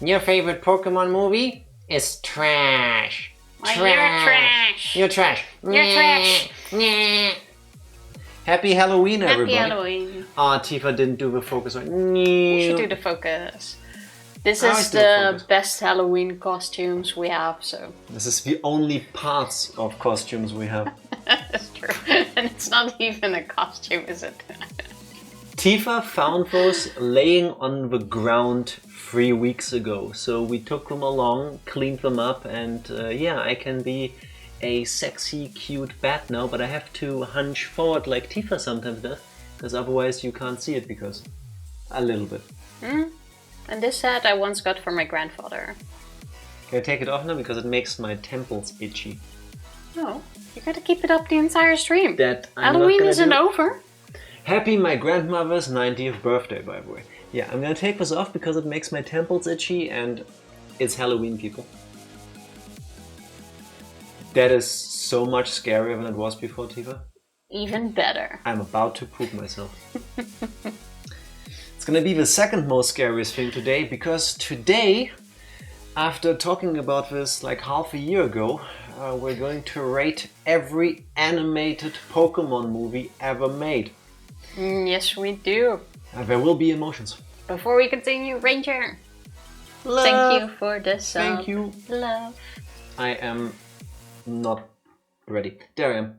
Your favorite Pokemon movie is trash. Well, you're trash. You're trash. You're trash. Happy Halloween, everybody. Happy Halloween. Tifa didn't do the focus. You should do the focus. This I is do the the focus. best Halloween costumes we have, so. This is the only parts of costumes we have. That's true. And it's not even a costume, is it? Tifa found those laying on the ground 3 weeks ago. So we took them along, cleaned them up, and yeah, I can be a sexy, cute bat now, but I have to hunch forward like Tifa sometimes does, because otherwise you can't see it because a little bit. And this hat I once got from my grandfather. Can I take it off now because it makes my temples itchy? No, you gotta keep it up the entire stream. That I'm not Halloween gonna isn't do. over. Happy my grandmother's 90th birthday, by the way. Yeah, I'm gonna take this off because it makes my temples itchy and it's Halloween, people. That is so much scarier than it was before, Tifa. Even better. I'm about to poop myself. It's gonna be the second most scariest thing today because today, after talking about this like half a year ago, we're going to rate every animated Pokemon movie ever made. Yes, we do. There will be emotions. Before we continue, Ranger, Love. thank you for the sub. Thank you. Love. I am not ready. There I am.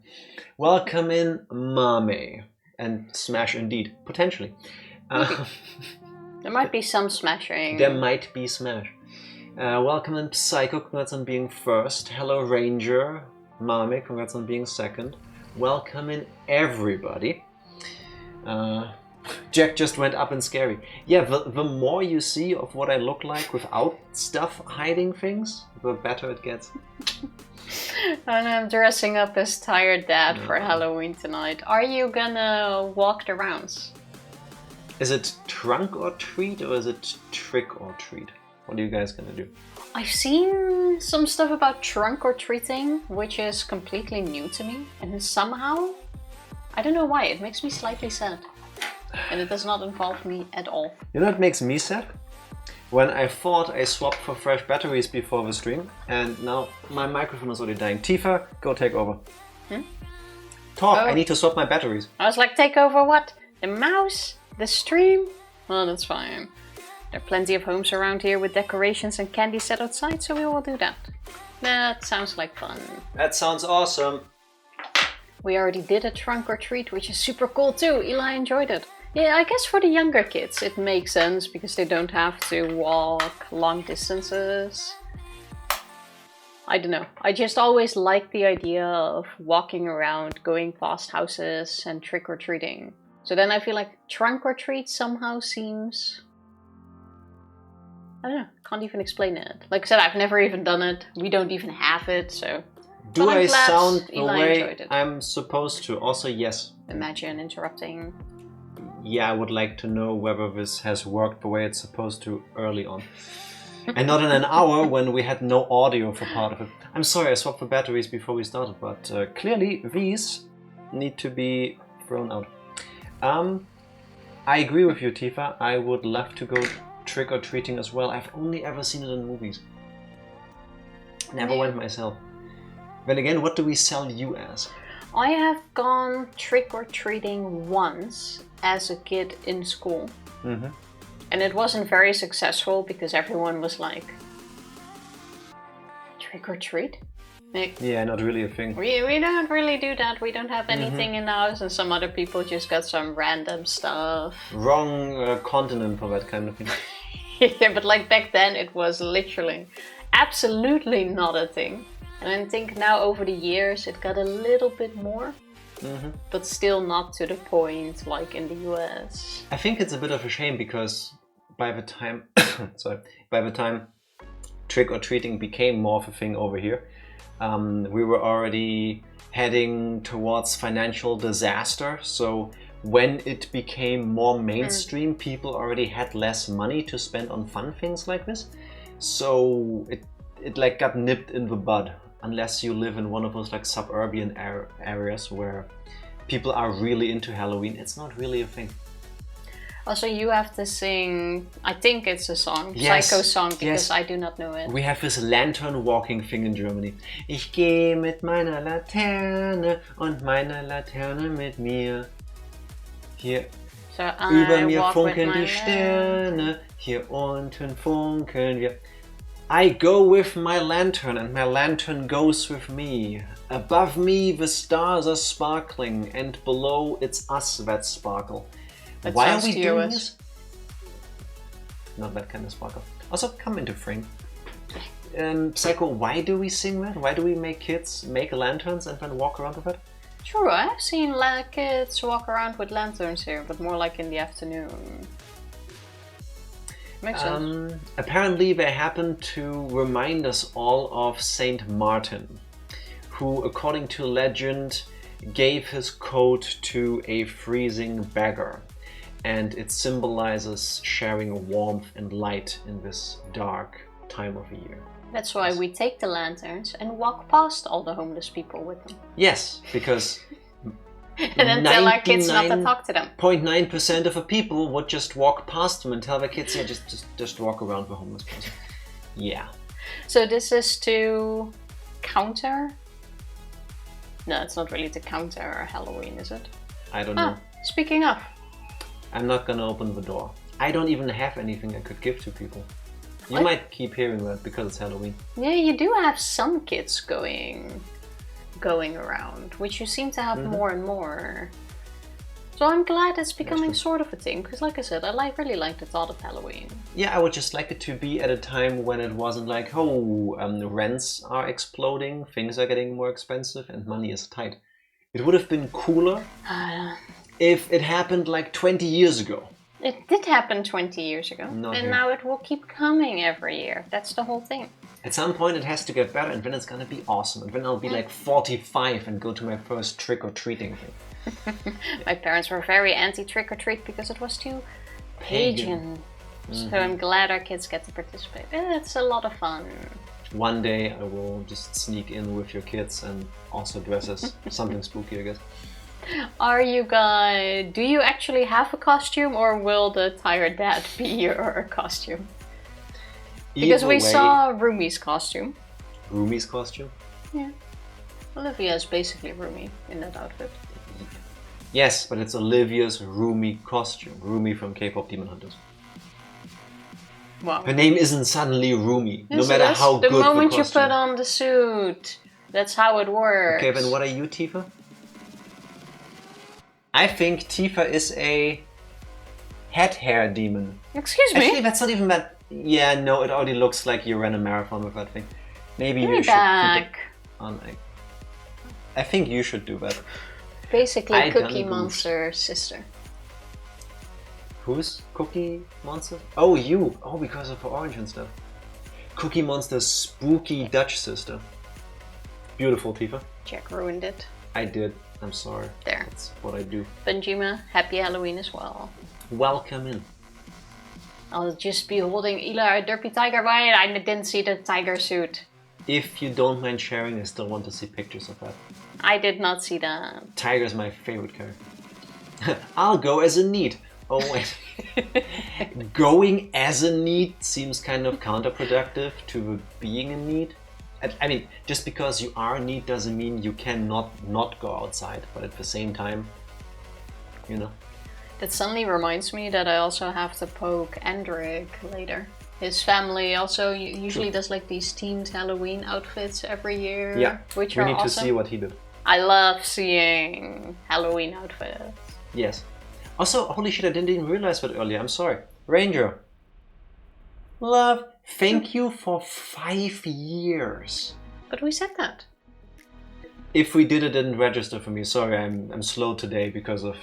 Welcome in, Mame. And Smash indeed. Potentially. There might be some smashing. There might be Smash. Welcome in, Psycho. Congrats on being first. Hello, Ranger. Mame. Congrats on being second. Welcome in, everybody. Jack just went up in scary. Yeah, the more you see of what I look like without stuff hiding things, the better it gets. And I'm dressing up as Tired Dad for Halloween tonight. Are you gonna walk the rounds? Is it trunk or treat or is it trick or treat? What are you guys gonna do? I've seen some stuff about trunk or treating, which is completely new to me. And somehow, I don't know why, it makes me slightly sad. And it does not involve me at all. You know what makes me sad? When I thought I swapped for fresh batteries before the stream, and now my microphone is already dying. Tifa, go take over. Talk, Oh. I need to swap my batteries. I was like, take over what? The mouse? The stream? Well, that's fine. There are plenty of homes around here with decorations and candy set outside, so we will do that. That sounds like fun. That sounds awesome. We already did a trunk or treat, which is super cool too. Eli enjoyed it. Yeah, I guess for the younger kids it makes sense because they don't have to walk long distances. I don't know. I just always liked the idea of walking around, going past houses and trick-or-treating. So then I feel like trunk or treat somehow seems... I don't know, can't even explain it. Like I said, I've never even done it. We don't even have it, so... Do But I'm I glad sound the Eli way enjoyed it. I'm supposed to? Also, yes. Imagine interrupting. Yeah, I would like to know whether this has worked the way it's supposed to early on. And not in an hour when we had no audio for part of it. I'm sorry, I swapped the batteries before we started, but clearly these need to be thrown out. I agree with you, Tifa. I would love to go trick-or-treating as well. I've only ever seen it in movies. Never went myself. Then again, what do we sell you as? I have gone trick-or-treating once as a kid in school. And it wasn't very successful because everyone was like, trick-or-treat? Like, Yeah, not really a thing. we don't really do that. We don't have anything in the house. And some other people just got some random stuff. Wrong continent for that kind of thing. Yeah, but like back then it was literally absolutely not a thing. And I think now over the years it got a little bit more, but still not to the point like in the US. I think it's a bit of a shame because by the time, trick-or-treating became more of a thing over here, we were already heading towards financial disaster. So when it became more mainstream, people already had less money to spend on fun things like this. So it like got nipped in the bud. Unless you live in one of those like suburban areas where people are really into Halloween, it's not really a thing. Also, you have to sing, I think it's a song, Yes, Psycho song, because yes. I do not know it. We have this lantern walking thing in Germany. Ich gehe mit meiner Laterne und meine Laterne mit mir. Hier So über I mir walk with funkeln my die Sterne, hier unten funkeln wir. I go with my lantern and my lantern goes with me. Above me the stars are sparkling and below it's us that sparkle. That Why are sounds we to doing you this? Not that kind of sparkle. Also, come into frame. Psycho, why do we sing that? Why do we make kids make lanterns and then walk around with it? True, I've seen kids walk around with lanterns here, but more like in the afternoon. Makes sense. Apparently they happen to remind us all of Saint Martin, who, according to legend, gave his coat to a freezing beggar. And it symbolizes sharing warmth and light in this dark time of the year. That's why we take the lanterns and walk past all the homeless people with them. Yes, because and then tell our kids not to talk to them. 0.9% of the people would just walk past them and tell their kids, yeah, just walk around the homeless person. Yeah. So this is to counter? No, it's not really to counter Halloween, is it? I don't know. Speaking of. I'm not gonna open the door. I don't even have anything I could give to people. You What? might keep hearing that because it's Halloween. Yeah, you do have some kids going around, which you seem to have more and more. So I'm glad it's becoming sort of a thing, because like I said, I really like the thought of Halloween. Yeah, I would just like it to be at a time when it wasn't like, the rents are exploding, things are getting more expensive, and money is tight. It would have been cooler if it happened like 20 years ago. It did happen 20 years ago, Not and here. now it will keep coming every year. That's the whole thing. At some point it has to get better, and then it's gonna be awesome. And then I'll be like 45 and go to my first trick-or-treating thing. My parents were very anti-trick-or-treat because it was too pagan. So I'm glad our kids get to participate. It's a lot of fun. One day I will just sneak in with your kids and also dress as something spooky, I guess. Do you actually have a costume, or will the tired dad be your costume? Because we saw Rumi's costume. Rumi's costume? Yeah. Olivia is basically Rumi in that outfit. Yes, but it's Olivia's Rumi costume. Rumi from K-pop Demon Hunters. Wow. Her name isn't suddenly Rumi, Yeah, no so matter that's how good the moment the you costume. put on the suit. That's how it works. Okay, then what are you, Tifa? I think Tifa is a head hair demon. Excuse me? Actually, that's not even that. Yeah, no, it already looks like you ran a marathon with that thing. Maybe Give you me should keep back. it on. I think you should do that. Basically, I done Cookie goofed. Monster's sister. Who's Cookie Monster? Oh, you. Oh, because of her orange and stuff. Cookie Monster's spooky Dutch sister. Beautiful, Tifa. Jack ruined it. I did. I'm sorry. There. That's what I do. Benjima, happy Halloween as well. Welcome in. I'll just be holding Ila a derpy tiger by it. I didn't see the tiger suit. If you don't mind sharing, I still want to see pictures of that. I did not see that. Tiger's my favorite character. I'll go as a need. Oh wait. Going as a need seems kind of counterproductive to being in need. I mean, just because you are in need doesn't mean you cannot not go outside. But at the same time, you know. That suddenly reminds me that I also have to poke Andric later. His family also usually does like these themed Halloween outfits every year. Yeah, which we are need to awesome. see what he did. I love seeing Halloween outfits. Yes. Also, holy shit, I didn't even realize that earlier. I'm sorry. Ranger. Love, thank you for 5 years. But we said that. If we did, it didn't register for me. Sorry, I'm slow today because of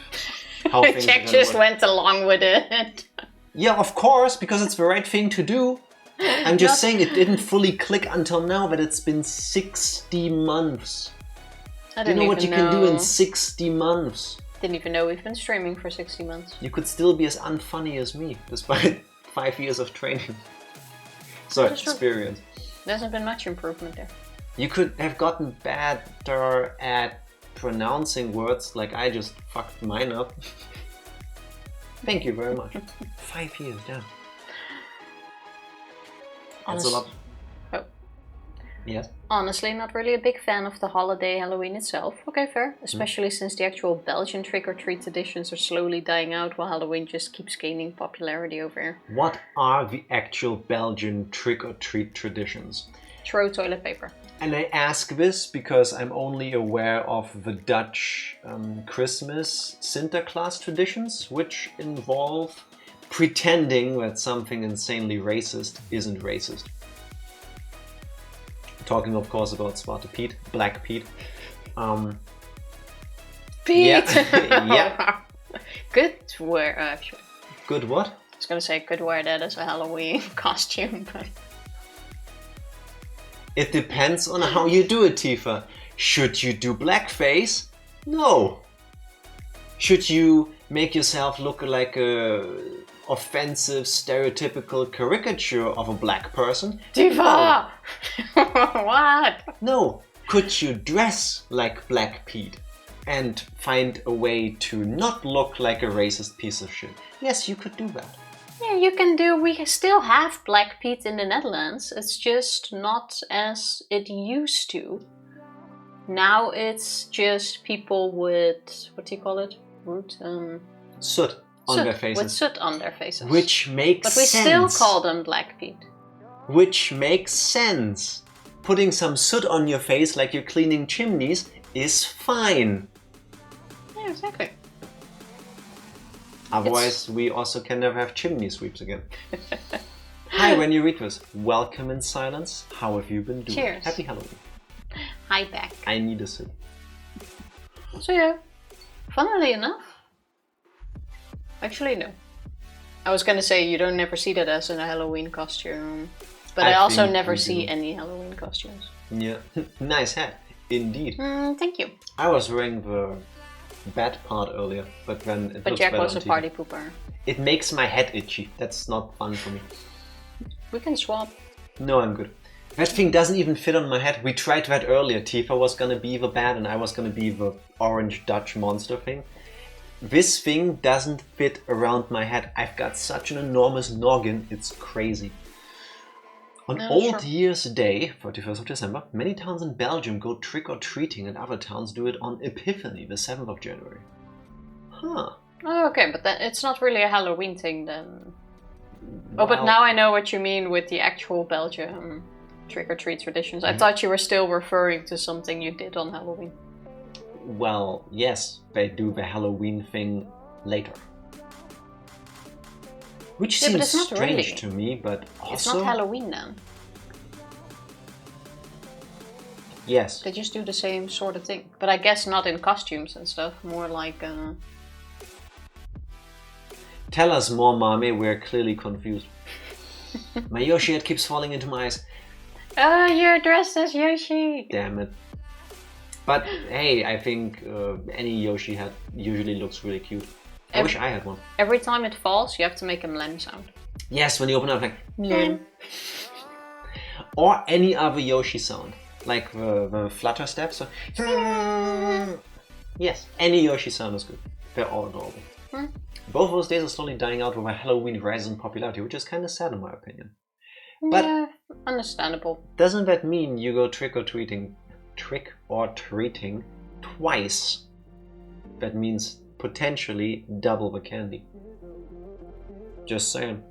how things are Jack gonna just work. went along with it. Yeah, of course, because it's the right thing to do. I'm just saying it didn't fully click until now, but it's been 60 months. I Do you didn't know what you even can do in know. 60 months? Didn't even know we've been streaming for 60 months. You could still be as unfunny as me, despite 5 years of training. Sorry, That's true. experience. There hasn't been much improvement there. You could have gotten better at pronouncing words like I just fucked mine up. Thank you very much. 5 years, yeah. That's a lot. Oh. Yes? Honestly, not really a big fan of the holiday Halloween itself. Okay, fair. Especially since the actual Belgian trick-or-treat traditions are slowly dying out while Halloween just keeps gaining popularity over here. What are the actual Belgian trick-or-treat traditions? Throw toilet paper. And I ask this because I'm only aware of the Dutch Christmas Sinterklaas traditions, which involve pretending that something insanely racist isn't racist. Talking, of course, about Zwarte Piet, Black Pete. Pete! Yeah. Yeah. Good word, actually. Good what? I was gonna say could wear that as a Halloween costume, but... It depends on how you do it, Tifa. Should you do blackface? No. Should you make yourself look like a offensive, stereotypical caricature of a black person? Tifa! What? No. Could you dress like Black Pete and find a way to not look like a racist piece of shit? Yes, you could do that. Yeah, you can do. We still have Black Pete in the Netherlands. It's just not as it used to. Now it's just people with, what do you call it? Soot on their faces. With soot on their faces. Which makes sense. But we still call them Black Pete. Which makes sense. Putting some soot on your face like you're cleaning chimneys is fine. Yeah, exactly. Otherwise, we also can never have chimney sweeps again. Hi, when you read this, welcome in silence. How have you been doing? Cheers. Happy Halloween. Hi back. I need a sip. So yeah, funnily enough, actually no. I was gonna say you don't never see that as a Halloween costume, but I also never see any Halloween costumes. Yeah, nice hat, indeed. Thank you. I was wearing the bad part earlier, but then it But looks Jack better was on a TV. party pooper. It makes my head itchy. That's not fun for me. We can swap. No, I'm good. That thing doesn't even fit on my head. We tried that earlier. Tifa was gonna be the bad and I was gonna be the orange Dutch monster thing. This thing doesn't fit around my head. I've got such an enormous noggin, it's crazy. On Old Year's Day, 31st of December, many towns in Belgium go trick-or-treating and other towns do it on Epiphany, the 7th of January. Huh. Oh, okay, but it's not really a Halloween thing then. Oh, but now I know what you mean with the actual Belgium trick-or-treat traditions. I thought you were still referring to something you did on Halloween. Well, yes, they do the Halloween thing later. Which seems strange to me, but also... It's not Halloween then. Yes. They just do the same sort of thing. But I guess not in costumes and stuff, more like... Tell us more, Mami, we're clearly confused. My Yoshi head keeps falling into my eyes. Oh, you're dressed as Yoshi! Damn it. But hey, I think any Yoshi hat usually looks really cute. I wish I had one. Every time it falls, you have to make a mlem sound. Yes, when you open up, like... Mlem. Or any other Yoshi sound. Like the flutter steps. Or... Yes, any Yoshi sound is good. They're all adorable. Both of those days are slowly dying out with a Halloween rise in popularity, which is kind of sad in my opinion. But yeah, understandable. Doesn't that mean you go trick-or-treating twice? That means potentially double the candy. Just saying.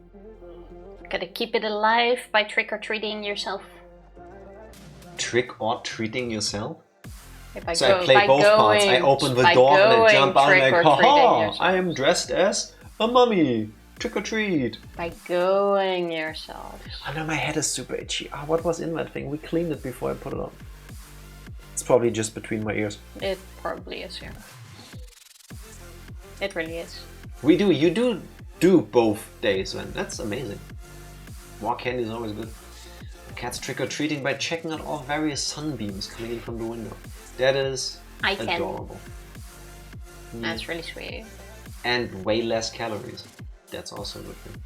Gotta keep it alive by trick-or-treating yourself. Trick-or-treating yourself? I play both parts. I open the door and I jump out and I go, ha! I am dressed as a mummy. Trick-or-treat. By going yourself. Oh no, my head is super itchy. What was in that thing? We cleaned it before I put it on. It's probably just between my ears. It probably is, yeah. It really is. You do both days, man. That's amazing. More candy is always good. The cat's trick-or-treating by checking out all various sunbeams coming in from the window. That is adorable. That's really sweet. And way less calories. That's also a good thing.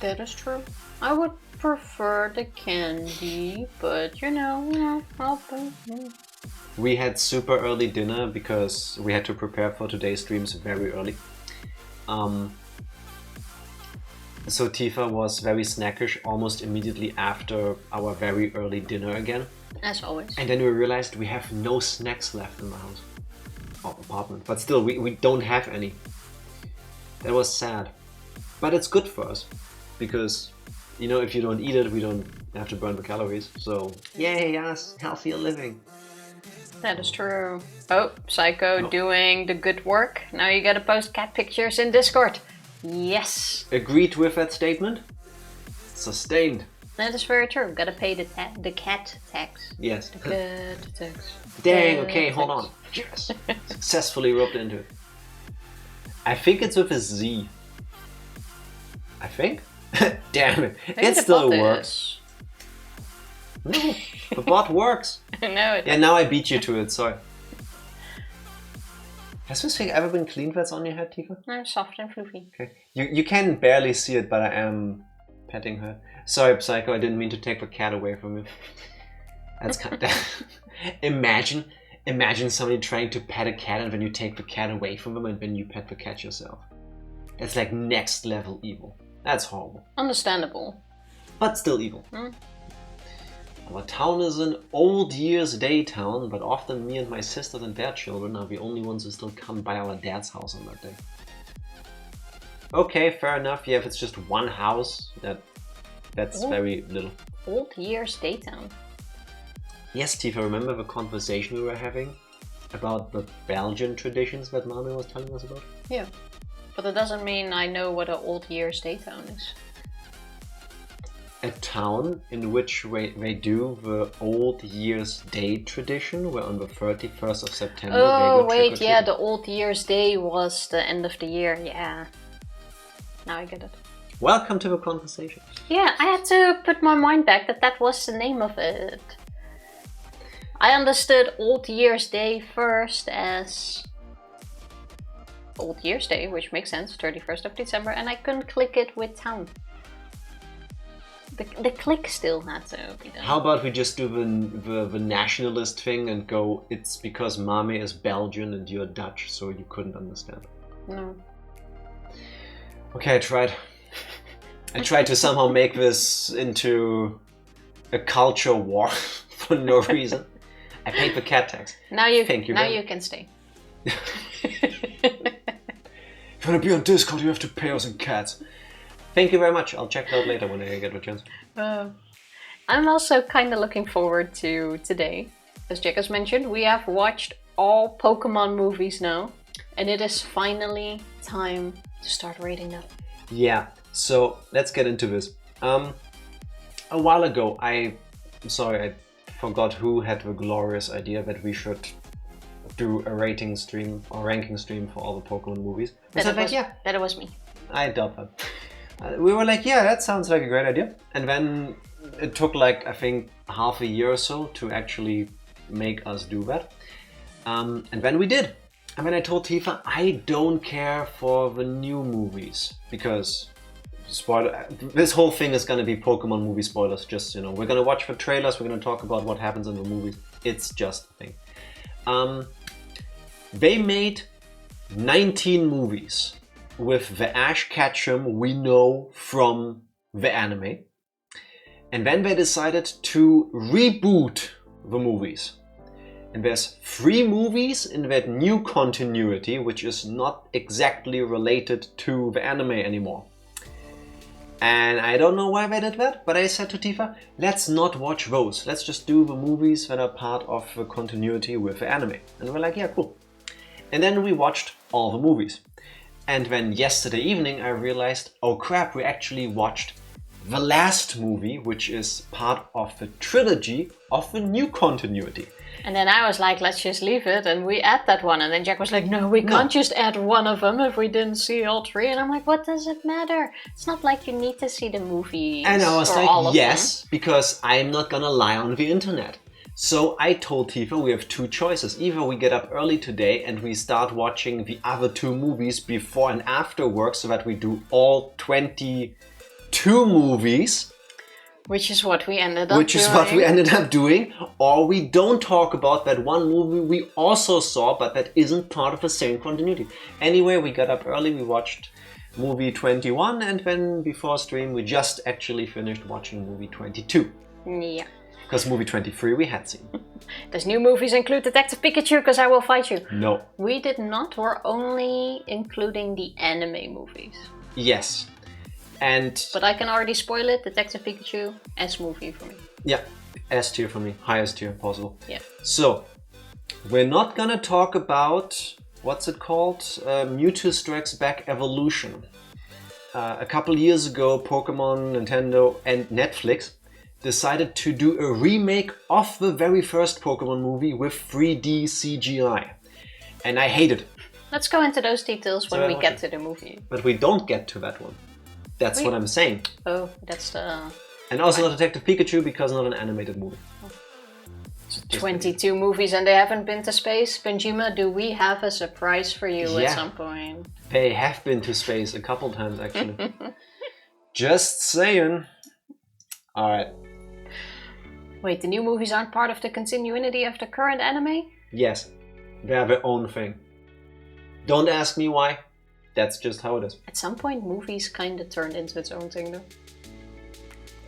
That is true. I would prefer the candy, but you know, We had super early dinner because we had to prepare for today's streams very early. So Tifa was very snackish almost immediately after our very early dinner again. As always. And then we realized we have no snacks left in the house. Or apartment. But still, we don't have any. That was sad. But it's good for us. Because, you know, if you don't eat it, we don't have to burn the calories. So, yay, us, healthier living. That is true. Oh, Psycho doing the good work. Now you gotta post cat pictures in Discord. Yes. Agreed with that statement? Sustained. That is very true. Gotta pay the cat tax. Yes. The cat tax. Dang, Cat okay, tax. hold on. Yes. Successfully roped into it. I think it's with a Z. I think? Damn it. Maybe It the still bot works. is. No, the bot works. No, it Yeah, now I beat you to it, sorry. Has this thing ever been cleaned that's on your head, Tifa? no, soft and fluffy. Okay. You can barely see it, but I am petting her. Sorry, Psycho, I didn't mean to take the cat away from you. That's kind of... Imagine somebody trying to pet a cat and then you take the cat away from them and then you pet the cat yourself. That's like next level evil. That's horrible. Understandable. But still evil. Hmm. Our town is an old year's day town, but often me and my sisters and their children are the only ones who still come by our dad's house on that day. Okay, fair enough. Yeah, if it's just one house, that's very little. Old year's Daytown. Yes, Tifa, remember the conversation we were having about the Belgian traditions that Mami was telling us about? Yeah. But that doesn't mean I know what an old year's Daytown is. A town in which they do the old year's day tradition, where on the 31st of September they Oh, go wait, trick-or-treating. yeah, the old year's day was the end of the year, yeah. Now I get it. Welcome to the conversation. Yeah, I had to put my mind back that was the name of it. I understood Old Year's Day first as Old Year's Day, which makes sense, 31st of December, and I couldn't click it with town. The click still had to be done. How about we just do the nationalist thing and go, it's because Mami is Belgian and you're Dutch, so you couldn't understand. No. Okay, I tried. I tried to somehow make this into a culture war for no reason. I paid the cat tax. Now you Thank you. Now you can stay. If you want to be on Discord, you have to pay us in cats. Thank you very much. I'll check it out later when I get a chance. I'm also kind of looking forward to today. As Jack has mentioned, we have watched all Pokémon movies now. And it is finally time to start rating them. Yeah, so let's get into this. A while ago, I forgot who had the glorious idea that we should do a rating stream or ranking stream for all the Pokemon movies. That was me. I doubt that. We were like, yeah, that sounds like a great idea. And then it took like, I think, half a year or so to actually make us do that. And then we did. And then I told Tifa, I don't care for the new movies. Because, spoiler, this whole thing is going to be Pokemon movie spoilers. Just, you know, we're going to watch the trailers, we're going to talk about what happens in the movies. It's just a thing. They made 19 movies with the Ash Ketchum we know from the anime. And then they decided to reboot the movies. And there's 3 movies in that new continuity, which is not exactly related to the anime anymore. And I don't know why they did that, but I said to Tifa, let's not watch those. Let's just do the movies that are part of the continuity with the anime. And we're like, yeah, cool. And then we watched all the movies. And then yesterday evening I realized, oh crap, we actually watched the last movie, which is part of the trilogy of the new continuity. And then I was like, let's just leave it and we add that one. And then Jack was like, no, we can't just add one of them if we didn't see all 3. And I'm like, what does it matter? It's not like you need to see the movie. And I was like, yes, because I'm not gonna lie on the internet. So I told Tifa we have 2 choices. Either we get up early today and we start watching the other 2 movies before and after work so that we do all 22 movies. Which is what we ended up Which is what we ended up doing. Or we don't talk about that one movie we also saw, but that isn't part of the same continuity. Anyway, we got up early, we watched movie 21, and then before stream we just actually finished watching movie 22. Yeah. Because movie 23 we had seen. Does new movies include Detective Pikachu? Because I will fight you. No. We did not. We're only including the anime movies. Yes. But I can already spoil it. Detective Pikachu, S movie for me. Yeah, S tier for me. Highest tier possible. Yeah. So, we're not gonna talk about, what's it called? Mewtwo Strikes Back Evolution. A couple years ago, Pokemon, Nintendo, and Netflix decided to do a remake of the very first Pokemon movie with 3D CGI. And I hate it. Let's go into those details when we get to the movie. But we don't get to that one. That's what I'm saying. Oh, that's the... And also not Detective Pikachu because not an animated movie. Oh. So 22 movies and they haven't been to space. Benjima, do we have a surprise for you at some point? They have been to space a couple times actually. Just saying. Alright. Wait, the new movies aren't part of the continuity of the current anime? Yes. They have their own thing. Don't ask me why. That's just how it is. At some point, movies kind of turned into its own thing, though.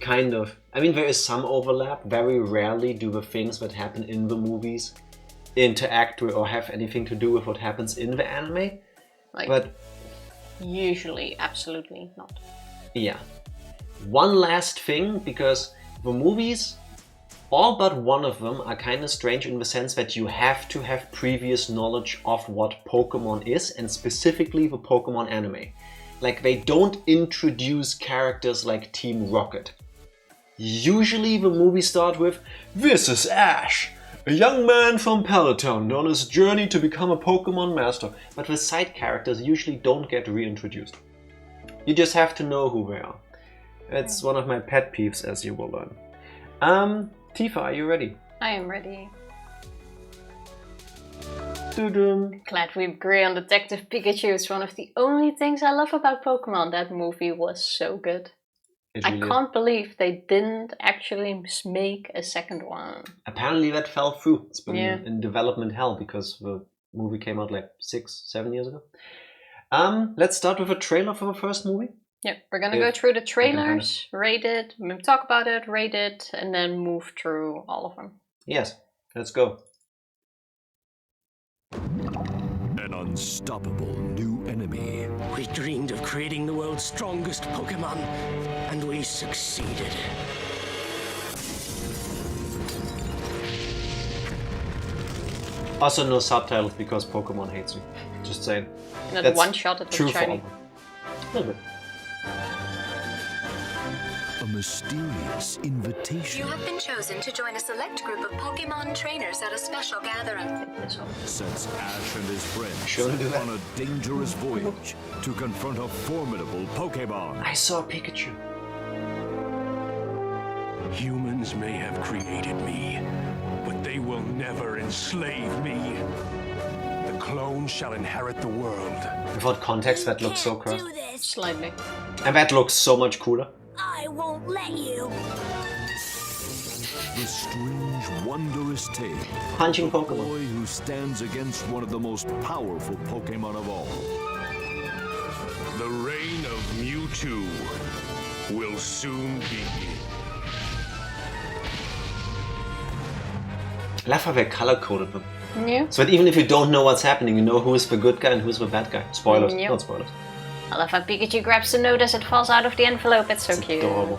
Kind of. I mean, there is some overlap. Very rarely do the things that happen in the movies interact with or have anything to do with what happens in the anime. But usually, absolutely not. Yeah. One last thing, because the movies, all but one of them, are kind of strange in the sense that you have to have previous knowledge of what Pokemon is, and specifically the Pokemon anime. Like, they don't introduce characters like Team Rocket. Usually the movies start with, "This is Ash, a young man from Palatown on his journey to become a Pokemon master." But the side characters usually don't get reintroduced. You just have to know who they are. It's one of my pet peeves, as you will learn. Tifa, are you ready? I am ready. Doo-doo. Glad we agree on Detective Pikachu. It's one of the only things I love about Pokemon. That movie was so good. I can't believe they didn't actually make a second one. Apparently that fell through. It's been in development hell because the movie came out like 6-7 years ago. Let's start with a trailer for the first movie. Yeah, we're gonna go through the trailers, rate it, talk about it, rate it, and then move through all of them. Yes, let's go. An unstoppable new enemy. We dreamed of creating the world's strongest Pokémon, and we succeeded. Also no subtitles because Pokemon hates you. Just saying. And at one shot it was shiny. A little bit. A mysterious invitation. You have been chosen to join a select group of Pokemon trainers at a special gathering. Sets Ash and his friends on a dangerous voyage to confront a formidable Pokemon. I saw Pikachu. Humans may have created me, but they will never enslave me. The clone shall inherit the world. Without context, that looks so cursed. Slightly. And that looks so much cooler. I won't let you. The strange, wondrous tale. Punching of a Pokemon. boy who stands against one of the most powerful Pokemon of all. The reign of Mewtwo will soon begin. I love how they color-coded them. Yeah. So that even if you don't know what's happening, you know who is the good guy and who's the bad guy. Spoilers, Yep. not spoilers. I love how Pikachu grabs the note as it falls out of the envelope. It's so cute. Adorable.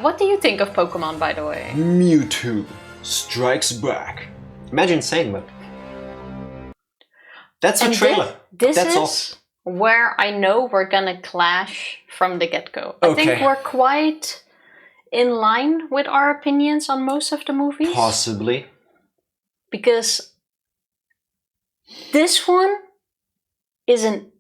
What do you think of Pokemon, by the way? Mewtwo strikes back. Imagine saying that. That's a trailer. This That's is where I know we're gonna clash from the get-go. I think we're quite in line with our opinions on most of the movies. Possibly. Because this one is an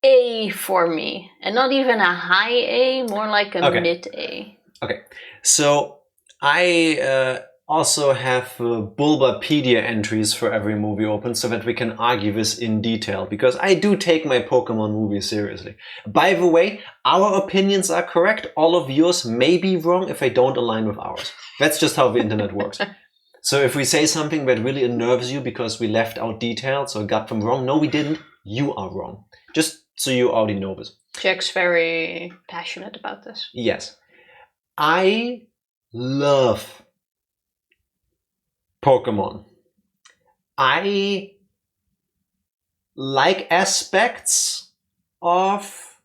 A for me. And not even a high A, more like a mid A. Okay. So I also have Bulbapedia entries for every movie open so that we can argue this in detail, because I do take my Pokemon movies seriously. By the way, our opinions are correct. All of yours may be wrong if they don't align with ours. That's just how the internet works. So if we say something that really unnerves you because we left out details or got them wrong, no, we didn't. You are wrong. Just so you already know this. Jack's very passionate about this. Yes. I love Pokemon. I like aspects of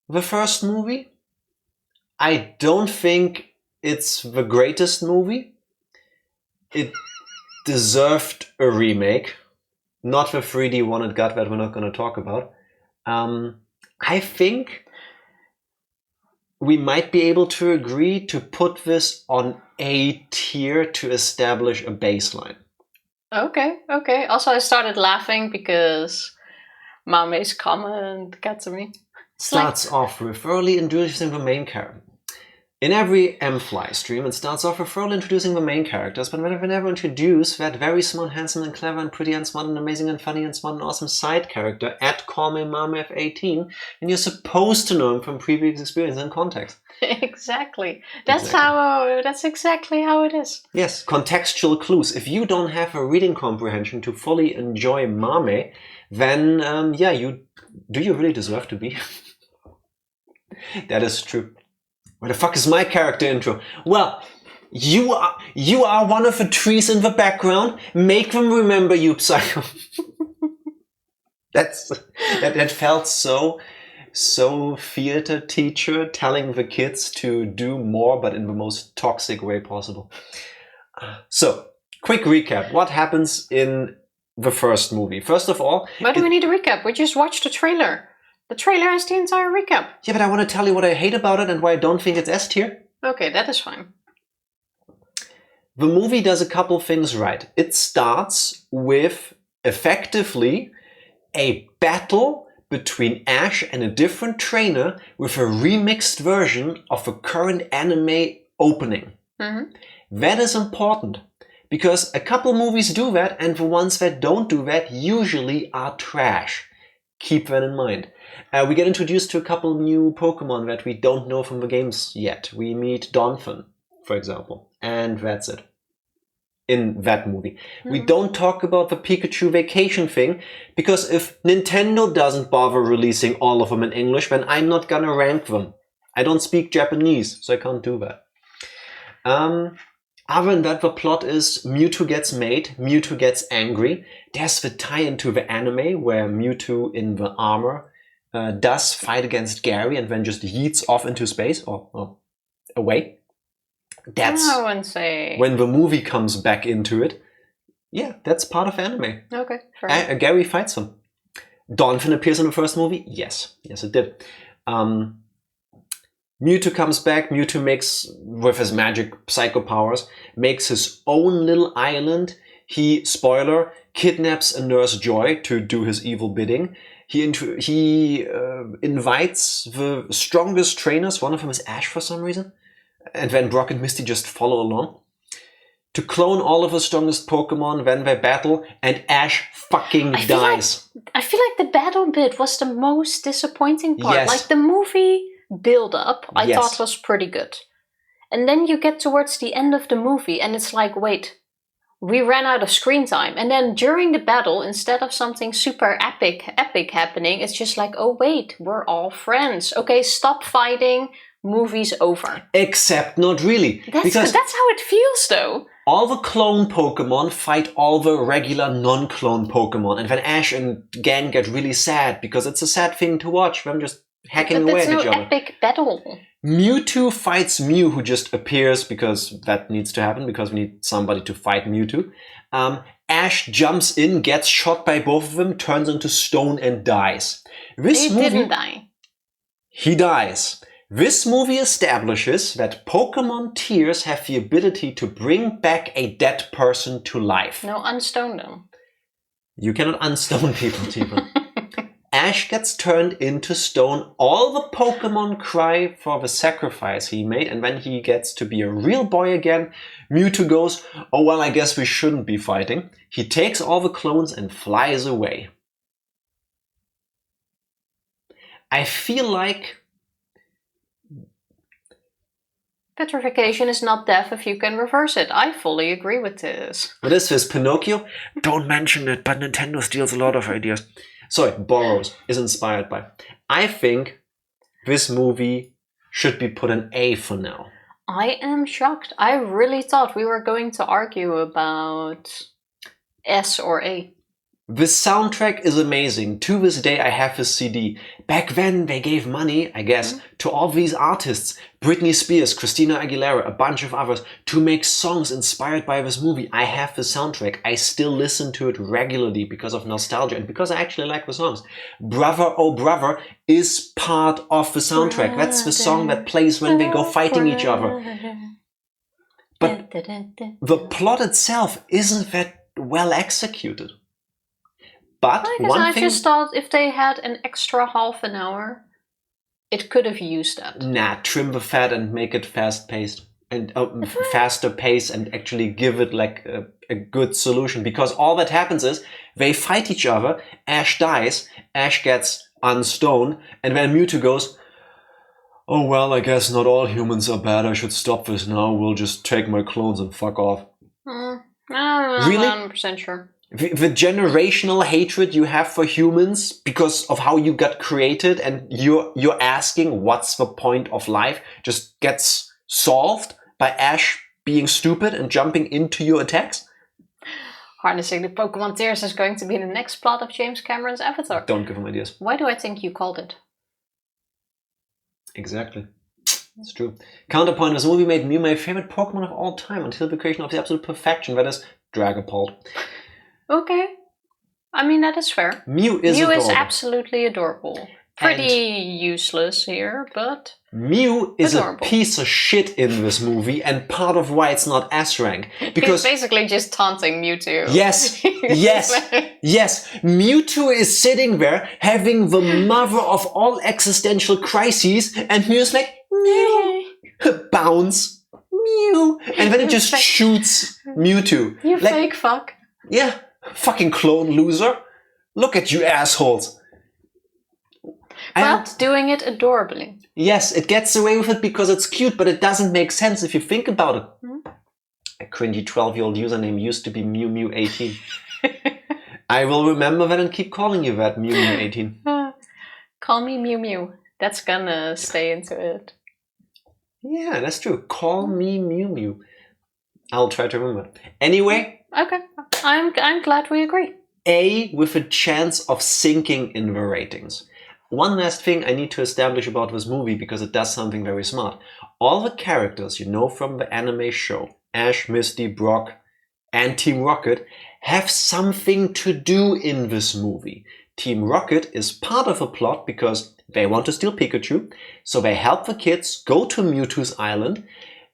the first movie. I don't think it's the greatest movie. It deserved a remake. Not the 3D one it got that we're not going to talk about. I think we might be able to agree to put this on A tier to establish a baseline. Okay. Also, I started laughing because Mame's comment got to me. Starts off with thoroughly introducing the main character. In every M-Fly stream, it starts off with thoroughly introducing the main characters, but whenever they introduce that very smart, handsome, and clever, and pretty, and smart, and amazing, and funny, and smart, and awesome side character at CallMeMamF18, and you're supposed to know him from previous experience and context. Exactly. That's exactly how it is. Yes, contextual clues. If you don't have a reading comprehension to fully enjoy Mame, then, do you really deserve to be? That is true. Where the fuck is my character intro? Well, you are one of the trees in the background. Make them remember you, Psycho. That felt so theater teacher telling the kids to do more, but in the most toxic way possible. So, quick recap. What happens in the first movie? First of all... Why do we need a recap? We just watched the trailer. The trailer has the entire recap. Yeah, but I want to tell you what I hate about it and why I don't think it's S tier. Okay, that is fine. The movie does a couple things right. It starts with, effectively, a battle between Ash and a different trainer with a remixed version of a current anime opening. Mm-hmm. That is important, because a couple movies do that, and the ones that don't do that usually are trash. Keep that in mind. We get introduced to a couple new Pokemon that we don't know from the games yet. We meet Donphan, for example, and that's it. In that movie. We don't talk about the Pikachu vacation thing, because if Nintendo doesn't bother releasing all of them in English, then I'm not gonna rank them. I don't speak Japanese, so I can't do that. Other than that, the plot is Mewtwo gets made, Mewtwo gets angry. There's the tie-in to the anime where Mewtwo in the armor does fight against Gary and then just yeets off into space or away. That's I wouldn't say... when the movie comes back into it. Yeah, that's part of anime. Okay, fair. Gary fights him. Donphan appears in the first movie? Yes, it did. Mewtwo comes back. Mewtwo makes, with his magic psycho powers, makes his own little island. He, spoiler, kidnaps a Nurse Joy to do his evil bidding. He invites the strongest trainers, one of them is Ash for some reason, and then Brock and Misty just follow along, to clone all of the strongest Pokemon. Then they battle, and Ash fucking dies. I feel like the battle bit was the most disappointing part. Yes. Like the movie build-up, I Yes. thought was pretty good. And then you get towards the end of the movie, and it's like, wait, we ran out of screen time. And then during the battle, instead of something super epic happening, it's just like, oh wait, we're all friends. Okay, stop fighting. Movie's over. Except not really. That's how it feels though. All the clone Pokemon fight all the regular non-clone Pokemon. And then Ash and gang get really sad, because it's a sad thing to watch them just hacking away at each other. That's no epic battle. Mewtwo fights Mew, who just appears because that needs to happen, because we need somebody to fight Mewtwo. Ash jumps in, gets shot by both of them, turns into stone and dies. He didn't die. He dies. This movie establishes that Pokemon tiers have the ability to bring back a dead person to life. No, unstone them. You cannot unstone people, Tifa. Ash gets turned into stone. All the Pokemon cry for the sacrifice he made, and when he gets to be a real boy again, Mewtwo goes, oh well, I guess we shouldn't be fighting. He takes all the clones and flies away. I feel like Petrification is not death if you can reverse it. I fully agree with this. what is this, Pinocchio? Don't mention it, but Nintendo steals a lot of ideas. Sorry, borrows, is inspired by. I think this movie should be put an A for now. I am shocked. I really thought we were going to argue about S or A. The soundtrack is amazing. To this day I have this CD. Back then they gave money, I guess, to all these artists. Britney Spears, Christina Aguilera, a bunch of others, to make songs inspired by this movie. I have the soundtrack. I still listen to it regularly because of nostalgia and because I actually like the songs. Brother Oh Brother is part of the soundtrack. That's the song that plays when they go fighting each other. But the plot itself isn't that well executed. But I just thought if they had an extra half an hour, it could have used that. Nah, trim the fat and make it fast-paced. And faster pace and actually give it like a good solution. Because all that happens is, they fight each other, Ash dies, Ash gets unstoned, and then Mewtwo goes, oh well, I guess not all humans are bad, I should stop this now, we'll just take my clones and fuck off. I'm not Really? 100% sure. The generational hatred you have for humans because of how you got created and you're asking what's the point of life just gets solved by Ash being stupid and jumping into your attacks? Harnessing the Pokemon tears is going to be the next plot of James Cameron's Avatar. Don't give him ideas. Why do I think you called it? Exactly. It's true. Counterpoint, this movie made Mew my favorite Pokemon of all time until the creation of the absolute perfection, that is Dragapult. Okay. I mean, that is fair. Mew is adorable. Absolutely adorable. Pretty useless here, but Mew is adorable. A piece of shit in this movie and part of why it's not S-rank. Because he's basically just taunting Mewtwo. Yes, yes. Mewtwo is sitting there having the mother of all existential crises and Mew's like, Mew, bounce, Mew. And then it just shoots Mewtwo. You like, fake fuck. Yeah, fucking clone loser. Look at you assholes. But doing it adorably. Yes, it gets away with it because it's cute, but it doesn't make sense if you think about it. A cringy 12-year-old username used to be MewMew18. I will remember that and keep calling you that, MewMew18. Call me Mew Mew. That's gonna stay into it. Yeah, that's true. Call me Mew Mew. I'll try to remember. Anyway. Okay, I'm glad we agree. A with a chance of sinking in the ratings. One last thing I need to establish about this movie because it does something very smart. All the characters you know from the anime show, Ash, Misty, Brock, and Team Rocket, have something to do in this movie. Team Rocket is part of a plot because they want to steal Pikachu, so they help the kids go to Mewtwo's island,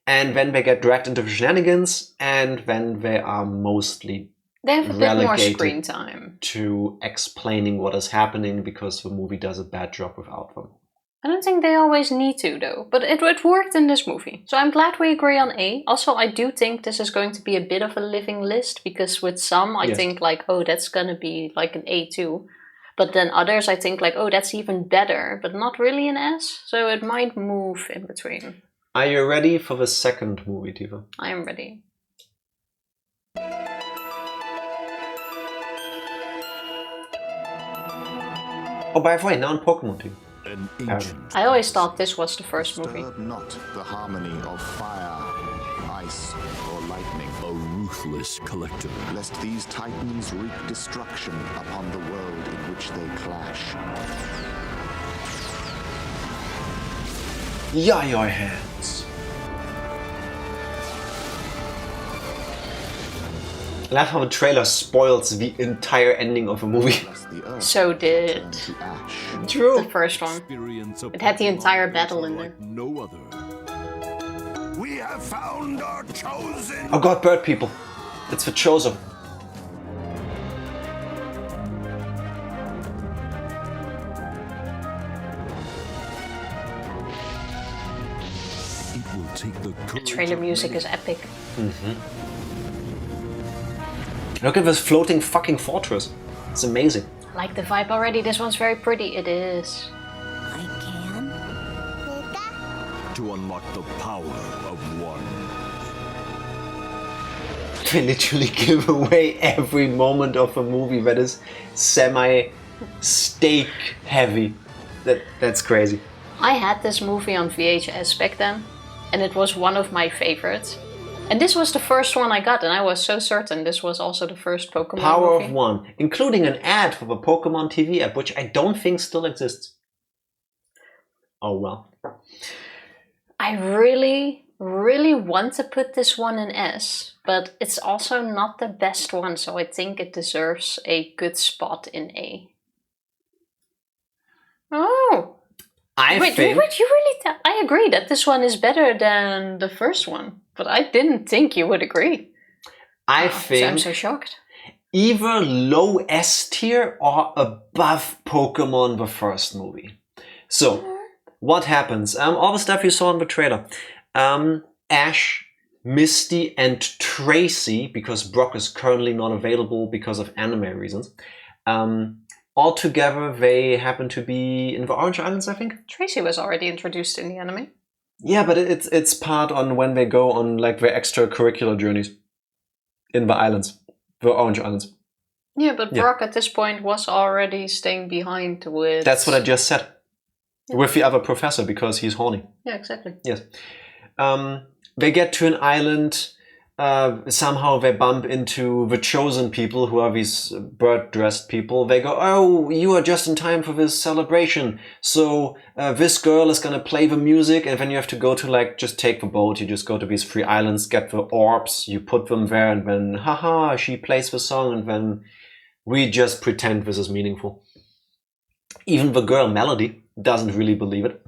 and then they get dragged into the shenanigans, and then they are mostly they have a bit more screen time to explaining what is happening because the movie does a bad job without them. I don't think they always need to though, but it worked in this movie. So I'm glad we agree on A. Also, I do think this is going to be a bit of a living list because with some I think like, oh, that's gonna be like an A too. But then others I think like, oh, that's even better, but not really an S. So it might move in between. Are you ready for the second movie, Tiva? I am ready. Oh, by the way, now in Pokémon team. An ancient I always thought this was the first movie. Disturb not the harmony of fire, ice, or lightning. A ruthless collector. Lest these titans wreak destruction upon the world in which they clash. Yeah, your hands. I love how the trailer spoils the entire ending of a movie. So did True. the first one. It had the entire battle in there. No other. We have found our chosen. Oh god, bird people. It's the chosen. It will take the The courage trailer of music many. is epic. Look at this floating fucking fortress. It's amazing. I like the vibe already. This one's very pretty. It is. I can. To unlock the power of one. They literally give away every moment of a movie that is semi-steak heavy. That's crazy. I had this movie on VHS back then, and it was one of my favorites. And this was the first one I got, and I was so certain this was also the first Pokémon Power movie. of One, including an ad for the Pokémon TV app, which I don't think still exists. Oh well. I really want to put this one in S, but it's also not the best one, so I think it deserves a good spot in A. Oh! I Wait, think... you really... I agree that this one is better than the first one, but I didn't think you would agree. I So think... I'm so shocked. either low S tier or above Pokemon the first movie. So, what happens? All the stuff you saw in the trailer. Ash, Misty, and Tracy, because Brock is currently not available because of anime reasons. All together, they happen to be in the Orange Islands, I think. Tracy was already introduced in the anime. Yeah, but it's part on when they go on like their extracurricular journeys in the islands, the Orange Islands. Yeah, but Brock at this point was already staying behind with... That's what I just said. Yeah. With the other professor, because he's horny. Yeah, exactly. Yes. They get to an island. Somehow they bump into the chosen people, who are these bird-dressed people. They go, oh, you are just in time for this celebration. So this girl is going to play the music, and then you have to go to, like, just take the boat. You just go to these 3 islands, get the orbs, you put them there, and then, haha, she plays the song, and then we just pretend this is meaningful. Even the girl, Melody, doesn't really believe it.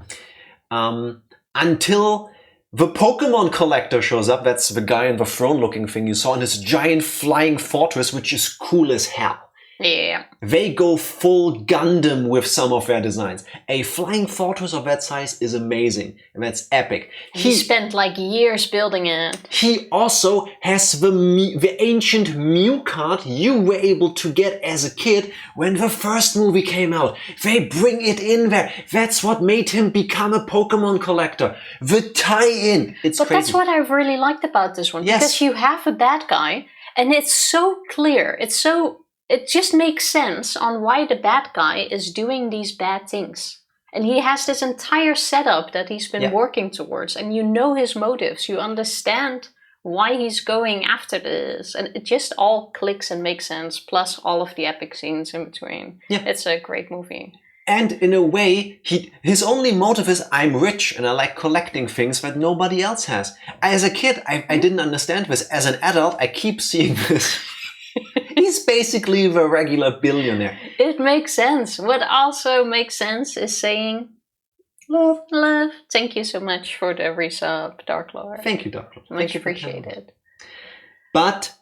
Until the Pokemon collector shows up. That's the guy in the throne-looking thing you saw in his giant flying fortress, which is cool as hell. Yeah. They go full Gundam with some of their designs. A flying fortress of that size is amazing, and that's epic. He spent like years building it. He also has the ancient Mew card you were able to get as a kid when the first movie came out. They bring it in there. That's what made him become a Pokemon collector. The tie-in. It's crazy. That's what I really liked about this one. Yes. Because you have a bad guy, and it's so clear. It just makes sense on why the bad guy is doing these bad things. And he has this entire setup that he's been working towards. And you know his motives. You understand why he's going after this. And it just all clicks and makes sense. Plus all of the epic scenes in between. Yeah. It's a great movie. And in a way, his only motive is, I'm rich and I like collecting things that nobody else has. As a kid, I didn't understand this. As an adult, I keep seeing this. He's basically the regular billionaire. It makes sense. What also makes sense is saying, love. Thank you so much for the resub, Dark Lord. Thank you, Dark Lord. Much appreciated. But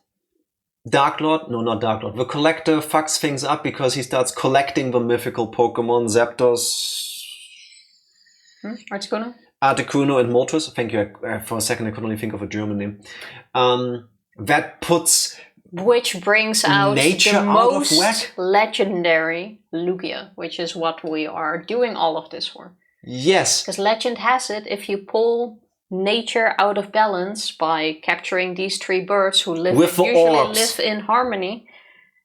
not Dark Lord. The collector fucks things up because he starts collecting the mythical Pokemon Zapdos, Articuno, and Moltres. Thank you. For a second, I could only think of a German name. That puts... Which brings out nature the out most of whack. legendary Lugia, which is what we are doing all of this for. Yes. Because legend has it, if you pull nature out of balance by capturing these 3 birds who usually live in harmony,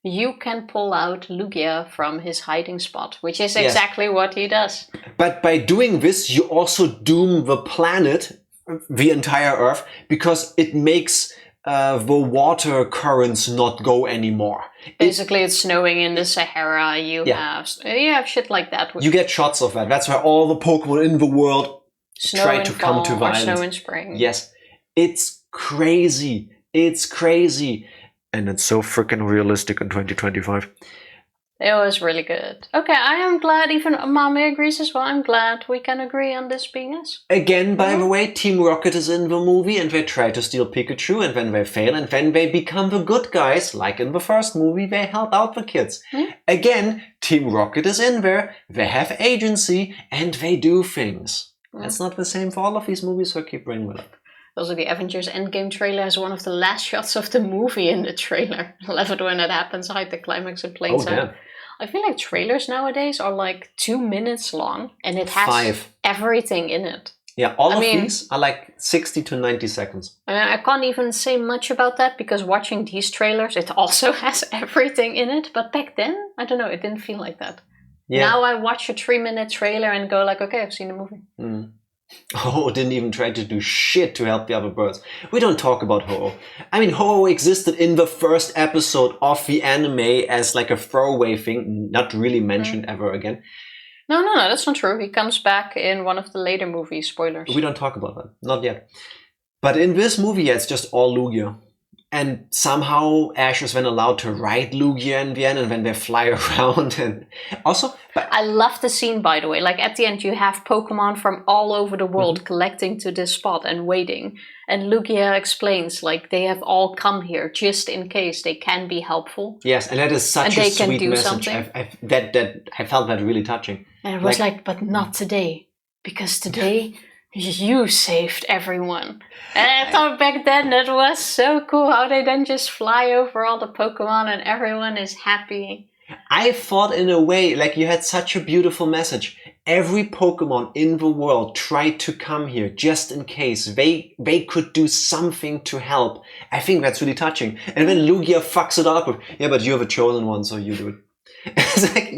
you can pull out Lugia from his hiding spot, which is exactly what he does. But by doing this, you also doom the planet, the entire Earth, because it makes... the water currents not go anymore. Basically, it's snowing in the Sahara. You have shit like that. You get shots of that. That's where all the Pokemon in the world try to come to violence. Snow in spring. Yes. It's crazy. It's crazy. And it's so freaking realistic in 2025. It was really good. Okay, I am glad even Mami agrees as well. I'm glad we can agree on this being us. Again, by the way, Team Rocket is in the movie and they try to steal Pikachu and then they fail and then they become the good guys. Like in the first movie, they help out the kids. Again, Team Rocket is in there, they have agency and they do things. That's not the same for all of these movies, so keep bringing it up. Also, the Avengers Endgame trailer has one of the last shots of the movie in the trailer. I love it when it happens, like the climax in plain sight. Damn. I feel like trailers nowadays are like 2 minutes long, and it has 5. everything in it. Yeah, all of these are like 60 to 90 seconds. I mean, I can't even say much about that, because watching these trailers, it also has everything in it. But back then, I don't know, it didn't feel like that. Yeah. Now I watch a 3-minute trailer and go like, okay, I've seen the movie. Ho-Oh didn't even try to do shit to help the other birds. We don't talk about Ho-Oh. I mean, Ho-Oh existed in the first episode of the anime as like a throwaway thing, not really mentioned ever again. No, that's not true. He comes back in one of the later movies. Spoilers. We don't talk about that. Not yet. But in this movie, it's just all Lugia. And somehow Ash is then allowed to ride Lugia in the end, and then they fly around. And also, I love the scene, by the way. Like at the end, you have Pokemon from all over the world collecting to this spot and waiting. And Lugia explains, like, they have all come here just in case they can be helpful. Yes, and that is such a sweet message. I felt that really touching. And it was like, but not today, because today you saved everyone. And I thought back then that was so cool how they then just fly over all the Pokemon and everyone is happy. I thought in a way, like, you had such a beautiful message. Every Pokemon in the world tried to come here just in case they could do something to help. I think that's really touching. And then Lugia fucks it up with, yeah, but you're the chosen one, so you do it. It's like,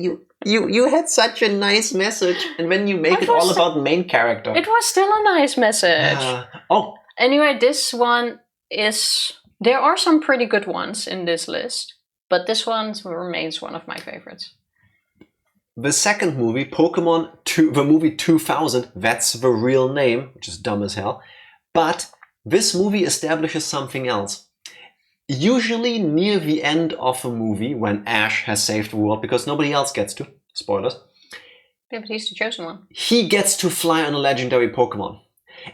you had such a nice message, and then you make it all about the main character. It was still a nice message. Anyway, this one is... There are some pretty good ones in this list, but this one remains one of my favorites. The second movie, Pokémon 2, the movie 2000, that's the real name, which is dumb as hell. But this movie establishes something else. Usually near the end of a movie, when Ash has saved the world, because nobody else gets to, spoilers. Yeah, but he's the chosen one. He gets to fly on a legendary Pokemon.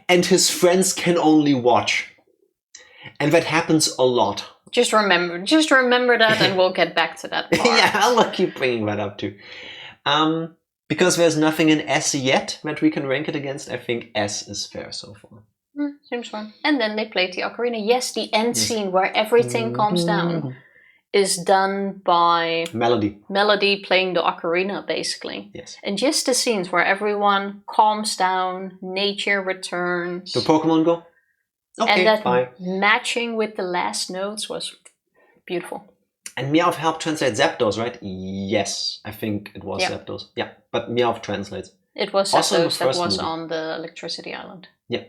And his friends can only watch. And that happens a lot. Just remember that, and we'll get back to that part. Yeah, I'll keep bringing that up too. Because there's nothing in S yet that we can rank it against, I think S is fair so far. Seems fun. And then they played the ocarina. Yes, the end scene where everything calms down is done by Melody playing the ocarina, basically. Yes. And just the scenes where everyone calms down, nature returns. The Pokemon go? Okay, and that bye. Matching with the last notes was beautiful. And Meowth helped translate Zapdos, right? Yes, I think it was Zapdos. Yeah, but Meowth translates. It was Zapdos that was on the Electricity Island. Yeah.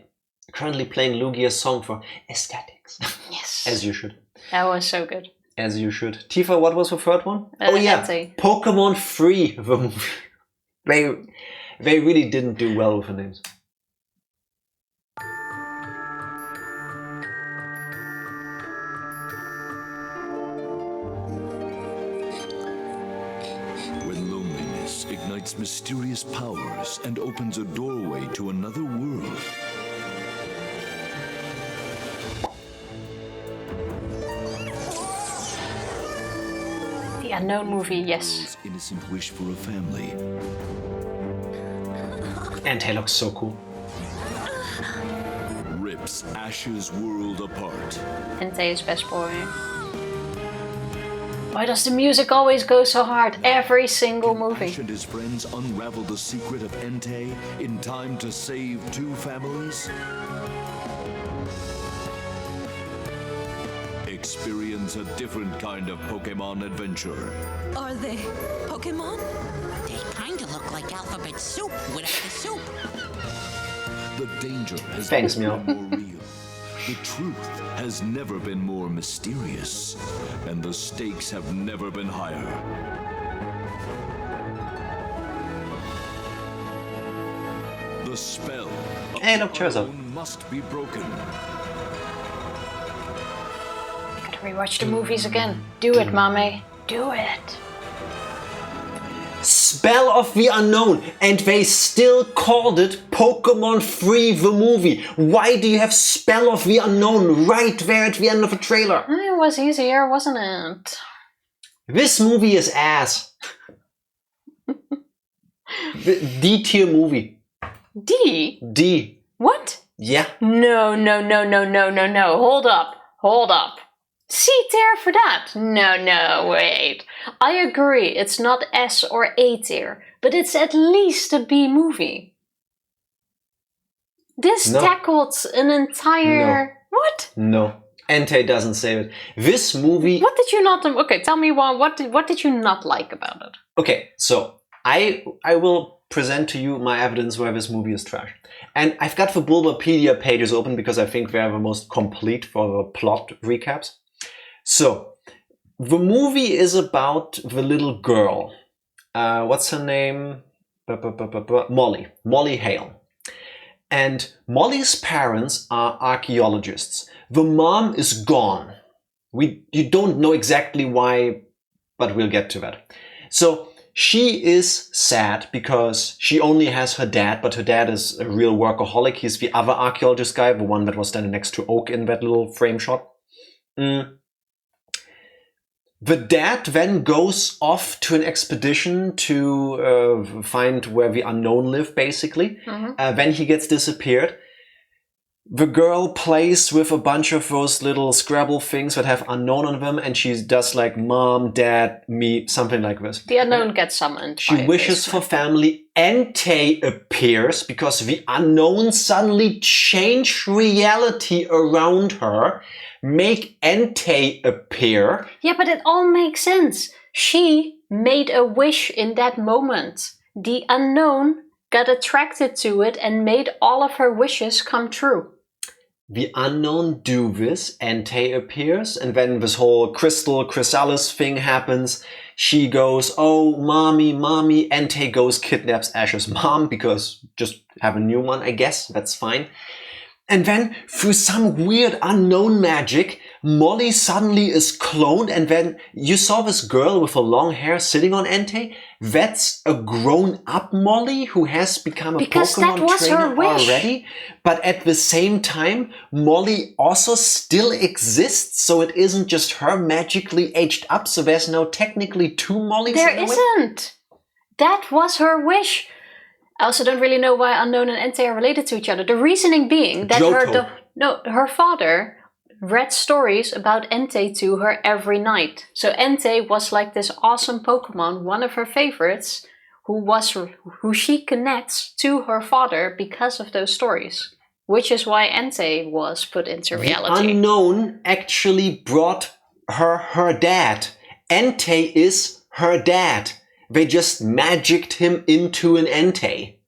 Currently playing Lugia's song for aesthetics. Yes. As you should. That was so good. As you should. Tifa, what was the third one? Pokémon 3, the movie. They really didn't do well with the names. When loneliness ignites mysterious powers and opens a doorway to another world. The Unknown movie, yes. Innocent wish for a family. And he looks so cool. Rips Ash's world apart. Entei is best boy. Why does the music always go so hard? Every single movie. Ash and his friends unravel the secret of Entei in time to save 2 families. Experience a different kind of Pokemon adventure. Are they Pokemon? They kind of look like alphabet soup without the soup. The danger has Thanks, never Meow. been more real. The truth has never been more mysterious. And the stakes have never been higher. The spell of Hey, look, Charizard. unknown must be broken. Rewatch the movies again. Do it, Mame. Do it. Spell of the Unknown, and they still called it Pokémon 3 the movie. Why do you have Spell of the Unknown right there at the end of the trailer? It was easier, wasn't it? This movie is ass. The D-tier movie. D? D. What? Yeah. No. Hold up. C tier for that. No, wait. I agree, it's not S or A tier, but it's at least a B movie. This tackled an entire... No. What? No. Entei doesn't save it. This movie... What did you not... Okay, tell me what did you not like about it? Okay, so I will present to you my evidence why this movie is trash. And I've got the Bulbapedia pages open because I think they're the most complete for the plot recaps. So, the movie is about the little girl. What's her name? Molly. Molly Hale. And Molly's parents are archaeologists. The mom is gone. You don't know exactly why, but we'll get to that. So she is sad because she only has her dad, but her dad is a real workaholic. He's the other archaeologist guy, the one that was standing next to Oak in that little frame shot. The dad then goes off to an expedition to find where the unknown live, basically. Then he gets disappeared. The girl plays with a bunch of those little Scrabble things that have unknown on them, and she does like mom, dad, me, something like this. The unknown gets summoned. She wishes for family. Entei appears because the unknown suddenly changed reality around her. Make Entei appear. Yeah, but it all makes sense. She made a wish in that moment. The unknown got attracted to it and made all of her wishes come true. The unknown do this, Entei appears, and then this whole crystal chrysalis thing happens. She goes, oh, mommy, Entei goes, kidnaps Ash's mom, because just have a new one, I guess, that's fine. And then, through some weird unknown magic, Molly suddenly is cloned, and then you saw this girl with the long hair sitting on Entei. That's a grown-up Molly who has become a Pokemon trainer already. But at the same time, Molly also still exists, so it isn't just her magically aged up, so there's now technically two Mollys. There isn't! That was her wish. I also don't really know why Unknown and Entei are related to each other. The reasoning being that her father read stories about Entei to her every night. So Entei was like this awesome Pokemon, one of her favorites, who she connects to her father because of those stories. Which is why Entei was put into reality. The Unknown actually brought her dad. Entei is her dad. They just magicked him into an Entei.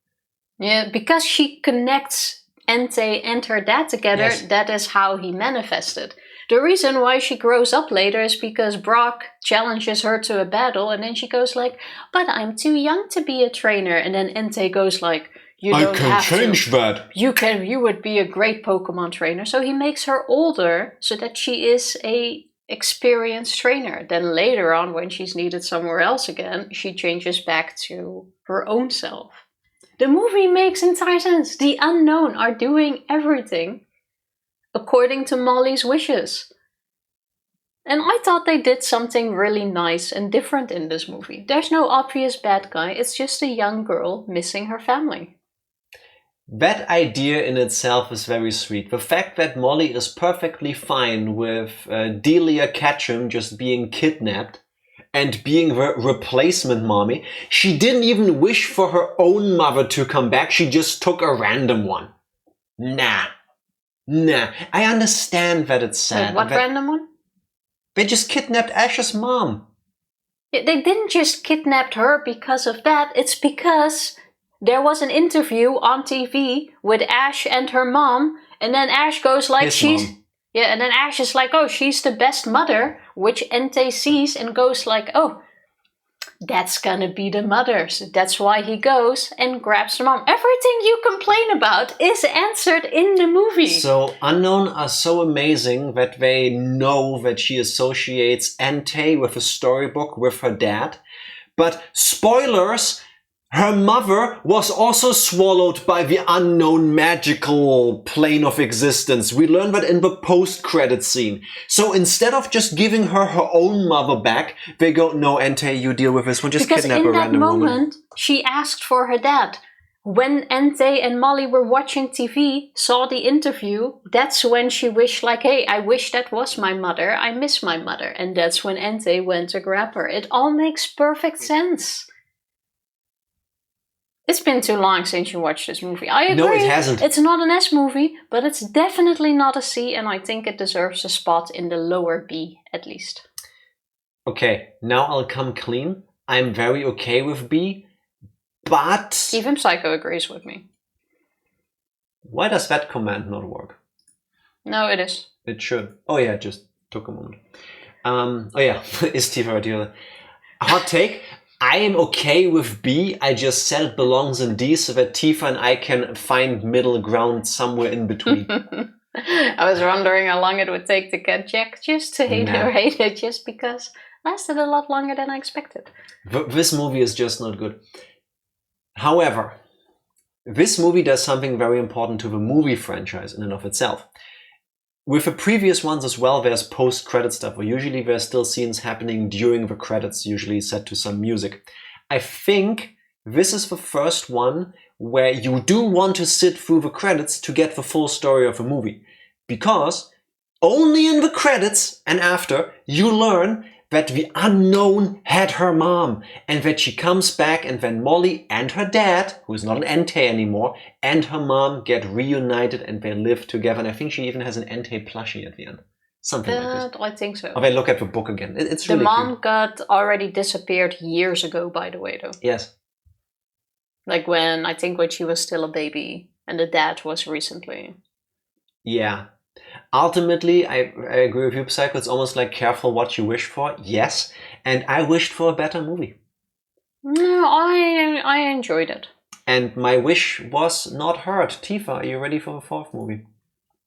Yeah, because she connects Entei and her dad together, yes. That is how he manifested. The reason why she grows up later is because Brock challenges her to a battle, and then she goes like, but I'm too young to be a trainer. And then Entei goes like, you don't have to. I can change that. You would be a great Pokemon trainer. So he makes her older so that she is a experienced trainer. Then later on, when she's needed somewhere else again, she changes back to her own self. The movie makes entire sense. The Unknown are doing everything according to Molly's wishes. And I thought they did something really nice and different in this movie. There's no obvious bad guy, it's just a young girl missing her family. That idea in itself is very sweet. The fact that Molly is perfectly fine with Delia Ketchum just being kidnapped and being the replacement mommy. She didn't even wish for her own mother to come back. She just took a random one. Nah. I understand that it's sad. Wait, what random one? They just kidnapped Ash's mom. Yeah, they didn't just kidnap her because of that. It's because there was an interview on TV with Ash and her mom, and then Ash goes like, and then Ash is like, oh, she's the best mother, which Entei sees and goes like, oh, that's gonna be the mother. So that's why he goes and grabs the mom. Everything you complain about is answered in the movie. So Unknown are so amazing that they know that she associates Entei with a storybook with her dad. But spoilers, her mother was also swallowed by the unknown magical plane of existence. We learn that in the post-credit scene. So instead of just giving her own mother back, they go, no, Entei, you deal with this one. Just kidnap a random woman. Because in that moment, she asked for her dad. When Entei and Molly were watching TV, saw the interview, that's when she wished like, hey, I wish that was my mother. I miss my mother. And that's when Entei went to grab her. It all makes perfect sense. It's been too long since you watched this movie. I agree. No, it hasn't. It's not an S movie, but it's definitely not a C, and I think it deserves a spot in the lower B, at least. Okay, now I'll come clean. I'm very okay with B, but... Even Psycho agrees with me. Why does that command not work? No, it is. It should. Oh yeah, it just took a moment. Oh yeah, is Tifa right here? Hot take. I am okay with B. I just said it belongs in D so that Tifa and I can find middle ground somewhere in between. I was wondering how long it would take to get Jack just to hate it just because it lasted a lot longer than I expected. This movie is just not good. However, this movie does something very important to the movie franchise in and of itself. With the previous ones as well, there's post-credit stuff, where usually there's still scenes happening during the credits, usually set to some music. I think this is the first one where you do want to sit through the credits to get the full story of a movie. Because only in the credits and after you learn that the unknown had her mom and that she comes back, and then Molly and her dad, who is not an Entei anymore, and her mom get reunited and they live together. And I think she even has an Entei plushie at the end. Something like this. I think so. Or they look at the book again. It's the really mom cute. got already disappeared years ago, by the way, though. Yes. Like when she was still a baby, and the dad was recently. Yeah. Ultimately, I agree with you, Psycho. It's almost like careful what you wish for. Yes. And I wished for a better movie. No, I enjoyed it. And my wish was not heard. Tifa, are you ready for the fourth movie?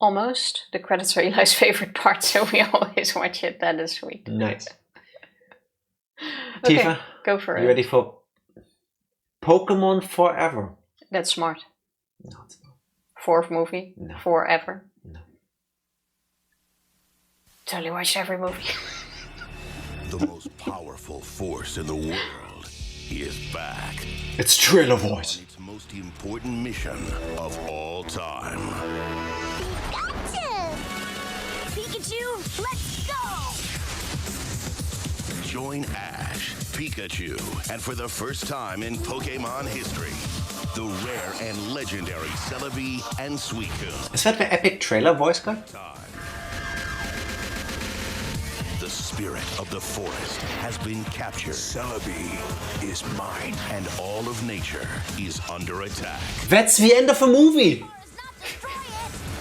Almost. The credits are Eli's favorite part, so we always watch it. That is sweet. Nice. Okay, Tifa, go for it. You ready for Pokémon Forever? That's smart. No, it's not. Fourth movie? No. Forever? No. Totally watched every movie. The most powerful force in the world is back. It's Trailer Voice. Its most important mission of all time. Pikachu, let's go! Join Ash, Pikachu, and for the first time in Pokémon history, the rare and legendary Celebi and Suicune. Is that the epic Trailer Voice guy? The spirit of the forest has been captured. Celebi is mine. And all of nature is under attack. That's the end of the movie!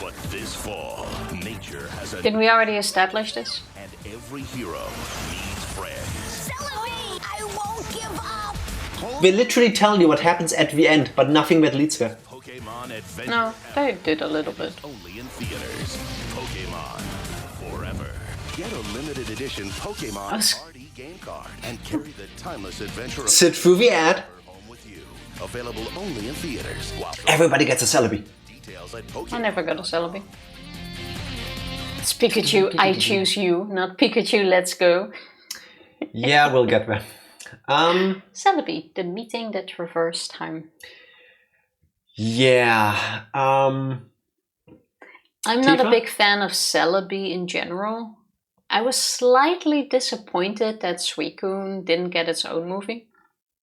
But this fall, nature has a... Didn't we already establish this? And every hero needs friends. Celebi, I won't give up! They literally tell you what happens at the end, but nothing that leads there. Pokemon Adventure. No, they did a little bit. Only in theaters. Pokemon Forever. Get a limited edition Pokemon RD game card and carry the timeless adventure of Sit through the ad. home with you. Available only in theaters. Everybody gets a Celebi. Details at I Pokemon. never got a Celebi. It's Pikachu, I choose you, not Pikachu, let's go. Yeah, we'll get there. Celebi, the meeting that reversed time. Yeah. I'm not a Tifa? big fan of Celebi in general. I was slightly disappointed that Suicune didn't get its own movie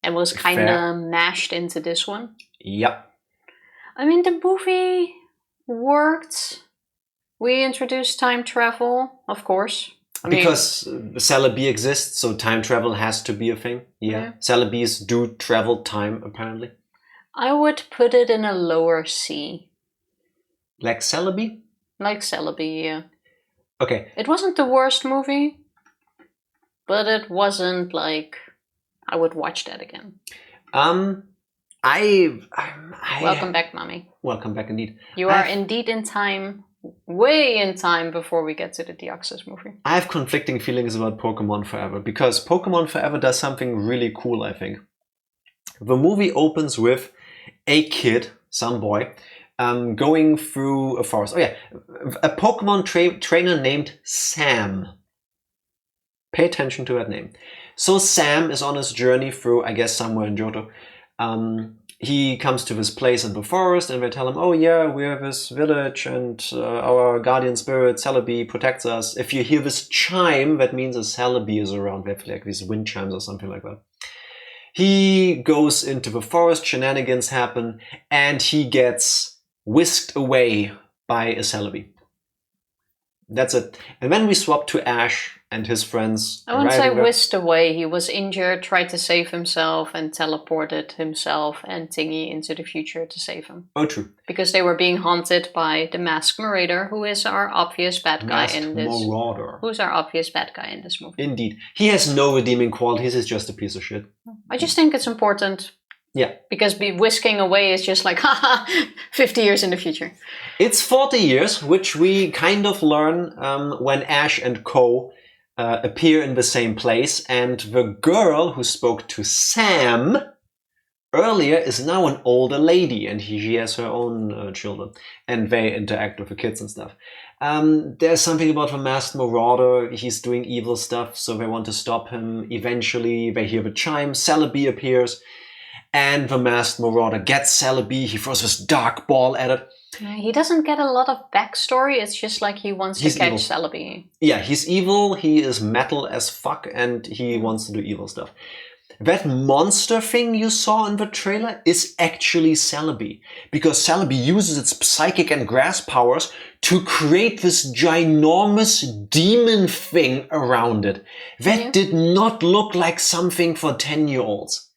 and was kind Fair. of mashed into this one. Yep. I mean, the movie worked. We introduced time travel, of course. I mean, Because Celebi exists, so time travel has to be a thing. Yeah. Celebis do travel time, apparently. I would put it in a lower C. Like Celebi? Like Celebi, yeah. Okay. It wasn't the worst movie, but it wasn't like I would watch that again. Welcome back, Mommy. Welcome back, indeed. You are indeed in time, way in time before we get to the Deoxys movie. I have conflicting feelings about Pokémon Forever, because Pokémon Forever does something really cool, I think. The movie opens with a kid, some boy, going through a forest. Oh yeah, a Pokemon trainer named Sam. Pay attention to that name. So Sam is on his journey through, I guess, somewhere in Johto. he comes to this place in the forest, and they tell him, oh yeah, we're this village, and our guardian spirit, Celebi, protects us. If you hear this chime, that means a Celebi is around. We have like these wind chimes or something like that. He goes into the forest, shenanigans happen, and he gets whisked away by a Celebi. That's it. And then we swap to Ash and his friends. I wouldn't say whisked away. He was injured, tried to save himself, and teleported himself and Tingy into the future to save him. Oh, true. Because they were being haunted by the Masked Marauder, who is our obvious bad guy in this. Marauder. Who's our obvious bad guy in this movie? Indeed. He has no redeeming qualities. He's just a piece of shit. I just think it's important. Yeah. Because whisking away is just like, haha, 50 years in the future. It's 40 years, which we kind of learn when Ash and Co. Appear in the same place. And the girl who spoke to Sam earlier is now an older lady. And she has her own children. And they interact with the kids and stuff. There's something about the Masked Marauder. He's doing evil stuff, so they want to stop him. Eventually, they hear the chime. Celebi appears. And the Masked Marauder gets Celebi. He throws this dark ball at it. He doesn't get a lot of backstory. It's just like he wants to catch Celebi. Yeah, he's evil. He is metal as fuck. And he wants to do evil stuff. That monster thing you saw in the trailer is actually Celebi. Because Celebi uses its psychic and grass powers to create this ginormous demon thing around it. That did not look like something for 10-year-olds.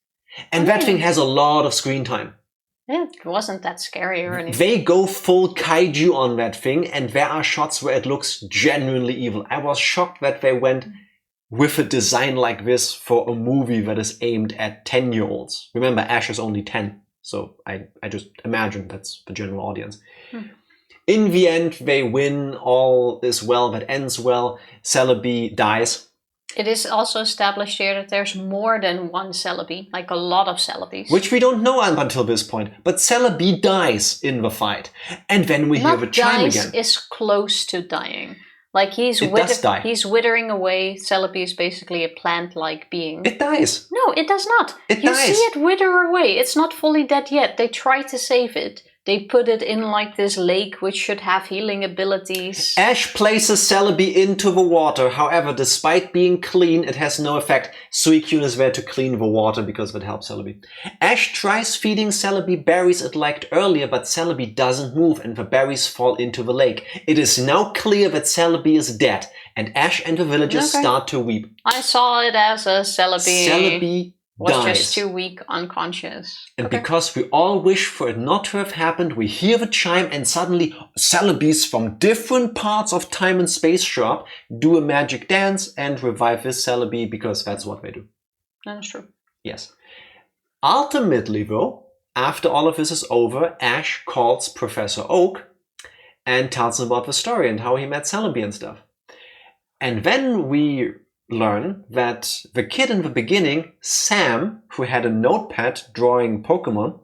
And that thing has a lot of screen time. It wasn't that scary or anything. They go full kaiju on that thing, and there are shots where it looks genuinely evil. I was shocked that they went with a design like this for a movie that is aimed at 10-year-olds. Remember, Ash is only 10, so I just imagine that's the general audience. In the end, they win. All is well that ends well. Celebi dies. It is also established here that there's more than one Celebi, like a lot of Celebis. Which we don't know up until this point. But Celebi dies in the fight. And then we hear the chime again. Is close to dying. Like he's withering away. Celebi is basically a plant-like being. It dies. No, it does not. You see it wither away. It's not fully dead yet. They try to save it. They put it in like this lake which should have healing abilities. Ash places Celebi into the water. However, despite being clean, it has no effect. Suicune is there to clean the water because that helps Celebi. Ash tries feeding Celebi berries it liked earlier, but Celebi doesn't move and the berries fall into the lake. It is now clear that Celebi is dead, and Ash and the villagers start to weep. I saw it as a Celebi. Celebi was dies. just too weak, unconscious. And because we all wish for it not to have happened, we hear the chime and suddenly Celebis from different parts of time and space show up, do a magic dance and revive this Celebi because that's what they do. That's true. Yes. Ultimately though, after all of this is over, Ash calls Professor Oak and tells him about the story and how he met Celebi and stuff. And then we learn that the kid in the beginning, Sam, who had a notepad drawing Pokemon,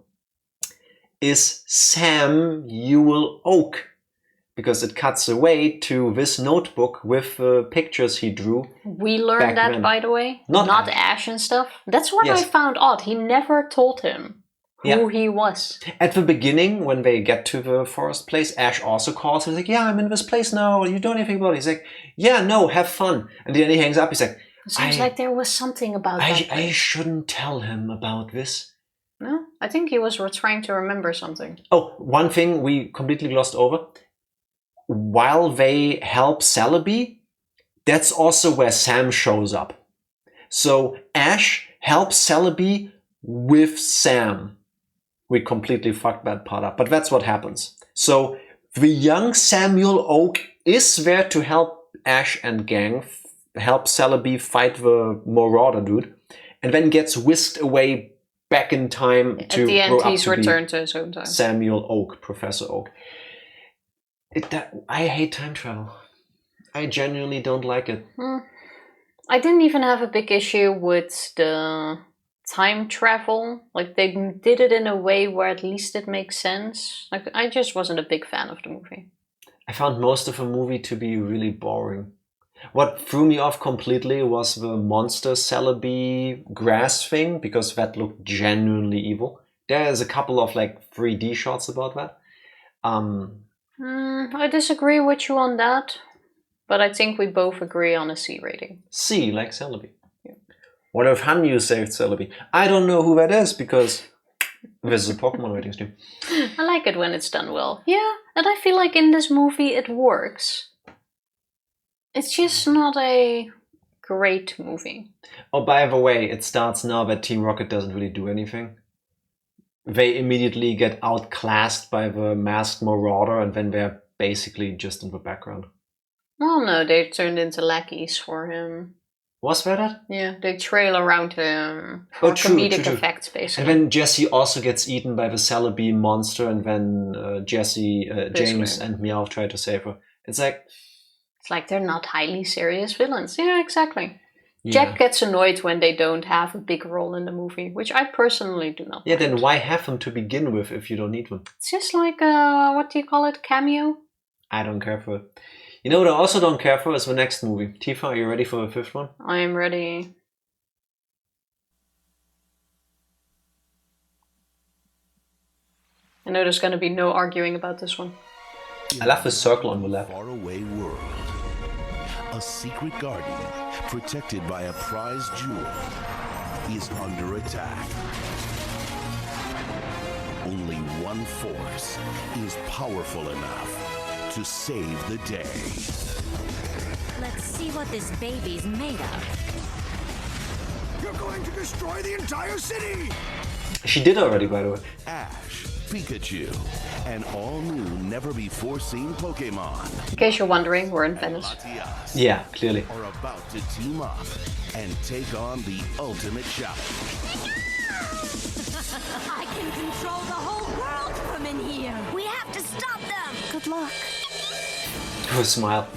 is Samuel Oak, because it cuts away to this notebook with pictures he drew. We learned that, by the way, not Ash and stuff. That's what I found odd. He never told him who he was. At the beginning, when they get to the forest place, Ash also calls. He's like, yeah, I'm in this place now. You don't know anything about it. He's like, yeah, no, have fun. And then he hangs up. He's like, it seems like there was something about that. I shouldn't tell him about this. No, I think he was trying to remember something. Oh, one thing we completely glossed over. While they help Celebi, that's also where Sam shows up. So Ash helps Celebi with Sam. We completely fucked that part up, but that's what happens. So the young Samuel Oak is there to help Ash and gang, help Celebi fight the Marauder dude, and then gets whisked away back in time to at the end. Grow up He's to returned to his hometown. Samuel Oak, Professor Oak. I hate time travel. I genuinely don't like it. I didn't even have a big issue with the time travel. Like, they did it in a way where at least it makes sense. Like, I just wasn't a big fan of the movie. I found most of the movie to be really boring. What threw me off completely was the monster Celebi grass thing, because that looked genuinely evil. There's a couple of like 3D shots about that. I disagree with you on that, but I think we both agree on a C rating. C, like Celebi. Yeah. What if Hanyu saved Celebi? I don't know who that is because this is a Pokemon rating stream. I like it when it's done well. Yeah, and I feel like in this movie it works. It's just not a great movie. Oh, by the way, it starts now that Team Rocket doesn't really do anything. They immediately get outclassed by the masked marauder, and then they're basically just in the background. Well, no, they turned into lackeys for him. Was that? Yeah, they trail around him for comedic effects, basically. And then Jessie also gets eaten by the Celebi monster, and then Jessie, James, and Meowth try to save her. It's like they're not highly serious villains. Yeah, exactly. Yeah. Jack gets annoyed when they don't have a big role in the movie, which I personally do not. Yeah, then why have them to begin with if you don't need them? It's just like what do you call it? Cameo? I don't care for it. You know what I also don't care for is the next movie. Tifa, are you ready for the 5th one? I am ready. I know there's going to be no arguing about this one. I love the circle on the left. Faraway world. A secret garden, protected by a prized jewel, is under attack. Only one force is powerful enough to save the day. Let's see what this baby's made of. You're going to destroy the entire city! She did already, by the way. Ash, Pikachu, an all-new, never-before-seen Pokémon. In case you're wondering, we're in Venice. Yeah, clearly. Are about to team up and take on the ultimate challenge. I can control the whole world from in here. We have to stop them! Good luck. Oh, smile.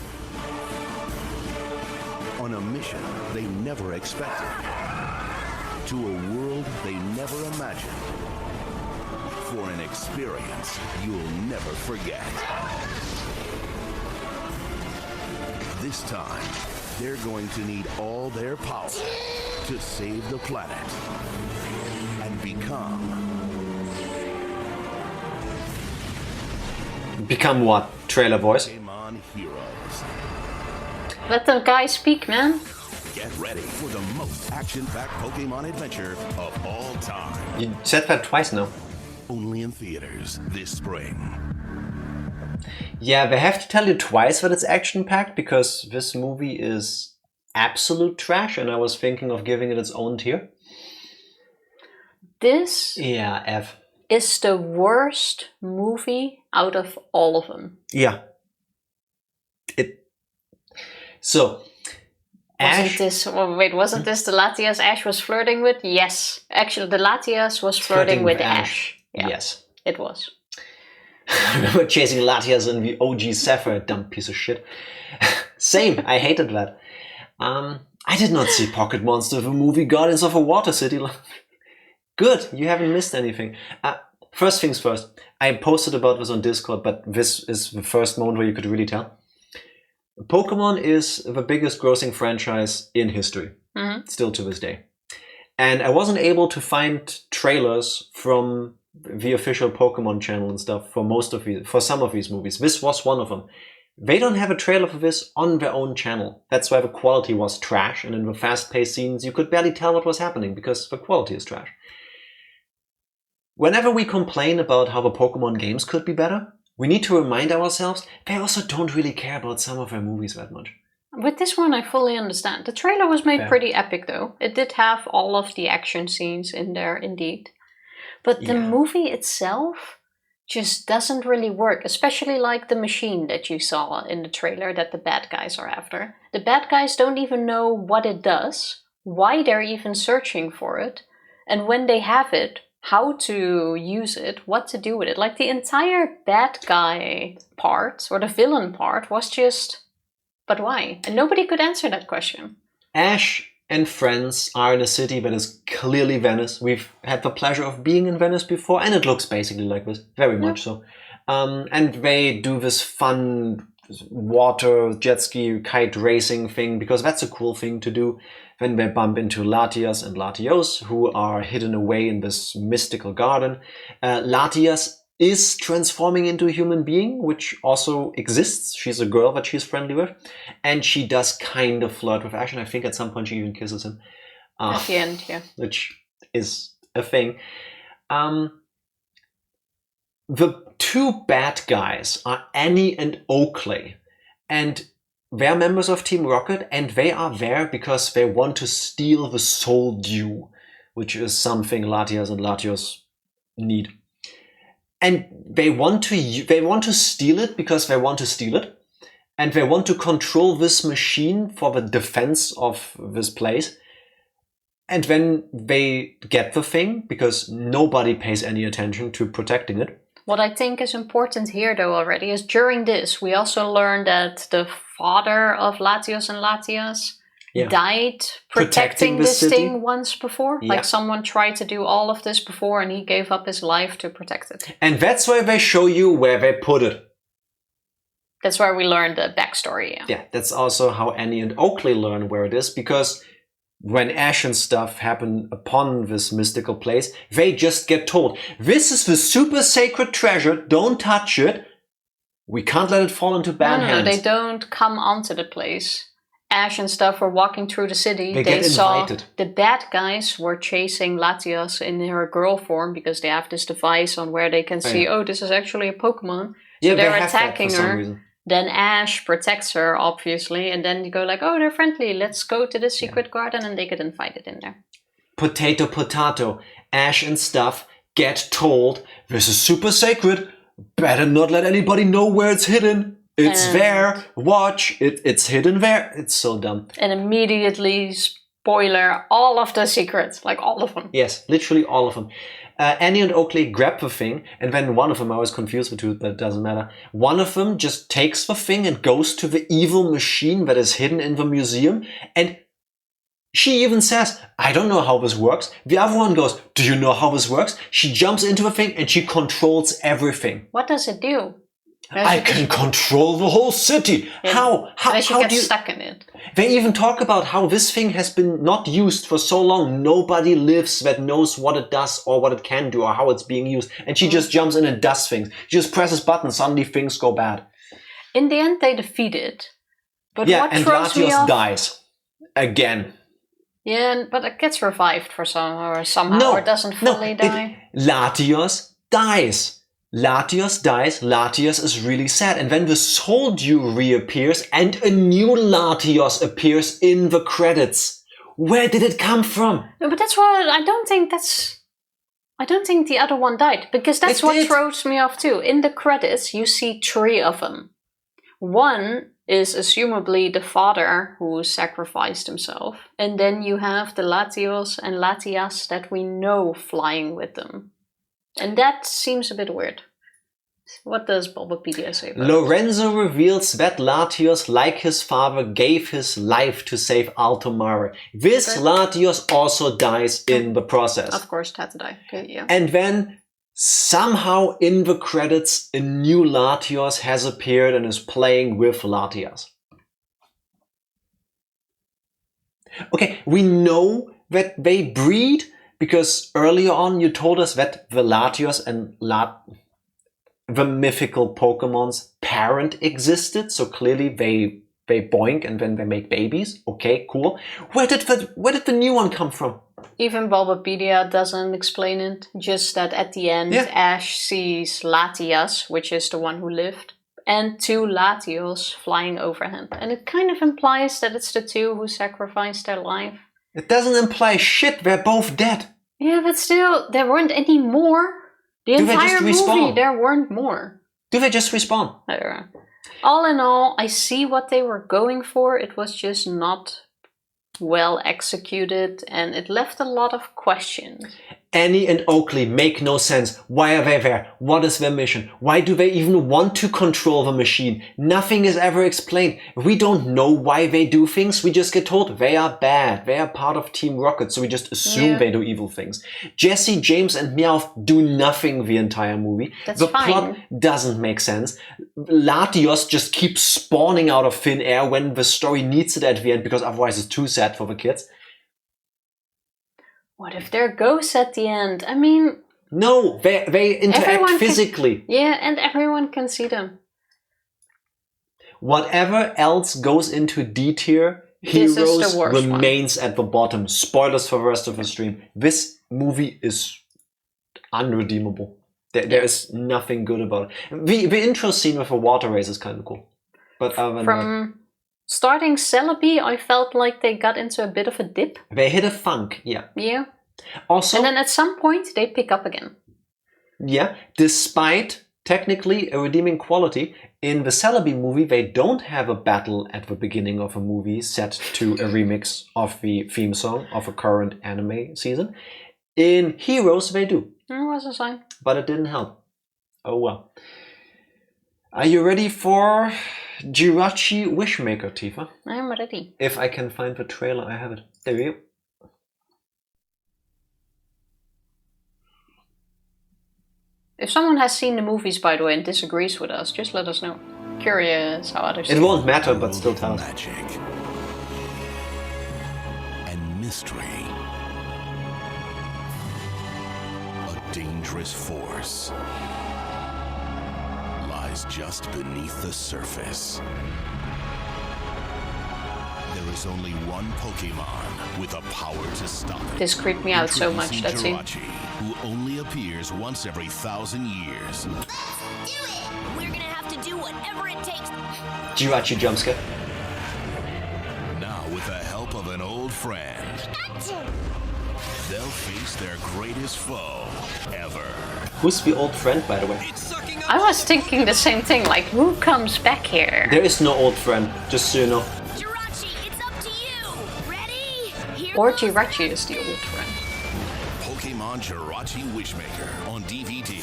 On a mission they never expected. To a world they never imagined. For an experience you'll never forget. This time, they're going to need all their power to save the planet and become what? Trailer voice? Pokemon heroes. Let the guy speak, man. Get ready for the most action-packed Pokemon adventure of all time. You said that twice now. Only in theaters this spring. Yeah, they have to tell you twice that it's action-packed because this movie is absolute trash, and I was thinking of giving it its own tier. This Yeah, F. is the worst movie out of all of them. Yeah. So, Ash... Wasn't this the Latias Ash was flirting with? Yes. Actually, the Latias was flirting with Ash. Yeah, yes. It was. I remember chasing Latias in the OG Sapphire, dumb piece of shit. Same, I hated that. I did not see Pocket Monster, the movie Guardians of a Water City. Good, you haven't missed anything. First things first, I posted about this on Discord, but this is the first moment where you could really tell. Pokemon is the biggest grossing franchise in history, still to this day. And I wasn't able to find trailers from the official Pokemon channel and stuff for some of these movies. This was one of them. They don't have a trailer for this on their own channel. That's why the quality was trash, and in the fast-paced scenes you could barely tell what was happening because the quality is trash. Whenever we complain about how the Pokemon games could be better, we need to remind ourselves they also don't really care about some of their movies that much. With this one, I fully understand. The trailer was made pretty epic, though. It did have all of the action scenes in there, indeed. But the movie itself just doesn't really work, especially like the machine that you saw in the trailer that the bad guys are after. The bad guys don't even know what it does, why they're even searching for it, and when they have it, how to use it, what to do with it. Like the entire bad guy part, or the villain part, was just, but why? And nobody could answer that question. Ash and friends are in a city that is clearly Venice. We've had the pleasure of being in Venice before, and it looks basically like this, very much so. And they do this fun water, jet ski, kite racing thing, because that's a cool thing to do. Then they bump into Latias and Latios, who are hidden away in this mystical garden. Latias is transforming into a human being, which also exists. She's a girl that she's friendly with. And she does kind of flirt with Ash, and I think at some point she even kisses him. At the end, yeah. Which is a thing. The two bad guys are Annie and Oakley. And they're members of Team Rocket, and they are there because they want to steal the Soul Dew, which is something Latias and Latios need. And they want to steal it because they want to steal it. And they want to control this machine for the defense of this place. And then they get the thing because nobody pays any attention to protecting it. What I think is important here, though, already, is during this, we also learned that the father of Latios and Latias died protecting this thing once before. Yeah. Like someone tried to do all of this before and he gave up his life to protect it. And that's why they show you where they put it. That's where we learned the backstory. Yeah, that's also how Annie and Oakley learn where it is, because when Ash and stuff happen upon this mystical place, they just get told, this is the super sacred treasure, don't touch it. We can't let it fall into bad hands. No, they don't come onto the place. Ash and stuff were walking through the city. They saw invited. The bad guys were chasing Latias in her girl form because they have this device on where they can see, this is actually a Pokemon. So they're attacking her. Then Ash protects her, obviously, and then you go like, they're friendly, let's go to the secret garden, and they get invited in there. Potato, potato. Ash and stuff get told, this is super sacred, better not let anybody know where it's hidden. It's there, watch, it's hidden there. It's so dumb. And immediately, spoiler, all of the secrets, like all of them. Yes, literally all of them. Annie and Oakley grab the thing, and then one of them, I was confused with two, but it doesn't matter. One of them just takes the thing and goes to the evil machine that is hidden in the museum, and she even says, I don't know how this works. The other one goes, do you know how this works? She jumps into the thing and she controls everything. What does it do? I can control the whole city. How she gets stuck in it. They even talk about how this thing has been not used for so long. Nobody lives that knows what it does or what it can do or how it's being used. And she just jumps in and does things. She just presses buttons. Suddenly things go bad. In the end, they defeat it. But yeah, what and throws me Latios off... dies again. Yeah, but it gets revived for somehow, or doesn't fully die. Latios dies. Latios dies, Latios is really sad, and then the Soul Dew reappears and a new Latios appears in the credits. Where did it come from? No, but that's why I don't think the other one died, because that's what throws me off too. In the credits, you see 3 of them. One is assumably the father who sacrificed himself, and then you have the Latios and Latias that we know flying with them. And that seems a bit weird. What does Bulbapedia say about Lorenzo reveals that Latios, like his father, gave his life to save Altomare. This Latios also dies in the process. Of course, it had to die. Okay, yeah. And then, somehow in the credits, a new Latios has appeared and is playing with Latias. Okay, we know that they breed, because earlier on you told us that the Latios and the mythical Pokemon's parent existed, so clearly they boink and then they make babies. Okay, cool. Where did the new one come from? Even Bulbapedia doesn't explain it, just that at the end Ash sees Latias, which is the one who lived, and 2 Latios flying over him. And it kind of implies that it's the 2 who sacrificed their life. It doesn't imply shit, they're both dead. Yeah, but still, there weren't any more. The entire movie, there weren't more. Do they just respawn? I don't know. All in all, I see what they were going for. It was just not well executed, and it left a lot of questions. Annie and Oakley make no sense. Why are they there? What is their mission? Why do they even want to control the machine? Nothing is ever explained. We don't know why they do things. We just get told they are bad. They are part of Team Rocket, so we just assume they do evil things. Jesse, James, and Meowth do nothing the entire movie. The plot doesn't make sense. Latios just keeps spawning out of thin air when the story needs it at the end, because otherwise it's too sad for the kids. What if they're ghosts at the end? I mean... No, they interact physically. And everyone can see them. Whatever else goes into D tier, Heroes remains at the bottom. Spoilers for the rest of the stream. This movie is unredeemable. There is nothing good about it. The intro scene with the water race is kind of cool. But other than that, starting Celebi, I felt like they got into a bit of a dip. They hit a funk, yeah. Yeah. Also, and then at some point, they pick up again. Yeah, despite technically a redeeming quality, in the Celebi movie, they don't have a battle at the beginning of a movie set to a remix of the theme song of a current anime season. In Heroes, they do. It was a sign. But it didn't help. Oh well. Are you ready for Jirachi Wishmaker, Tifa? I'm ready. If I can find the trailer, I have it. There you go. If someone has seen the movies, by the way, and disagrees with us, just let us know. Curious how others... It won't matter, but still tell us. Magic and mystery. A dangerous force lies just beneath the surface. There is only one Pokemon with the power to stop it. This creeped me out so much, that scene. Who only appears once every 1,000 years. Let's do it! We're gonna have to do whatever it takes. Jirachi jumpscare. Now, with the help of an old friend, they'll face their greatest foe ever. Who's the old friend, by the way? I was thinking the same thing, like, who comes back here? There is no old friend, just so you know. Jirachi, it's up to you! Ready? Here Or Jirachi is the old friend. Pokemon Jirachi Wishmaker on DVD.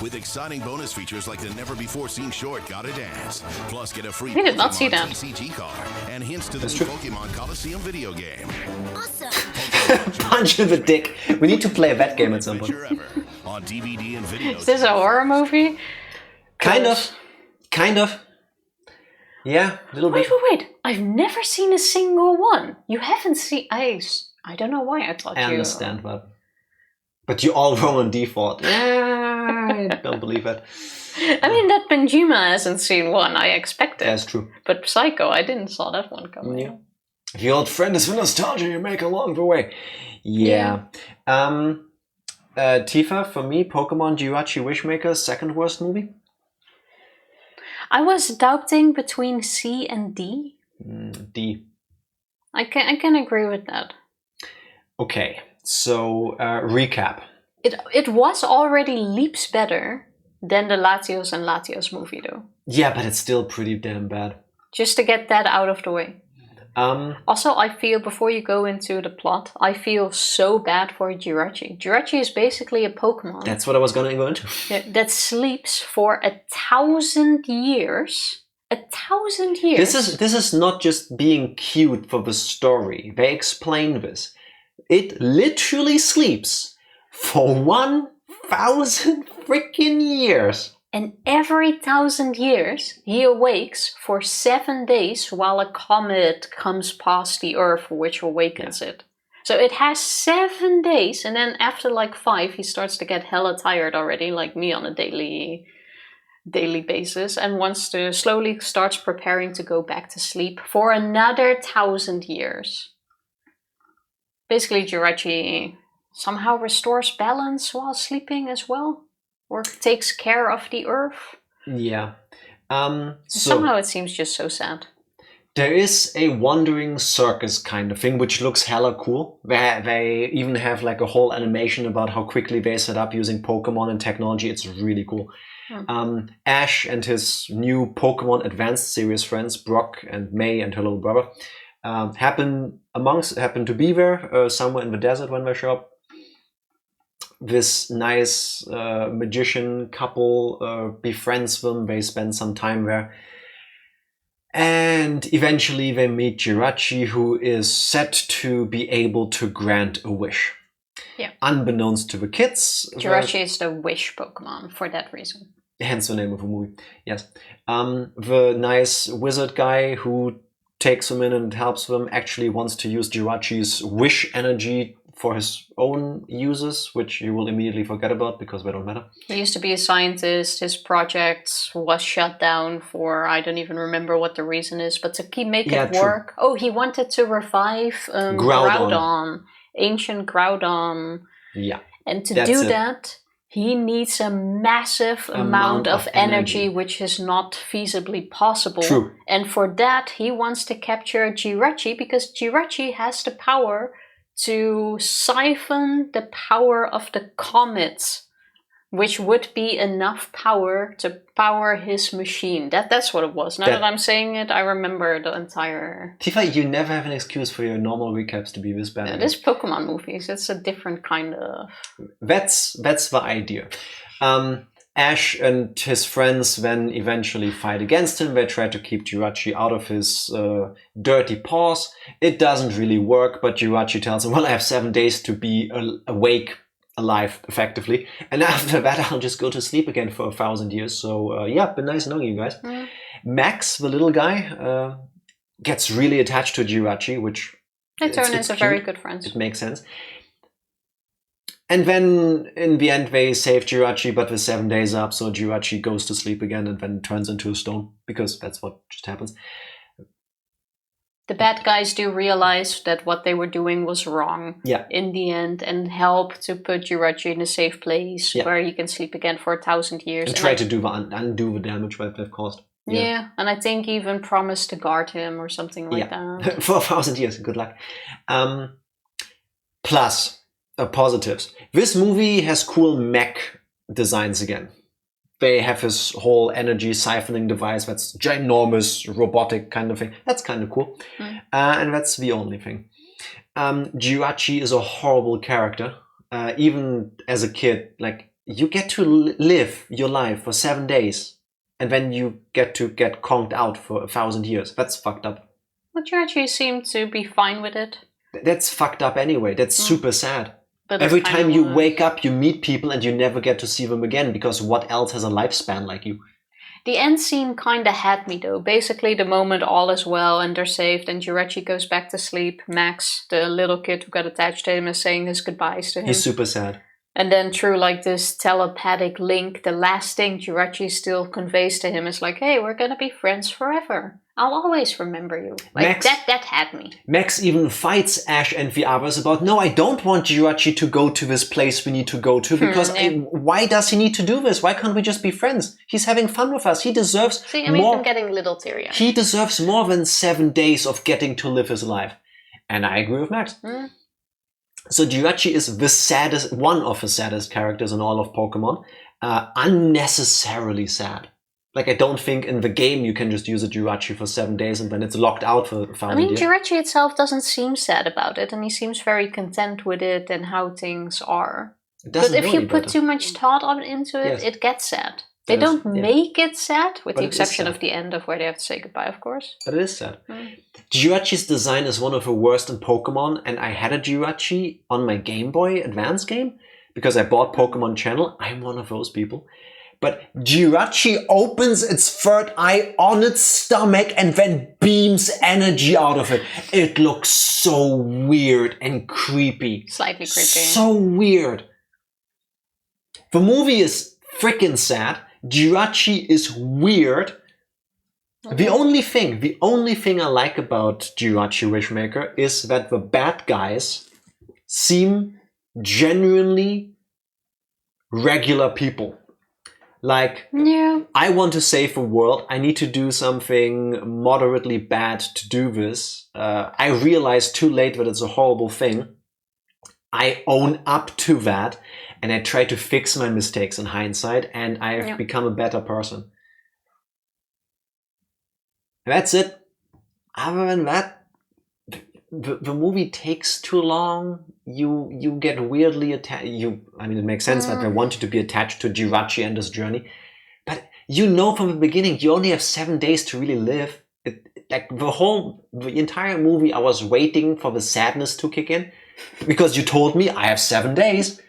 With exciting bonus features like the never-before-seen short Gotta Dance. Plus, get a free We did not see Pokemon that. TCG card and hints to the new Pokemon Coliseum video game. Awesome! Punch in the dick. We need to play that game at some point. On DVD and video. Is this a horror movie? Kind of. Yeah, a little bit. Wait. I've never seen a single one. You haven't seen... I don't know why I thought you... I understand, but you're all wrong on default. I don't believe it. I mean, that Benjima hasn't seen one. I expected. That's true. But Psycho, I didn't saw that one coming. Yeah. If your old friend is the nostalgia you make along the way. Yeah. Tifa, for me, Pokemon Jirachi Wishmaker, second worst movie. I was doubting between C and D. D. I can agree with that. Okay, so recap. It was already leaps better than the Latios and Latios movie, though. Yeah, but it's still pretty damn bad. Just to get that out of the way. Also, I feel, before you go into the plot, I feel so bad for Jirachi. Jirachi is basically a Pokemon. That's what I was gonna go into. That sleeps for 1,000 years. 1,000 years. This is not just being cute for the story. They explain this. It literally sleeps for 1,000 freaking years. And every 1,000 years, he awakes for 7 days while a comet comes past the Earth, which awakens it. So it has 7 days, and then after like 5, he starts to get hella tired already, like me on a daily basis, and wants to slowly starts preparing to go back to sleep for another 1,000 years. Basically, Jirachi somehow restores balance while sleeping as well. Or takes care of the Earth. Yeah. Somehow it seems just so sad. There is a wandering circus kind of thing, which looks hella cool. They even have like a whole animation about how quickly they set up using Pokemon and technology. It's really cool. Ash and his new Pokemon Advanced Series friends, Brock and May and her little brother, happen to be there somewhere in the desert when they show up. this nice magician couple befriends them. They spend some time there. And eventually they meet Jirachi, who is set to be able to grant a wish. Yeah. Unbeknownst to the kids. Jirachi is the wish Pokemon for that reason. Hence the name of the movie. Yes. The nice wizard guy who takes them in and helps them actually wants to use Jirachi's wish energy for his own uses, which you will immediately forget about because they don't matter. He used to be a scientist. His project was shut down for, I don't even remember what the reason is, but to make it work. Oh, he wanted to revive Groudon, ancient Groudon. Yeah. And to do that, he needs a massive amount of energy, which is not feasibly possible. True. And for that, he wants to capture Jirachi because Jirachi has the power to siphon the power of the comets, which would be enough power to power his machine. That's what it was. Now that I'm saying it, I remember the entire... Tifa, you never have an excuse for your normal recaps to be this bad. It is Pokemon movies. It's a different kind of... That's the idea. Ash and his friends then eventually fight against him. They try to keep Jirachi out of his dirty paws. It doesn't really work, but Jirachi tells him, well, I have 7 days to be awake, alive, effectively. And after that, I'll just go to sleep again for 1,000 years. So, yeah, been nice knowing you guys. Mm. Max, the little guy, gets really attached to Jirachi, which... They turn into very good friends. It makes sense. And then, in the end, they save Jirachi, but the 7 days are up, so Jirachi goes to sleep again and then turns into a stone, because that's what just happens. The bad guys do realize that what they were doing was wrong in the end, and help to put Jirachi in a safe place where he can sleep again for 1,000 years. And try to undo the damage that they've caused. Yeah, and I think even promised to guard him or something like that. For 1,000 years, good luck. Plus... positives. This movie has cool mech designs again. They have this whole energy siphoning device that's ginormous, robotic kind of thing. That's kind of cool. And that's the only thing. Jirachi is a horrible character. Even as a kid, like, you get to live your life for 7 days and then you get to get conked out for 1,000 years. That's fucked up. But Jirachi seemed to be fine with it. That's fucked up anyway. That's super sad. But every time you wake up, you meet people and you never get to see them again, because what else has a lifespan like you? The end scene kinda had me though. Basically, the moment all is well and they're saved and Jirachi goes back to sleep, Max, the little kid who got attached to him, is saying his goodbyes to him. He's super sad. And then through like this telepathic link, the last thing Jirachi still conveys to him is like, hey, we're gonna be friends forever. I'll always remember you. Like Max, that had me. Max even fights Ash and the others about, no, I don't want Jirachi to go to this place we need to go to, because why does he need to do this? Why can't we just be friends? He's having fun with us. He deserves more. I'm getting a little teary-eyed. He deserves more than 7 days of getting to live his life. And I agree with Max. So Jirachi is the saddest, one of the saddest characters in all of Pokemon. Unnecessarily sad. Like, I don't think in the game you can just use a Jirachi for 7 days and then it's locked out for 1,000 years. Jirachi itself doesn't seem sad about it, and he seems very content with it and how things are. But if you put too much thought into it, it gets sad. They don't make it sad, with the exception of the end of where they have to say goodbye, of course. But it is sad. Jirachi's design is one of the worst in Pokemon, and I had a Jirachi on my Game Boy Advance game because I bought Pokemon Channel. I'm one of those people. But Jirachi opens its third eye on its stomach and then beams energy out of it. It looks so weird and creepy. Slightly creepy. So weird. The movie is freaking sad. Jirachi is weird. The only thing I like about Jirachi Wishmaker is that the bad guys seem genuinely regular people. Like, I want to save the world. I need to do something moderately bad to do this. I realize too late that it's a horrible thing. I own up to that, and I try to fix my mistakes in hindsight, and I've become a better person. That's it. Other than that, the movie takes too long. You get weirdly attached. I mean, it makes sense that they want you to be attached to Jirachi and his journey, but you know from the beginning you only have 7 days to really live. Like the entire movie, I was waiting for the sadness to kick in because you told me I have 7 days.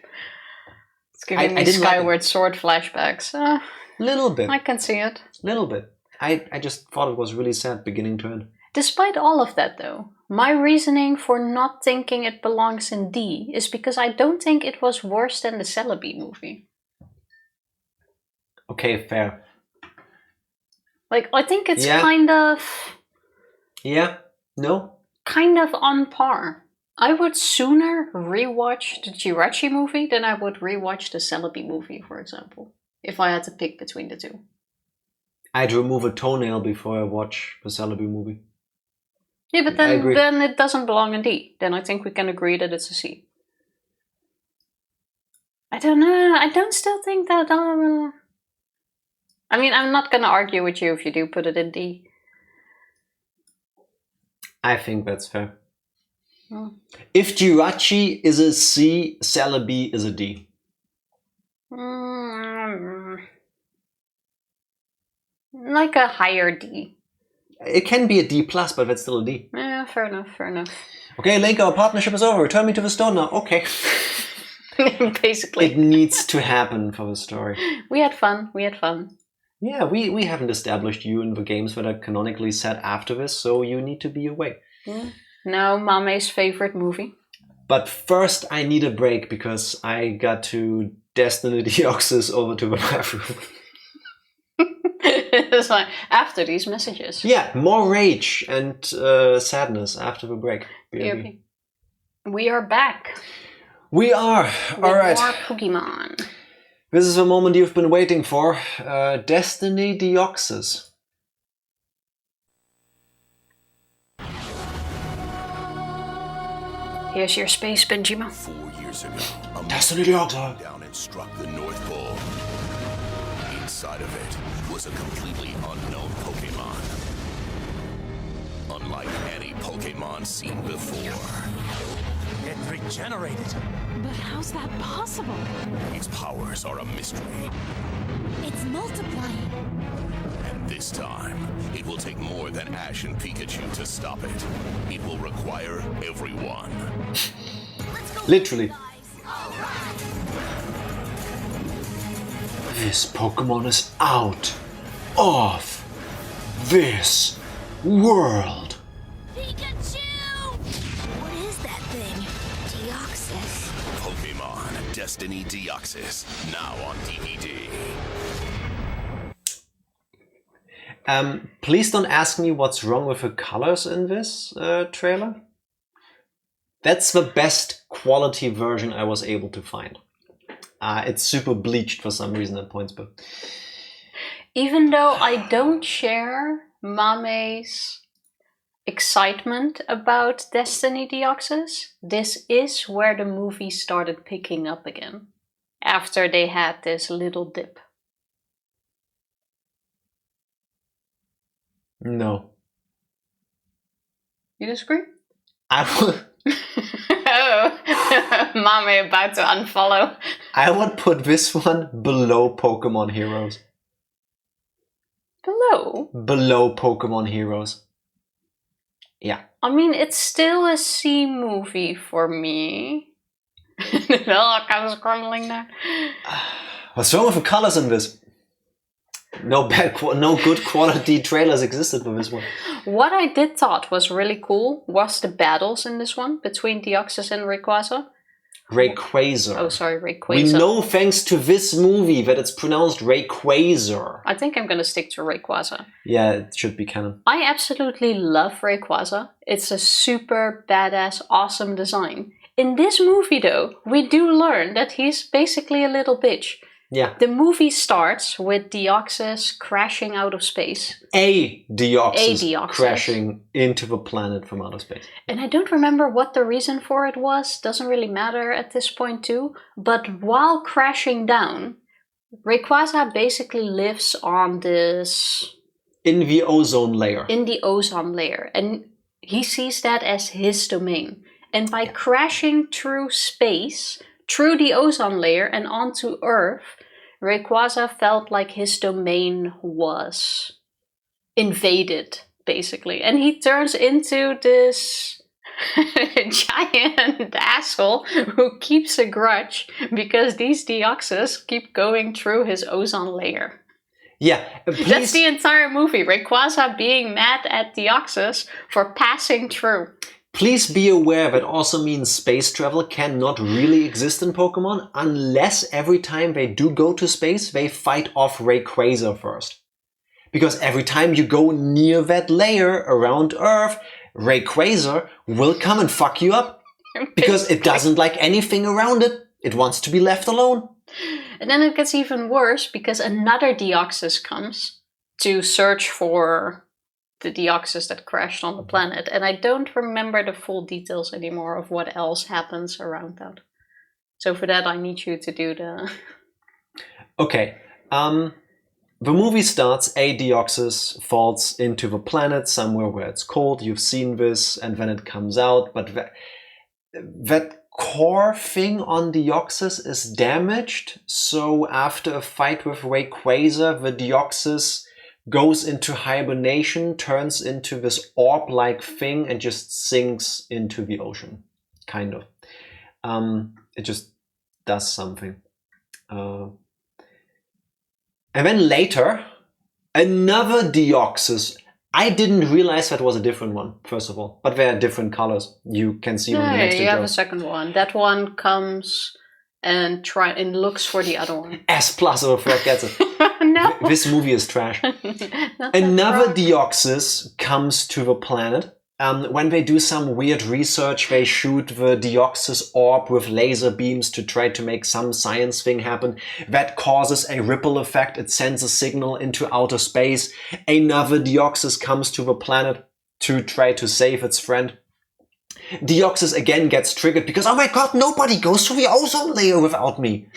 It's giving me Skyward Sword flashbacks. Little bit. I can see it. Little bit. I just thought it was really sad beginning to end. Despite all of that though, my reasoning for not thinking it belongs in D is because I don't think it was worse than the Celebi movie. Okay, fair. Like, I think it's kind of... Yeah? No? Kind of on par. I would sooner rewatch the Jirachi movie than I would rewatch the Celebi movie, for example. If I had to pick between the two. I'd remove a toenail before I watch the Celebi movie. Yeah, but then it doesn't belong in D. Then I think we can agree that it's a C. I don't know. I don't still think that... I mean, I'm not going to argue with you if you do put it in D. I think that's fair. If Jirachi is a C, Celebi is a D. Like a higher D. It can be a D+, but that's still a D. Yeah, fair enough, fair enough. Okay, Link, our partnership is over. Return me to the stone now. Okay. Basically. It needs to happen for the story. We had fun. Yeah, we haven't established you in the games that are canonically set after this, so you need to be away. Now, Mame's favorite movie. But first I need a break because I got to Destiny Deoxys over to the bathroom. It's like, after these messages. Yeah, more rage and sadness after the break. BRB. We are back. We are. Alright. More Pokemon. This is the moment you've been waiting for. Destiny Deoxys. Here's your space, Benjima. 4 years ago, a Destiny Deoxys down and struck the North Pole. Inside of it was a completely unknown Pokémon. Unlike any Pokémon seen before. It regenerated. But how's that possible? Its powers are a mystery. It's multiplying. And this time, it will take more than Ash and Pikachu to stop it. It will require everyone. Literally. This Pokemon is out of this world. Pikachu! What is that thing? Deoxys. Pokémon Destiny Deoxys, now on DVD. Please don't ask me what's wrong with the colors in this trailer. That's the best quality version I was able to find. It's super bleached for some reason at points, but... Even though I don't share Mame's excitement about Destiny Deoxys, this is where the movie started picking up again. After they had this little dip. No. You disagree? I would... Oh, Mame about to unfollow. I would put this one below Pokemon Heroes. Below? Below Pokemon Heroes. Yeah. I mean, it's still a C movie for me. Look, I'm scrolling there. What's wrong with the colors in this? No good quality trailers existed for this one. What I did thought was really cool was the battles in this one between Deoxys and Rayquaza. Rayquaza. Oh, sorry, Rayquaza. We know thanks to this movie that it's pronounced Rayquaza. I think I'm gonna stick to Rayquaza. Yeah, it should be canon. I absolutely love Rayquaza. It's a super badass, awesome design. In this movie though, we do learn that he's basically a little bitch. Yeah. The movie starts with Deoxys crashing out of space. A Deoxys crashing into the planet from outer space. And I don't remember what the reason for it was. Doesn't really matter at this point too. But while crashing down, Rayquaza basically lives on this... In the ozone layer. In the ozone layer. And he sees that as his domain. And by crashing through space, through the ozone layer and onto Earth, Rayquaza felt like his domain was invaded, basically. And he turns into this giant asshole who keeps a grudge because these Deoxys keep going through his ozone layer. Yeah, please. That's the entire movie. Rayquaza being mad at Deoxys for passing through. Please be aware that also means space travel cannot really exist in Pokemon unless every time they do go to space, they fight off Rayquaza first. Because every time you go near that layer around Earth, Rayquaza will come and fuck you up. Because it doesn't like anything around it. It wants to be left alone. And then it gets even worse because another Deoxys comes to search for the Deoxys that crashed on the planet. And I don't remember the full details anymore of what else happens around that. So for that, I need you to do the... Okay. The movie starts, a Deoxys falls into the planet somewhere where it's cold. You've seen this, and then it comes out. But that core thing on Deoxys is damaged. So after a fight with Rayquaza, the Deoxys goes into hibernation, turns into this orb-like thing, and just sinks into the ocean. Kind of. It just does something. And then later, another Deoxys. I didn't realize that was a different one, first of all. But they're different colors. You can see them in the next you have a second one. That one comes and looks for the other one. S plus of a third gets it. No. This movie is trash. Another Deoxys comes to the planet. When they do some weird research, they shoot the Deoxys orb with laser beams to try to make some science thing happen. That causes a ripple effect. It sends a signal into outer space. Another Deoxys comes to the planet to try to save its friend. Deoxys again gets triggered because, oh my god, nobody goes through the ozone layer without me.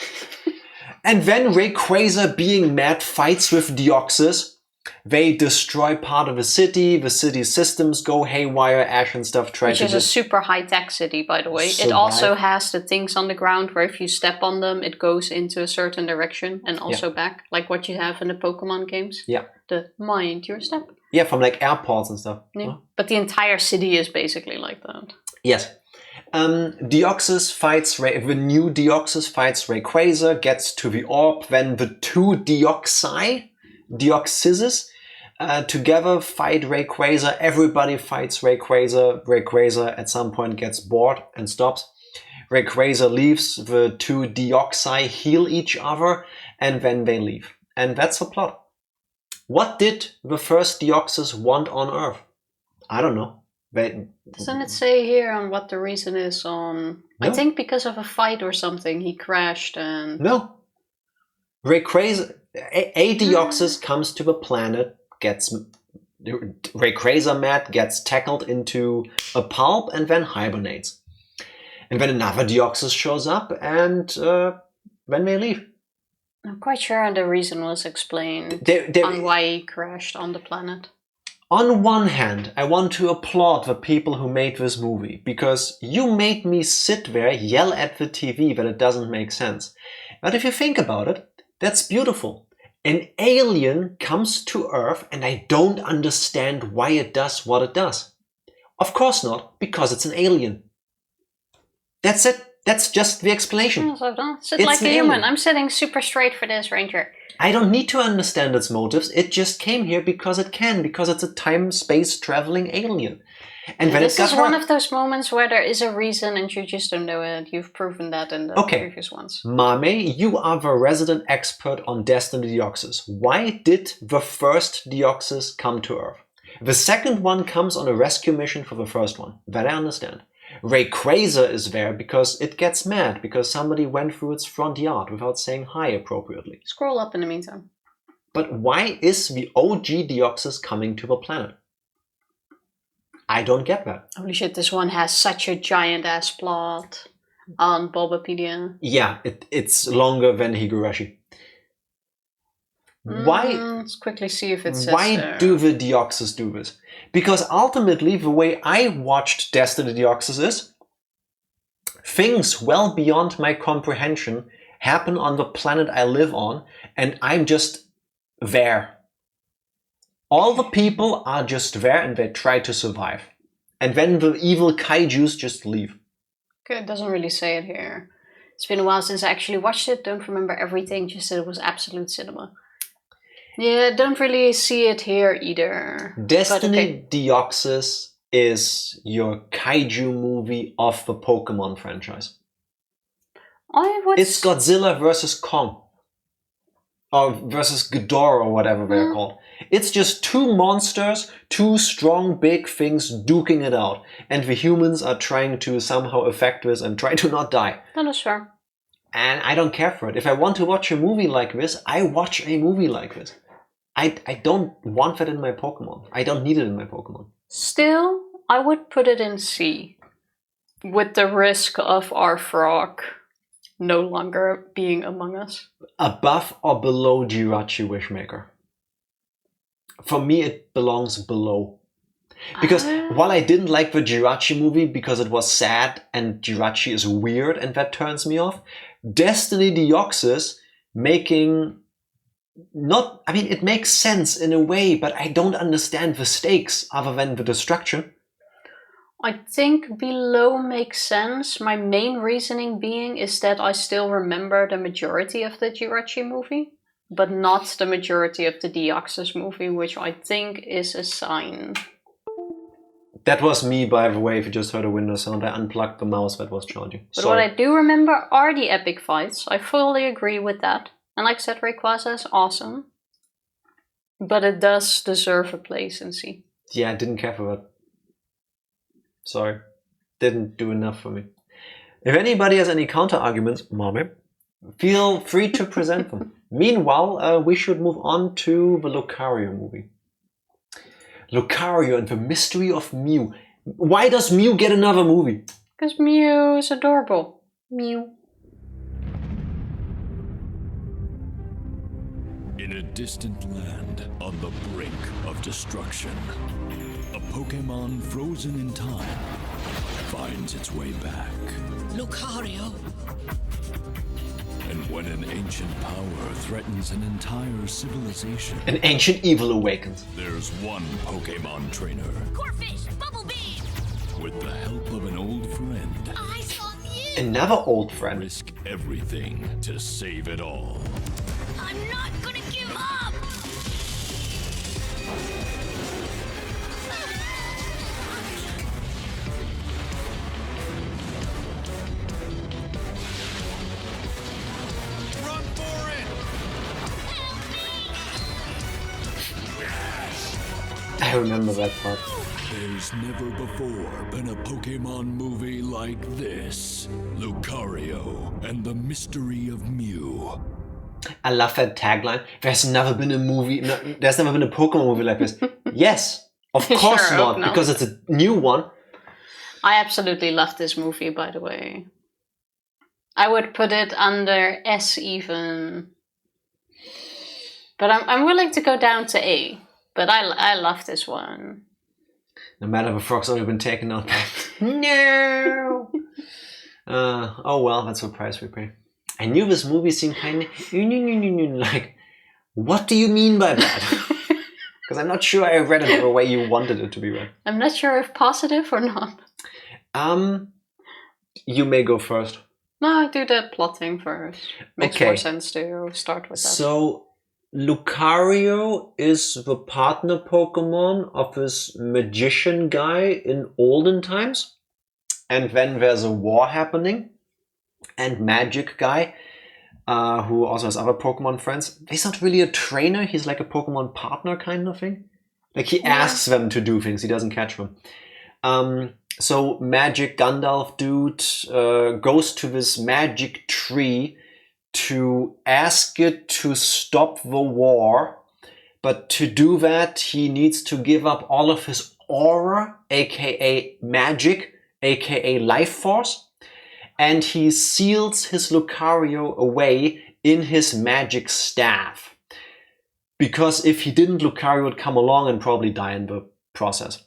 And then Rayquaza, being mad, fights with Deoxys. They destroy part of the city's systems go haywire, Ash and stuff try Which to... is a super high-tech city, by the way. Survive. It also has the things on the ground where if you step on them, it goes into a certain direction and also back. Like what you have in the Pokemon games. Yeah. The mind your step. Yeah, from like airports and stuff. Yeah. But the entire city is basically like that. Yes. Deoxys fights the new Deoxys fights Rayquaza, gets to the orb, then the two Deoxyses together fight Rayquaza. Everybody fights Rayquaza. Rayquaza at some point gets bored and stops. Rayquaza leaves. The two Deoxy heal each other, and then they leave. And that's the plot. What did the first Deoxys want on Earth? I don't know. Doesn't it say here on what the reason is on... No. I think because of a fight or something, he crashed and... No. Rayquaza... A Deoxys comes to the planet, gets Rayquaza mad, gets tackled into a pulp, and then hibernates. And then another Deoxys shows up, and then they leave. I'm quite sure the reason was explained on why he crashed on the planet. On one hand, I want to applaud the people who made this movie, because you made me sit there, yell at the TV that it doesn't make sense. But if you think about it, that's beautiful. An alien comes to Earth and I don't understand why it does what it does. Of course not, because it's an alien. That's it. That's just the explanation. So don't sit like a human. I'm sitting super straight for this, Ranger. I don't need to understand its motives. It just came here because it can, because it's a time-space traveling alien. And then this is one of those moments where there is a reason and you just don't know it. You've proven that in the previous ones. Mame, you are the resident expert on Destiny Deoxys. Why did the first Deoxys come to Earth? The second one comes on a rescue mission for the first one. That I understand. Rayquaza is there because it gets mad because somebody went through its front yard without saying hi appropriately. Scroll up in the meantime. But why is the OG Deoxys coming to the planet? I don't get that. Holy shit, this one has such a giant-ass plot on Bulbapedia. Yeah, it's longer than Higurashi. Why? Let's quickly see if it says Why there. do the Deoxys do this? Because ultimately, the way I watched Destiny Deoxys is things well beyond my comprehension happen on the planet I live on, and I'm just there. All the people are just there and they try to survive. And then the evil kaijus just leave. Okay, it doesn't really say it here. It's been a while since I actually watched it. Don't remember everything, just that it was absolute cinema. Yeah, don't really see it here either. Destiny Deoxys is your kaiju movie of the Pokemon franchise. It's Godzilla versus Kong. Or versus Ghidorah or whatever they're called. It's just two monsters, two strong big things duking it out. And the humans are trying to somehow affect this and try to not die. That is fair. And I don't care for it. If I want to watch a movie like this, I watch a movie like this. I don't want that in my Pokemon. I don't need it in my Pokemon. Still, I would put it in C. With the risk of our frog no longer being among us. Above or below Jirachi Wishmaker? For me, it belongs below. Because while I didn't like the Jirachi movie because it was sad and Jirachi is weird and that turns me off, Destiny Deoxys making... it makes sense in a way, but I don't understand the stakes other than the destruction. I think below makes sense. My main reasoning being is that I still remember the majority of the Jirachi movie, but not the majority of the Deoxys movie, which I think is a sign. That was me, by the way, if you just heard a Windows sound. I unplugged the mouse that was charging. But what I do remember are the epic fights. I fully agree with that. And like I said, Rayquaza is awesome. But it does deserve a place in C. Yeah, I didn't care for that. Sorry. Didn't do enough for me. If anybody has any counter-arguments, mommy, feel free to present them. Meanwhile, we should move on to the Lucario movie. Lucario and the Mystery of Mew. Why does Mew get another movie? Because Mew is adorable. Mew. In a distant land on the brink of destruction, a Pokémon frozen in time finds its way back. Lucario. And when an ancient power threatens an entire civilization, an ancient evil awakens. There's one Pokémon trainer. Corphish, Bumblebee! With the help of an old friend. I saw you! Another old friend. Risk everything to save it all. I'm not gonna give up! Run for it! I remember that part. There's never before been a Pokémon movie like this. Lucario and the Mystery of Mew. I love that tagline. There's never been a movie, there's never been a Pokemon movie like this. Yes, of course Sure, not, no. because it's a new one. I absolutely love this movie, by the way. I would put it under S even. But I'm willing to go down to A. But I love this one. No matter the frog's already been taken out. No! Oh well, that's the price we pay. I knew this movie seemed kind of like, what do you mean by that? Because I'm not sure I read it the way you wanted it to be read. I'm not sure if positive or not. You may go first. No, I do the plotting first. Makes more sense to start with that. So, Lucario is the partner Pokemon of this magician guy in olden times. And then there's a war happening. And Magic Guy, who also has other Pokemon friends. He's not really a trainer. He's like a Pokemon partner kind of thing. Like he asks them to do things. He doesn't catch them. So Magic Gandalf dude goes to this magic tree to ask it to stop the war. But to do that, he needs to give up all of his aura, aka magic, aka life force. And he seals his Lucario away in his magic staff. Because if he didn't, Lucario would come along and probably die in the process.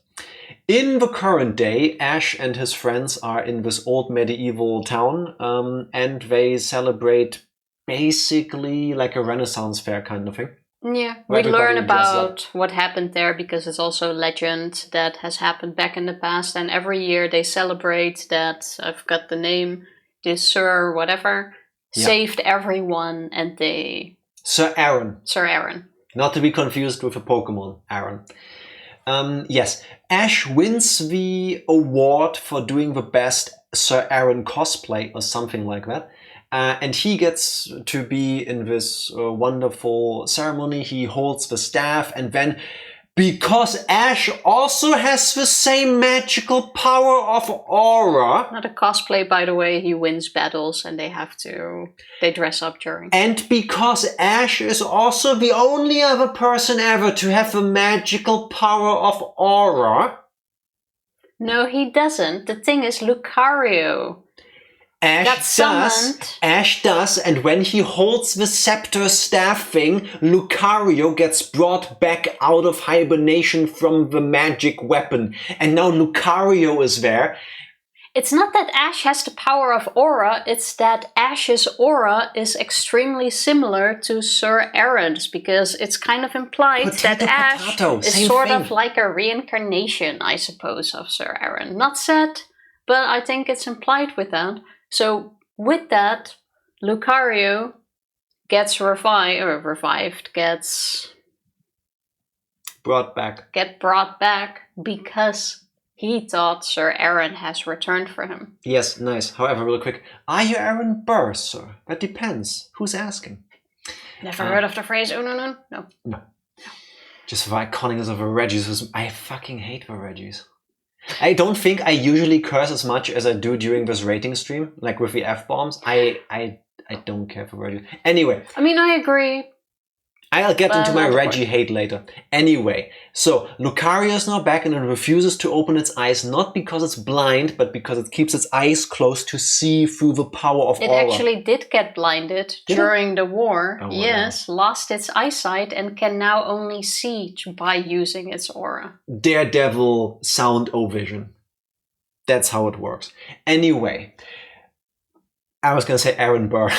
In the current day, Ash and his friends are in this old medieval town, and they celebrate basically like a Renaissance fair kind of thing. Yeah, Where we learn everybody dresses up. about what happened there because it's also a legend that has happened back in the past, and every year they celebrate that, I've got the name, this Sir whatever, saved everyone, and they... Sir Aaron. Sir Aaron. Not to be confused with a Pokemon, Aaron. Yes, Ash wins the award for doing the best Sir Aaron cosplay or something like that. And he gets to be in this wonderful ceremony. He holds the staff, and then, because Ash also has the same magical power of aura. Not a cosplay, by the way, he wins battles and they dress up during. And because Ash is also the only other person ever to have the magical power of aura. No, he doesn't. The thing is, Lucario. Ash does, and when he holds the scepter staff thing, Lucario gets brought back out of hibernation from the magic weapon. And now Lucario is there. It's not that Ash has the power of aura, it's that Ash's aura is extremely similar to Sir Aaron's, because it's kind of implied that Ash is sort of like a reincarnation, I suppose, of Sir Aaron. Not said, but I think it's implied with that. So with that, Lucario gets gets brought back because he thought Sir Aaron has returned for him. Yes, nice. However, real quick, are you Aaron Burr, sir? That depends. Who's asking? Never heard of the phrase, oh no. No. Just the iconicness of the Reggies. I fucking hate the Reggies. I don't think I usually curse as much as I do during this rating stream, like with the F-bombs. I don't care for Reggie. Anyway. I mean, I agree. I'll get into my Reggie hate later. Anyway, so Lucario is now back and it refuses to open its eyes, not because it's blind, but because it keeps its eyes closed to see through the power of aura. It actually did get blinded during the war. Oh, yes, lost its eyesight and can now only see by using its aura. Daredevil sound O-vision. That's how it works. Anyway, I was going to say Aaron Burr.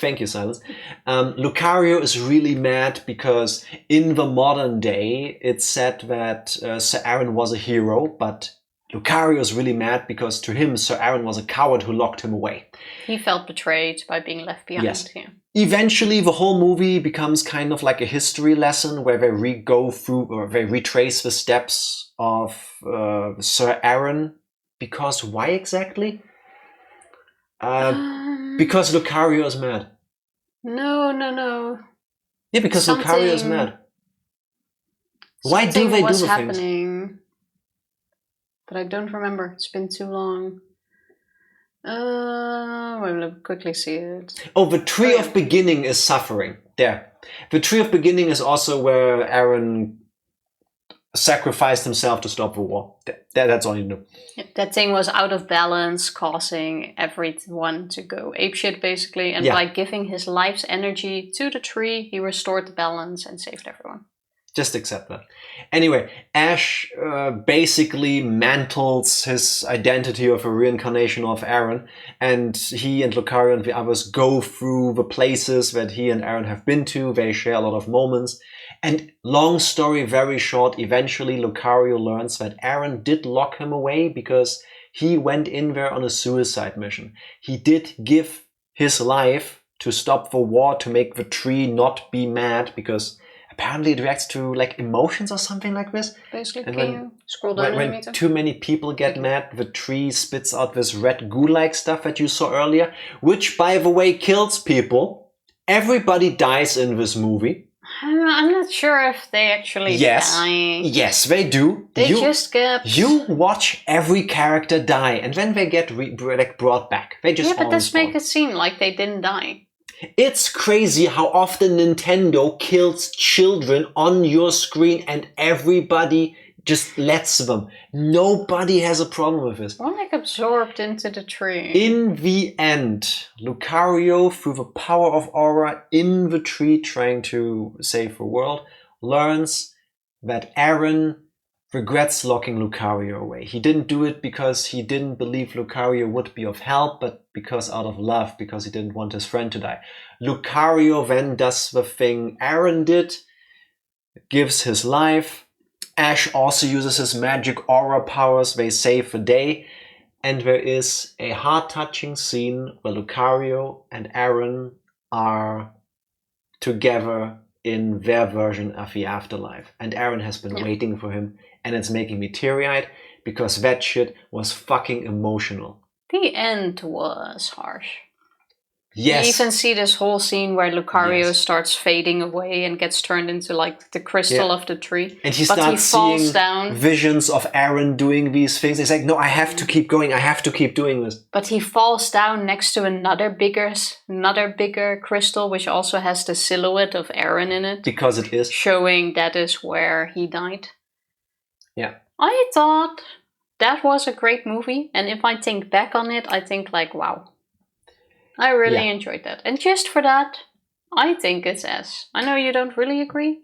Thank you, Silas. Lucario is really mad because in the modern day, it's said that Sir Aaron was a hero, but Lucario is really mad because to him, Sir Aaron was a coward who locked him away. He felt betrayed by being left behind. Yes. Yeah. Eventually, the whole movie becomes kind of like a history lesson where they they retrace the steps of Sir Aaron. Because why exactly? Because Lucario is mad. No. Yeah, because Lucario is mad. Why do they do the happening, but I don't remember. It's been too long. We'll quickly see it. Oh, the Tree of Beginning is suffering. There. The Tree of Beginning is also where Aaron sacrificed himself to stop the war. That's all you know. That thing was out of balance, causing everyone to go apeshit, basically. And by giving his life's energy to the tree, he restored the balance and saved everyone. Just accept that. Anyway, Ash basically mantles his identity of a reincarnation of Aaron, and he and Lucario and the others go through the places that he and Aaron have been to. They share a lot of moments. And long story very short, eventually Lucario learns that Aaron did lock him away because he went in there on a suicide mission. He did give his life to stop the war, to make the tree not be mad, because apparently it reacts to like emotions or something like this. Basically, and can you scroll down when too many people get mad, the tree spits out this red goo-like stuff that you saw earlier, which, by the way, kills people. Everybody dies in this movie. I'm not sure if they actually die. Yes, they do. Just get... You watch every character die, and then they get brought back. They just but let's make it seem like they didn't die. It's crazy how often Nintendo kills children on your screen and everybody just lets them. Nobody has a problem with this. More like absorbed into the tree. In the end, Lucario, through the power of aura in the tree trying to save the world, learns that Aaron regrets locking Lucario away. He didn't do it because he didn't believe Lucario would be of help, but because out of love, because he didn't want his friend to die. Lucario then does the thing Aaron did, gives his life. Ash also uses his magic aura powers. They save the day. And there is a heart-touching scene where Lucario and Aaron are together in their version of the afterlife. And Aaron has been waiting for him, and it's making me teary-eyed because that shit was fucking emotional. The end was harsh. Yes. You even see this whole scene where Lucario starts fading away and gets turned into like the crystal of the tree. And he starts seeing visions of Aaron doing these things. He's like, no, I have to keep going. I have to keep doing this. But he falls down next to another bigger crystal, which also has the silhouette of Aaron in it. Because it is. Showing that is where he died. Yeah. I thought that was a great movie. And if I think back on it, I think like, wow. I really enjoyed that. And just for that, I think it's S. I know you don't really agree.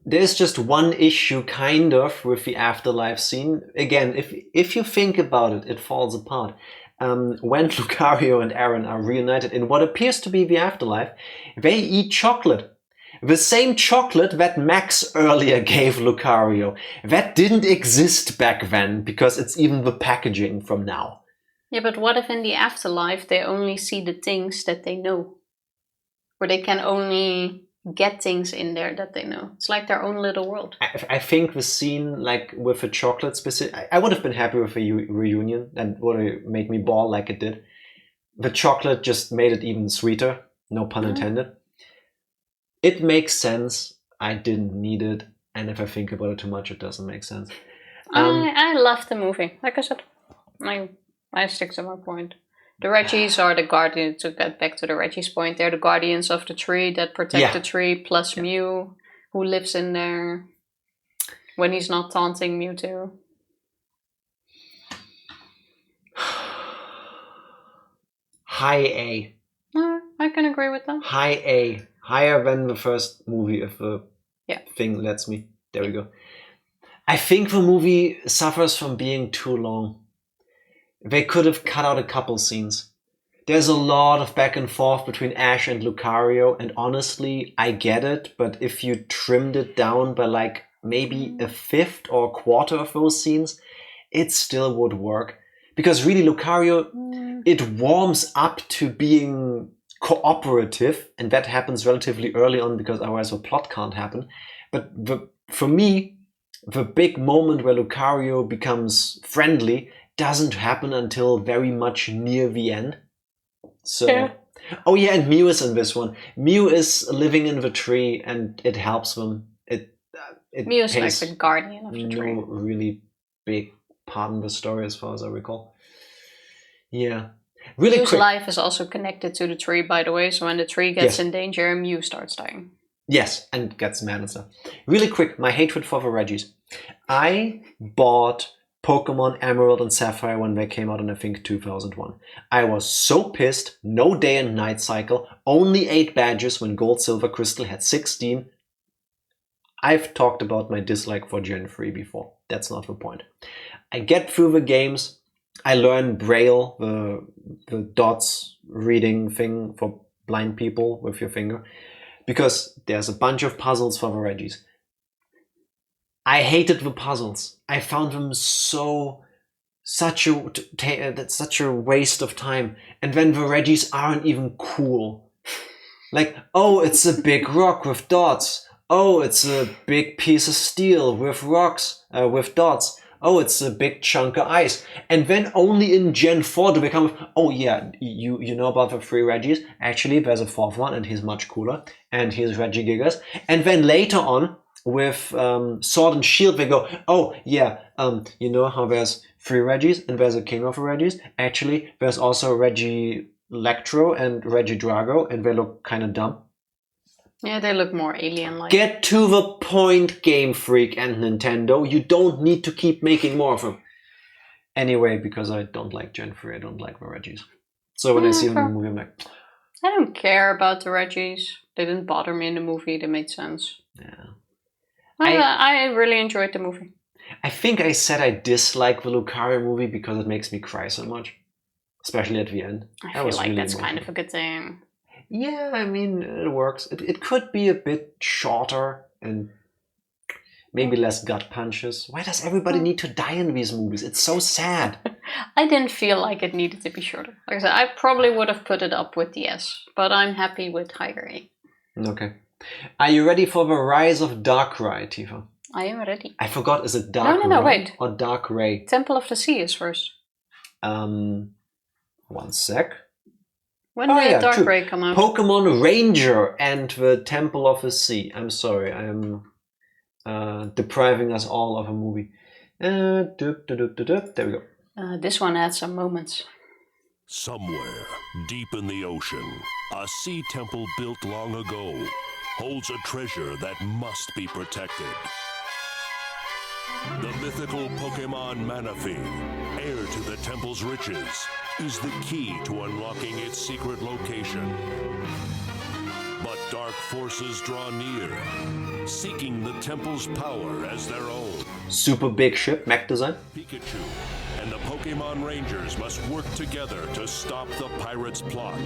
There's just one issue, kind of, with the afterlife scene. Again, if you think about it, it falls apart. When Lucario and Aaron are reunited in what appears to be the afterlife, they eat chocolate. The same chocolate that Max earlier gave Lucario. That didn't exist back then, because it's even the packaging from now. Yeah, but what if in the afterlife they only see the things that they know? Or they can only get things in there that they know. It's like their own little world. I think the scene, like with the chocolate specific, I would have been happy with a reunion and would have made me bawl like it did. The chocolate just made it even sweeter, no pun intended. It makes sense. I didn't need it, and if I think about it too much, it doesn't make sense. I love the movie. Like I said, I stick to my point. The Reggies are the guardians, to get back to the Reggies point, they're the guardians of the tree that protect the tree, plus Mew, who lives in there when he's not taunting Mewtwo. High A. I can agree with that. High A. Higher than the first movie, if the thing lets me. There we go. I think the movie suffers from being too long. They could have cut out a couple scenes. There's a lot of back and forth between Ash and Lucario, and honestly, I get it, but if you trimmed it down by like maybe a fifth or a quarter of those scenes, it still would work. Because really, Lucario, it warms up to being cooperative, and that happens relatively early on because otherwise the plot can't happen. But for me, the big moment where Lucario becomes friendly doesn't happen until very much near the end. So, oh yeah, and Mew is in this one. Mew is living in the tree, and it helps them. Mew is like the guardian of the tree. No really big part in the story, as far as I recall. Yeah, really Mew's quick. life is also connected to the tree, by the way. So when the tree gets in danger, Mew starts dying. Yes, and gets mad and stuff. Really quick, my hatred for the Reggies. I bought Pokémon Emerald and Sapphire when they came out in, I think, 2001. I was so pissed, no day and night cycle, only 8 badges when Gold, Silver, Crystal had 16. I've talked about my dislike for Gen 3 before. That's not the point. I get through the games, I learn Braille, the dots reading thing for blind people with your finger, because there's a bunch of puzzles for the Reggies. I hated the puzzles. I found them such a waste of time. And then the Reggies aren't even cool. Like, oh, it's a big rock with dots. Oh, it's a big piece of steel with rocks, with dots. Oh, it's a big chunk of ice. And then only in Gen 4 do they come, oh yeah, you know about the 3 Reggies? Actually, there's a 4th one, and he's much cooler. And he's Regigigas. And then later on, with Sword and Shield, they go, oh yeah, you know how there's 3 Reggies and there's a King of the Reggies? Actually, there's also Reggie Electro and Reggie Drago, and they look kind of dumb. Yeah, they look more alien-like. Get to the point, Game Freak and Nintendo. You don't need to keep making more of them. Anyway, because I don't like Gen 3, I don't like the Reggies. So when I see them in the movie, I'm like, I don't care about the Reggies. They didn't bother me in the movie, they made sense. Yeah. I really enjoyed the movie. I think I said I dislike the Lucario movie because it makes me cry so much. Especially at the end. I feel like really that's emotional. kind of a good thing. Yeah, I mean, it works. It could be a bit shorter and maybe less gut punches. Why does everybody need to die in these movies? It's so sad. I didn't feel like it needed to be shorter. Like I said, I probably would have put it up with the S, but I'm happy with higher A. Okay. Are you ready for the rise of Darkrai, Tifa? I am ready. I forgot, is it Darkrai No, wait. or Darkrai? Temple of the Sea is first. 1 sec. When did Darkrai come out? Pokémon Ranger and the Temple of the Sea. I'm sorry, I'm depriving us all of a movie. There we go. This one had some moments. Somewhere deep in the ocean, a sea temple built long ago holds a treasure that must be protected. The mythical Pokémon Manaphy, heir to the temple's riches, is the key to unlocking its secret location. But dark forces draw near, seeking the temple's power as their own. Super big ship, mech design. Pikachu and the Pokémon Rangers must work together to stop the pirates' plot.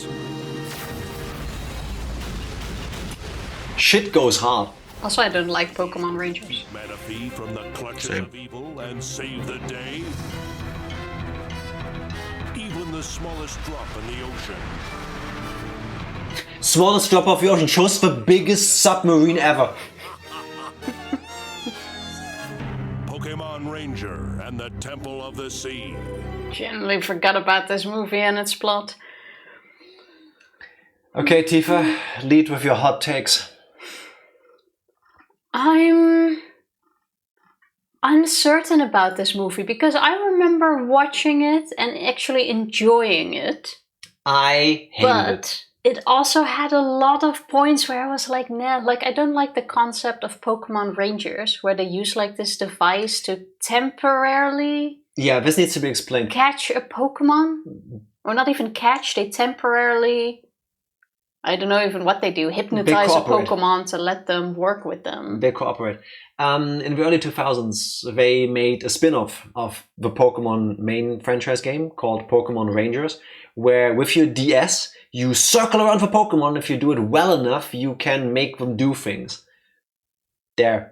Shit goes hard. Also, I don't like Pokémon Rangers. Manaphy from the clutches of evil and save the day. Even the smallest drop in the ocean. Smallest drop of the ocean shows the biggest submarine ever. Pokémon Ranger and the Temple of the Sea. Generally forgot about this movie and its plot. Okay, Tifa, lead with your hot takes. I'm uncertain about this movie because I remember watching it and actually enjoying it. I hated it. It also had a lot of points where I was like, nah, like I don't like the concept of Pokemon Rangers where they use like this device to temporarily this needs to be explained. Catch a Pokemon. Or not even catch, they temporarily, I don't know even what they do, hypnotize a Pokemon to let them work with them. They cooperate. In the early 2000s, they made a spin-off of the Pokemon main franchise game called Pokemon Rangers, where with your DS, you circle around for Pokemon. If you do it well enough, you can make them do things.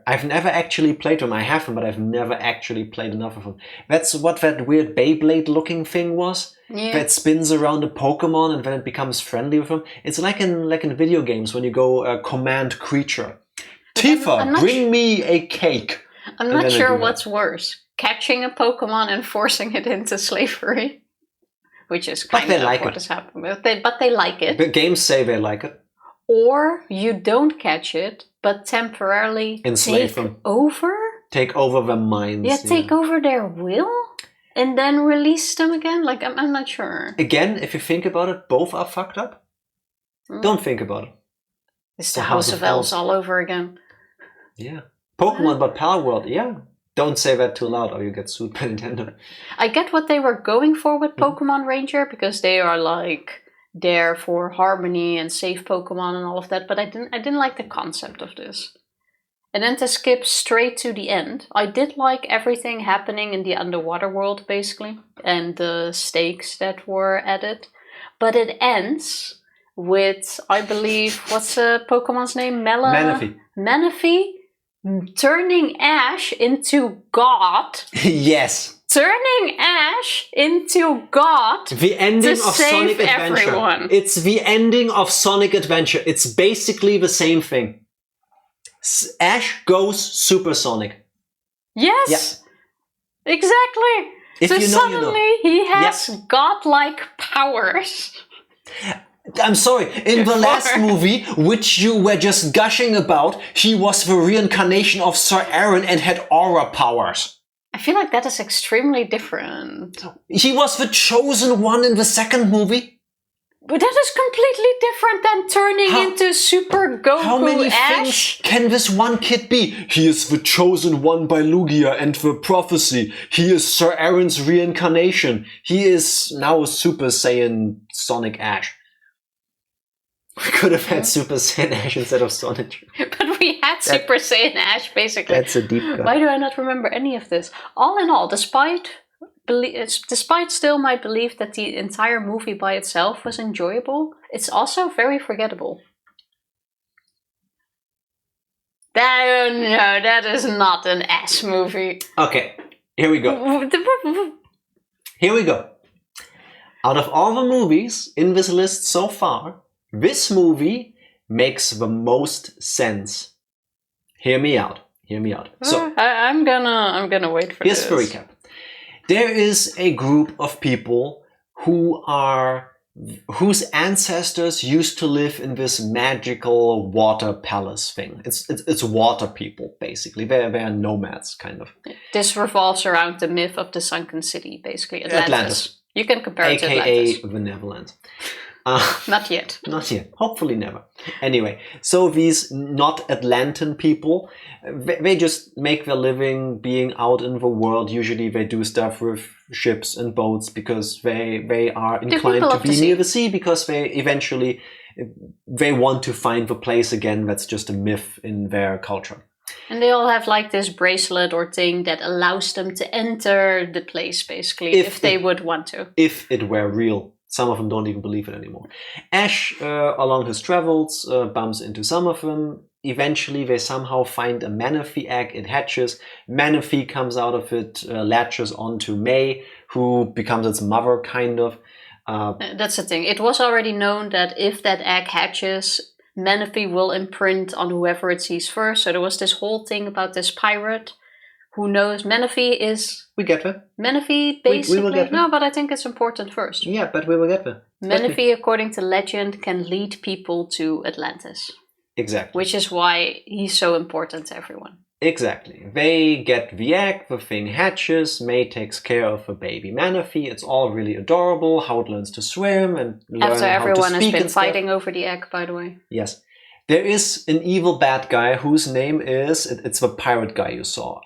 I've never actually played them. I have them, but I've never actually played enough of them. That's what that weird Beyblade-looking thing was. Yeah. That spins around a Pokemon and then it becomes friendly with them. It's like in video games when you go command creature. Tifa, bring me a cake. I'm not sure what's worse. Catching a Pokemon and forcing it into slavery. Which is kind of what has happened. But they like it. The games say they like it. Or you don't catch it, but temporarily enslave them. Take over their minds. Yeah, take over their will? And then release them again? Like, I'm not sure. Again, if you think about it, both are fucked up. Don't think about it. It's the House of Elves all over again. Yeah. Pokemon, but Power World, yeah. Don't say that too loud or you get sued by Nintendo. I get what they were going for with Pokemon Ranger, because they are like there for harmony and save Pokemon and all of that, but I didn't like the concept of this. And then to skip straight to the end, I did like everything happening in the underwater world, basically, and the stakes that were added. But it ends with, I believe, what's Pokemon's name? Manaphy turning Ash into God. Yes. Turning Ash into God. The ending of Sonic Adventure. Everyone. It's the ending of Sonic Adventure. It's basically the same thing. Ash goes supersonic. Yes. Yeah. Exactly. If so you know, suddenly he has godlike powers. I'm sorry, in the last movie, which you were just gushing about, he was the reincarnation of Sir Aaron and had aura powers. I feel like that is extremely different. He was the chosen one in the second movie. But that is completely different than turning into Super Goku How many Ash. things can this one kid be? He is the chosen one by Lugia and the prophecy. He is Sir Aaron's reincarnation. He is now Super Saiyan Sonic Ash. We could have had Super Saiyan Ash instead of Sonic. But we had Super Saiyan Ash, basically. That's a deep cut. Why do I not remember any of this? All in all, despite still my belief that the entire movie by itself was enjoyable, it's also very forgettable. That is not an Ash movie. Okay, here we go. Here we go. Out of all the movies in this list so far, this movie makes the most sense. Hear me out. Hear me out. So I'm gonna wait for this. Here's the recap. There is a group of people whose ancestors used to live in this magical water palace thing. It's water people, basically. They're nomads, kind of. This revolves around the myth of the sunken city, basically. Atlantis. You can compare it to Atlantis. AKA the Neverland. Not yet. Not yet. Hopefully never. Anyway, so these not Atlantean people, they just make their living being out in the world. Usually they do stuff with ships and boats because they are inclined to be near the sea because they want to find the place again. That's just a myth in their culture. And they all have like this bracelet or thing that allows them to enter the place, basically, if they would want to. If it were real. Some of them don't even believe it anymore. Ash, along his travels, bumps into some of them. Eventually, they somehow find a Manaphy egg. It hatches. Manaphy comes out of it, latches onto May, who becomes its mother, kind of. That's the thing. It was already known that if that egg hatches, Manaphy will imprint on whoever it sees first. So there was this whole thing about this pirate. Who knows? Manaphy is... We get there. Manaphy, basically... We will get there. No, but I think it's important first. Yeah, but we will get there. Manaphy, according to legend, can lead people to Atlantis. Exactly. Which is why he's so important to everyone. Exactly. They get the egg, the thing hatches, May takes care of the baby Manaphy. It's all really adorable, how it learns to swim and learn how to speak. After everyone has been and stuff. fighting over the egg, by the way. Yes. There is an evil bad guy whose name is... It's the pirate guy you saw.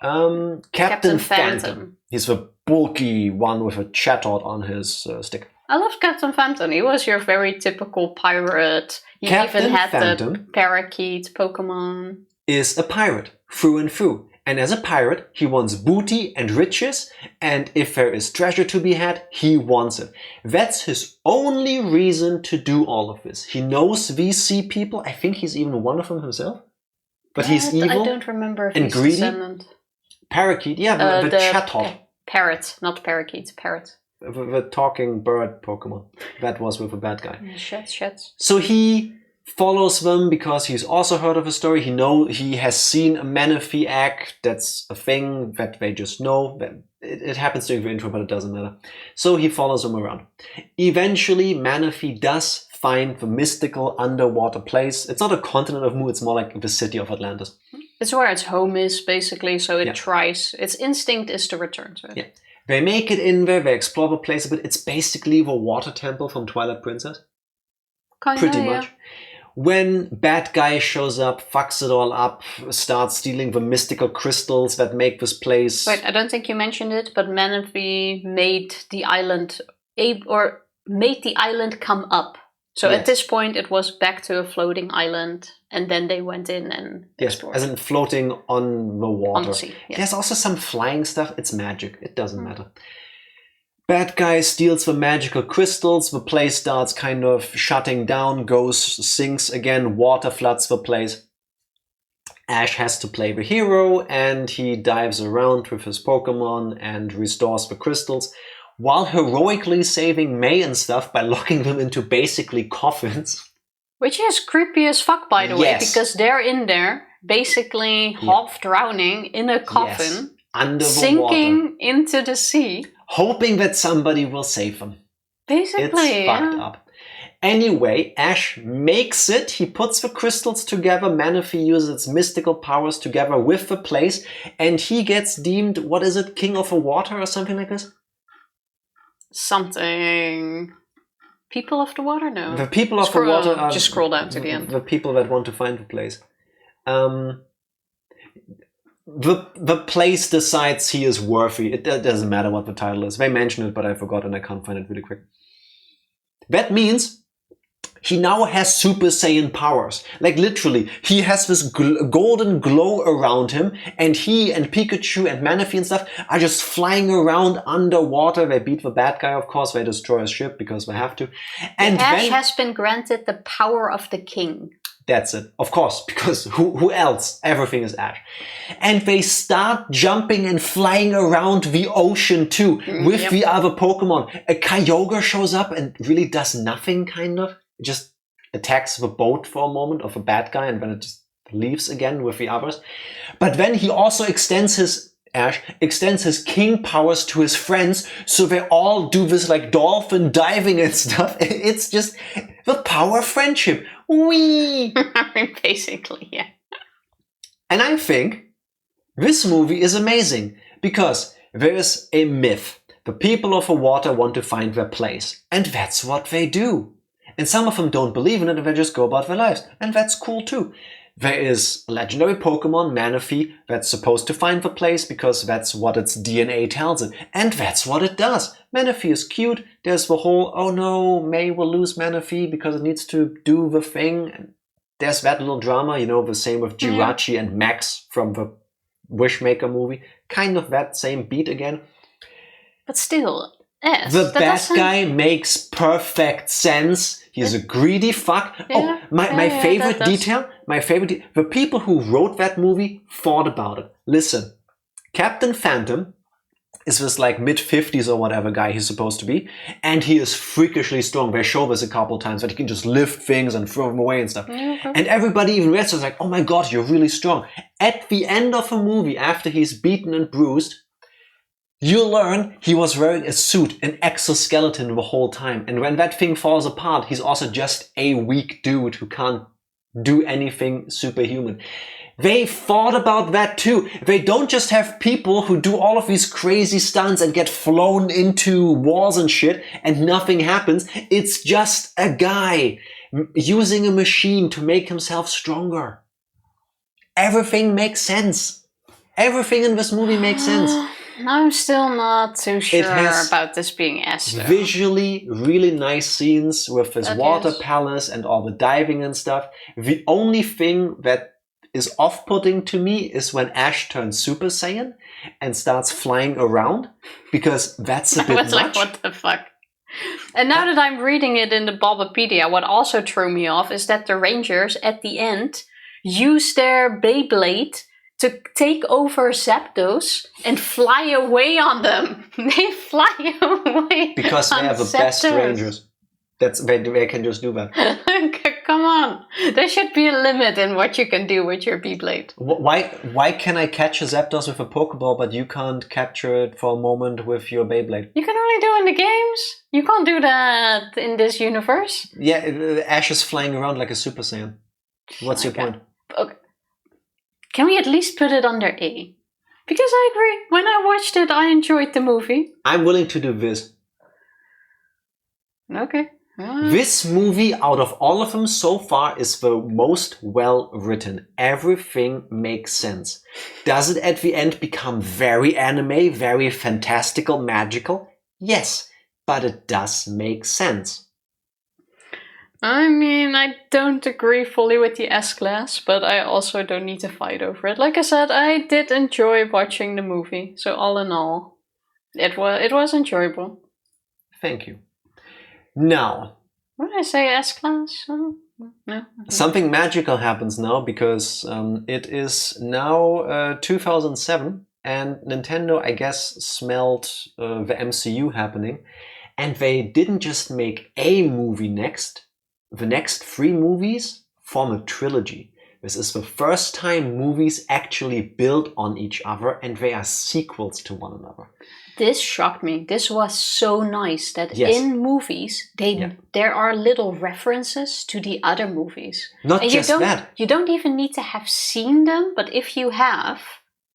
Captain Phantom. He's the bulky one with a chatot on his stick. I loved Captain Phantom. He was your very typical pirate. He Captain even had Phantom the parakeet Pokemon. Is a pirate, through and through. And as a pirate, he wants booty and riches, and if there is treasure to be had, he wants it. That's his only reason to do all of this. He knows these sea people. I think he's even one of them himself. But he's evil. I don't remember if and he's greedy. Descendant. Parakeet, yeah, the chatot. Parrot, not parakeet, parrot. The talking bird Pokemon. That was with a bad guy. Sheds. So he follows them because he's also heard of a story. He has seen a Manaphy egg. That's a thing that they just know. It happens during the intro, but it doesn't matter. So he follows them around. Eventually, Manaphy does find the mystical underwater place. It's not a continent of Mu, it's more like the city of Atlantis. It's where its home is, basically, so it tries. Its instinct is to return to it. Yeah. They make it in there, they explore the place a bit. It's basically the water temple from Twilight Princess. Pretty much. When bad guy shows up, fucks it all up, starts stealing the mystical crystals that make this place... Wait, I don't think you mentioned it, but Manaphy made the island come up. So at this point it was back to a floating island, and then they went in and explored. As in floating on the water. On the sea, yeah. There's also some flying stuff. It's magic. It doesn't matter. Bad guy steals the magical crystals. The place starts kind of shutting down, sinks again, water floods the place. Ash has to play the hero, and he dives around with his Pokemon and restores the crystals, while heroically saving May and stuff by locking them into basically coffins. Which is creepy as fuck, by the way, because they're in there, basically half drowning in a coffin, under the sinking water, into the sea. Hoping that somebody will save them. Basically, it's fucked up. Anyway, Ash makes it. He puts the crystals together. Manaphy uses its mystical powers together with the place, and he gets deemed, what is it, King of the Water or something like this? Something... People of the Water? No. The people of the water are... Just scroll down to the end. The people that want to find the place. The place decides he is worthy. It doesn't matter what the title is. They mention it, but I forgot and I can't find it really quick. That means He now has Super Saiyan powers. Like literally, he has this golden glow around him, and he and Pikachu and Manaphy and stuff are just flying around underwater. They beat the bad guy, of course. They destroy his ship because they have to. And Ash has been granted the power of the king. That's it. Of course, because who else? Everything is Ash. And they start jumping and flying around the ocean too, with the other Pokemon. A Kyogre shows up and really does nothing, kind of. It just attacks the boat for a moment of a bad guy and then it just leaves again with the others. But then he also extends his king powers to his friends, so they all do this like dolphin diving and stuff. It's just the power of friendship. Whee! I mean, basically, yeah. And I think this movie is amazing because there is a myth. The people of the water want to find their place, and that's what they do. And some of them don't believe in it and they just go about their lives, and that's cool too. There is a legendary Pokemon, Manaphy, that's supposed to find the place because that's what its DNA tells it. And that's what it does. Manaphy is cute. There's the whole, oh no, May will lose Manaphy because it needs to do the thing. And there's that little drama, you know, the same with Jirachi and Max from the Wishmaker movie. Kind of that same beat again. But still, yes. The bad guy makes perfect sense. He's a greedy fuck. Yeah, my favorite detail, the people who wrote that movie thought about it. Listen, Captain Phantom is this like mid-50s or whatever guy he's supposed to be, and he is freakishly strong. They show this a couple times, that he can just lift things and throw them away and stuff. And everybody even reacts like, oh my god, you're really strong. At the end of a movie, after he's beaten and bruised, you learn he was wearing a suit, an exoskeleton the whole time. And when that thing falls apart, he's also just a weak dude who can't do anything superhuman. They thought about that too. They don't just have people who do all of these crazy stunts and get flown into walls and shit and nothing happens. It's just a guy using a machine to make himself stronger. Everything makes sense. Everything in this movie makes sense. I'm still not too sure about this being S. Visually, really nice scenes with this water palace and all the diving and stuff. The only thing that is off-putting to me is when Ash turns Super Saiyan and starts flying around, because that's a bit much. Like, what the fuck? And now that I'm reading it in the Bulbapedia, what also threw me off is that the Rangers at the end use their Beyblade to take over Zapdos and fly away on them. They fly away because they have the best Rangers. They can just do that. Come on. There should be a limit in what you can do with your Beyblade. Why can I catch a Zapdos with a Pokeball, but you can't capture it for a moment with your Beyblade? You can only do it in the games. You can't do that in this universe. Yeah, Ash is flying around like a Super Saiyan. What's your point? Okay. Can we at least put it under A? Because I agree. When I watched it, I enjoyed the movie. I'm willing to do this. Okay. This movie, out of all of them so far, is the most well written. Everything makes sense. Does it at the end become very anime, very fantastical, magical? Yes, but it does make sense. I mean, I don't agree fully with the S-Class, but I also don't need to fight over it. Like I said, I did enjoy watching the movie. So all in all, it was enjoyable. Thank you. Now, what did I say, S-Class? No. Something magical happens now, because it is now 2007 and Nintendo, I guess, smelled the MCU happening, and they didn't just make a movie next. The next 3 movies form a trilogy. This is the first time movies actually build on each other, and they are sequels to one another. This shocked me. This was so nice that in movies there are little references to the other movies. Not just that. You don't even need to have seen them, but if you have,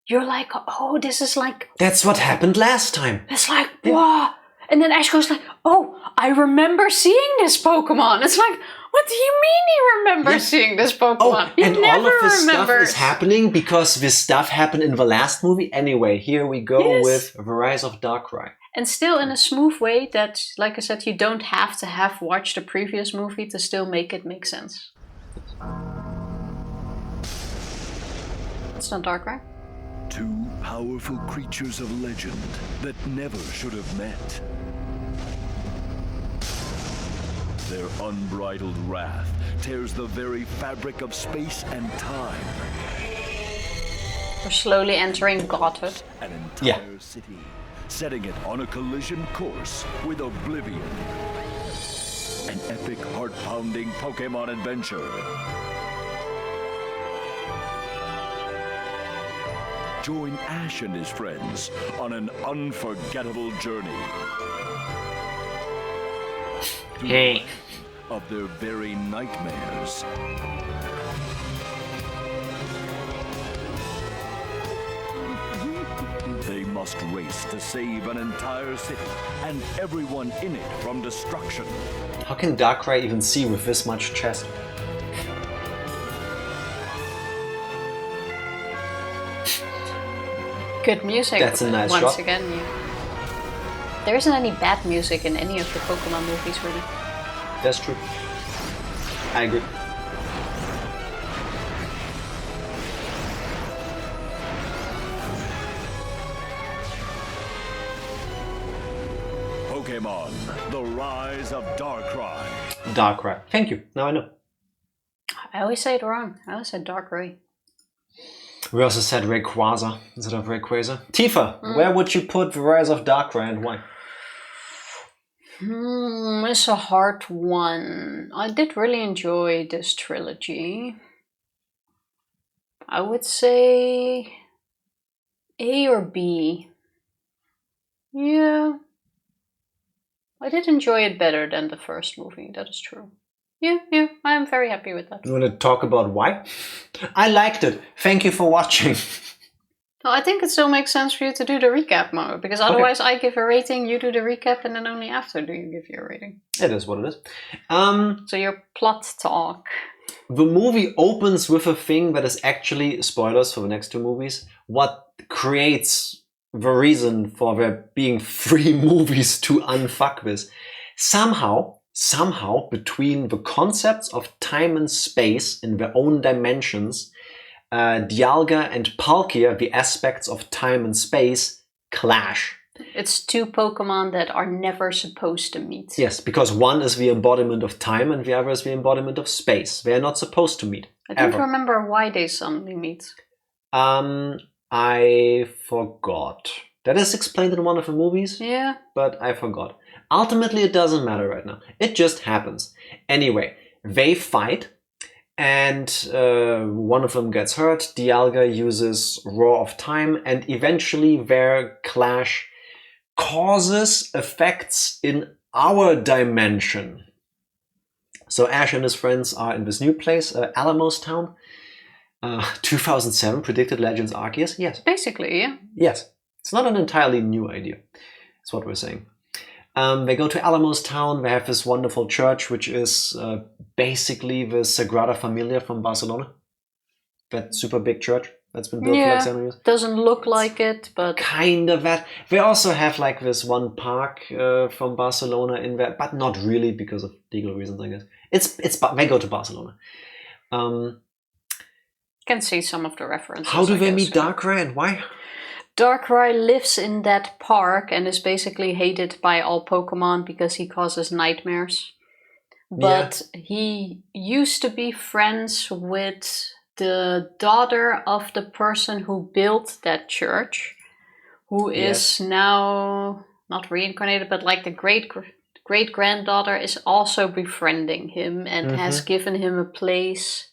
you're like, oh, this is like... That's what happened last time. It's like, wow. And then Ash goes like, oh, I remember seeing this Pokemon. It's like, what do you mean you remember seeing this Pokemon? Oh, and all of this stuff is happening because this stuff happened in the last movie. Anyway, here we go with The Rise of Darkrai. And still in a smooth way that, like I said, you don't have to have watched the previous movie to still make it make sense. It's not Darkrai. Two powerful creatures of legend that never should have met. Their unbridled wrath tears the very fabric of space and time. We're slowly entering godhood. An entire city, setting it on a collision course with oblivion. An epic, heart-pounding Pokémon adventure. Join Ash and his friends on an unforgettable journey. Hey. Of their very nightmares. They must race to save an entire city and everyone in it from destruction. How can Darkrai even see with this much chest? Good music. That's a nice once shot. again. Yeah. There isn't any bad music in any of the Pokemon movies, really. That's true. I agree. Pokémon, the rise of Darkrai. Darkrai. Thank you. Now I know. I always say it wrong. I always said Darkrai. We also said Rayquaza instead of Rayquaza. Tifa, where would you put the rise of Darkrai and why? It's a hard one. I did really enjoy this trilogy. I would say A or B. Yeah. I did enjoy it better than the first movie, that is true. Yeah, I am very happy with that. You want to talk about why? I liked it. Thank you for watching. Well, I think it still makes sense for you to do the recap mode, because otherwise I give a rating, you do the recap, and then only after do you give your rating. It is what it is. So your plot talk. The movie opens with a thing that is actually, spoilers for the next two movies, what creates the reason for there being 3 movies to unfuck this. Somehow, between the concepts of time and space in their own dimensions, Dialga and Palkia, the aspects of time and space, clash. It's 2 Pokemon that are never supposed to meet. Yes, because one is the embodiment of time and the other is the embodiment of space. They are not supposed to meet. I don't remember why they suddenly meet. I forgot. That is explained in one of the movies. Yeah. But I forgot. Ultimately, it doesn't matter right now. It just happens. Anyway, they fight. And one of them gets hurt. Dialga uses Roar of Time. And eventually their clash causes effects in our dimension. So Ash and his friends are in this new place, Alamos Town. 2007 predicted Legends Arceus. Yes. Basically, yeah. Yes. It's not an entirely new idea. That's what we're saying. They go to Alamos Town. They have this wonderful church, which is basically the Sagrada Familia from Barcelona. That super big church that's been built for like 7 years. Doesn't look like it, but kind of that. They also have like this one park from Barcelona in there, but not really because of legal reasons, I guess. They go to Barcelona. Can see some of the references. How do they meet Darkrai and why? Darkrai lives in that park and is basically hated by all Pokemon because he causes nightmares. But he used to be friends with the daughter of the person who built that church, who is now not reincarnated, but like the great-granddaughter is also befriending him and has given him a place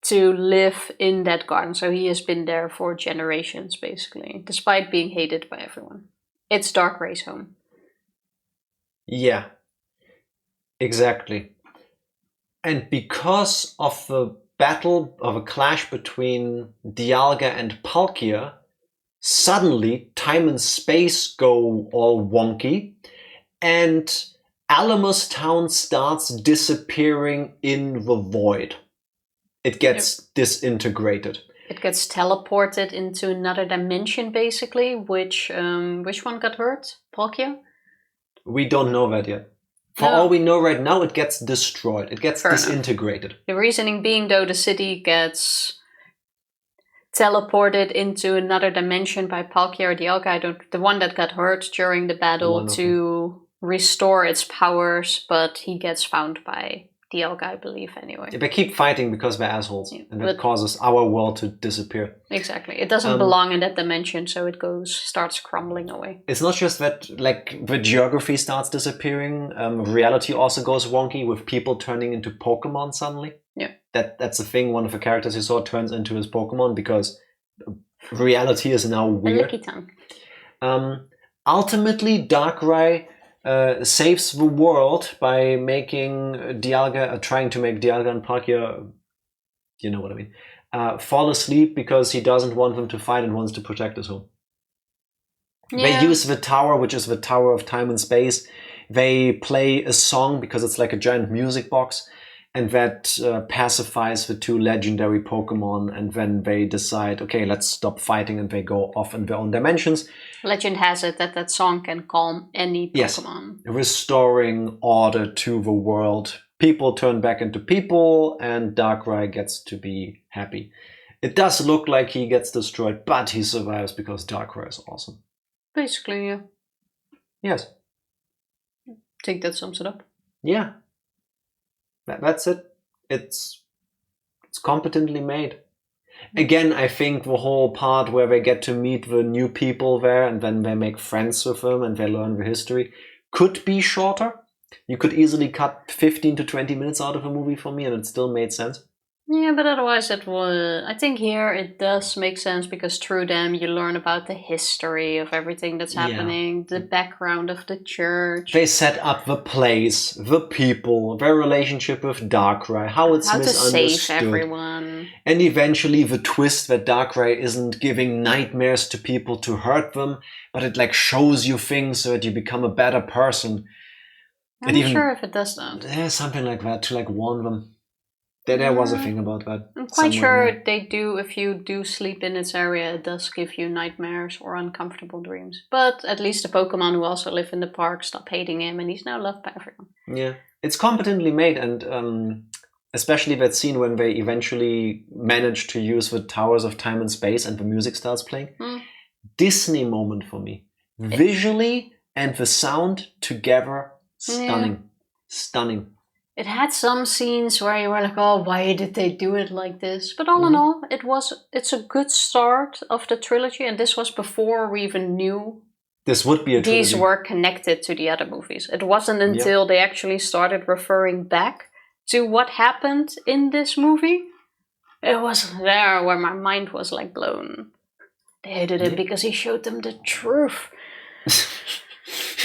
to live in that garden. So he has been there for generations, basically, despite being hated by everyone. It's Darkrai's home. Yeah, exactly. And because of the battle, of a clash between Dialga and Palkia, suddenly time and space go all wonky, and Alamos Town starts disappearing in the void. It gets disintegrated. It gets teleported into another dimension, basically. Which one got hurt? Palkia? We don't know that yet. For all we know right now, it gets destroyed. It gets disintegrated. The reasoning being, though, the city gets teleported into another dimension by Palkia or Dialga, the one that got hurt during the battle, to restore its powers, but he gets found by Dialga, I believe, anyway. They keep fighting because they're assholes, and that causes our world to disappear. Exactly. It doesn't belong in that dimension, so it starts crumbling away. It's not just that, like, the geography starts disappearing. Reality also goes wonky with people turning into Pokemon suddenly. Yeah. That's the thing. One of the characters you saw turns into his Pokemon because reality is now weird. Ultimately, Darkrai saves the world by making Dialga, trying to make Dialga and Palkia, you know what I mean, fall asleep because he doesn't want them to fight and wants to protect his home. Yeah. They use the tower, which is the Tower of Time and Space. They play a song because it's like a giant music box, and that pacifies the two legendary Pokemon, and then they decide, okay, let's stop fighting, and they go off in their own dimensions. Legend has it that song can calm any Pokemon. Yes, restoring order to the world. People turn back into people, and Darkrai gets to be happy. It does look like he gets destroyed, but he survives because Darkrai is awesome. Basically, yeah. Yes. I think that sums it up. Yeah. That's it. It's competently made. Again, I think the whole part where they get to meet the new people there and then they make friends with them and they learn the history could be shorter. You could easily cut 15 to 20 minutes out of a movie for me and it still made sense. Yeah, but otherwise it was... I think here it does make sense because through them you learn about the history of everything that's happening, the background of the church. They set up the place, the people, their relationship with Darkrai, how it's misunderstood. How to save everyone. And eventually the twist that Darkrai isn't giving nightmares to people to hurt them, but it like shows you things so that you become a better person. I'm not sure if it does that. Yeah, something like that, to like warn them. There was a thing about that. I'm quite sure they do, if you do sleep in its area, it does give you nightmares or uncomfortable dreams. But at least the Pokemon who also live in the park stop hating him and he's now loved by everyone. Yeah, it's competently made, and especially that scene when they eventually manage to use the Towers of Time and Space and the music starts playing. Disney moment for me. Visually and the sound together, stunning. Yeah. Stunning. It had some scenes where you were like, oh, why did they do it like this? But all in all, it's a good start of the trilogy, and this was before we even knew this would be a trilogy. These were connected to the other movies. It wasn't until they actually started referring back to what happened in this movie. It was there where my mind was like blown. They hated it because he showed them the truth.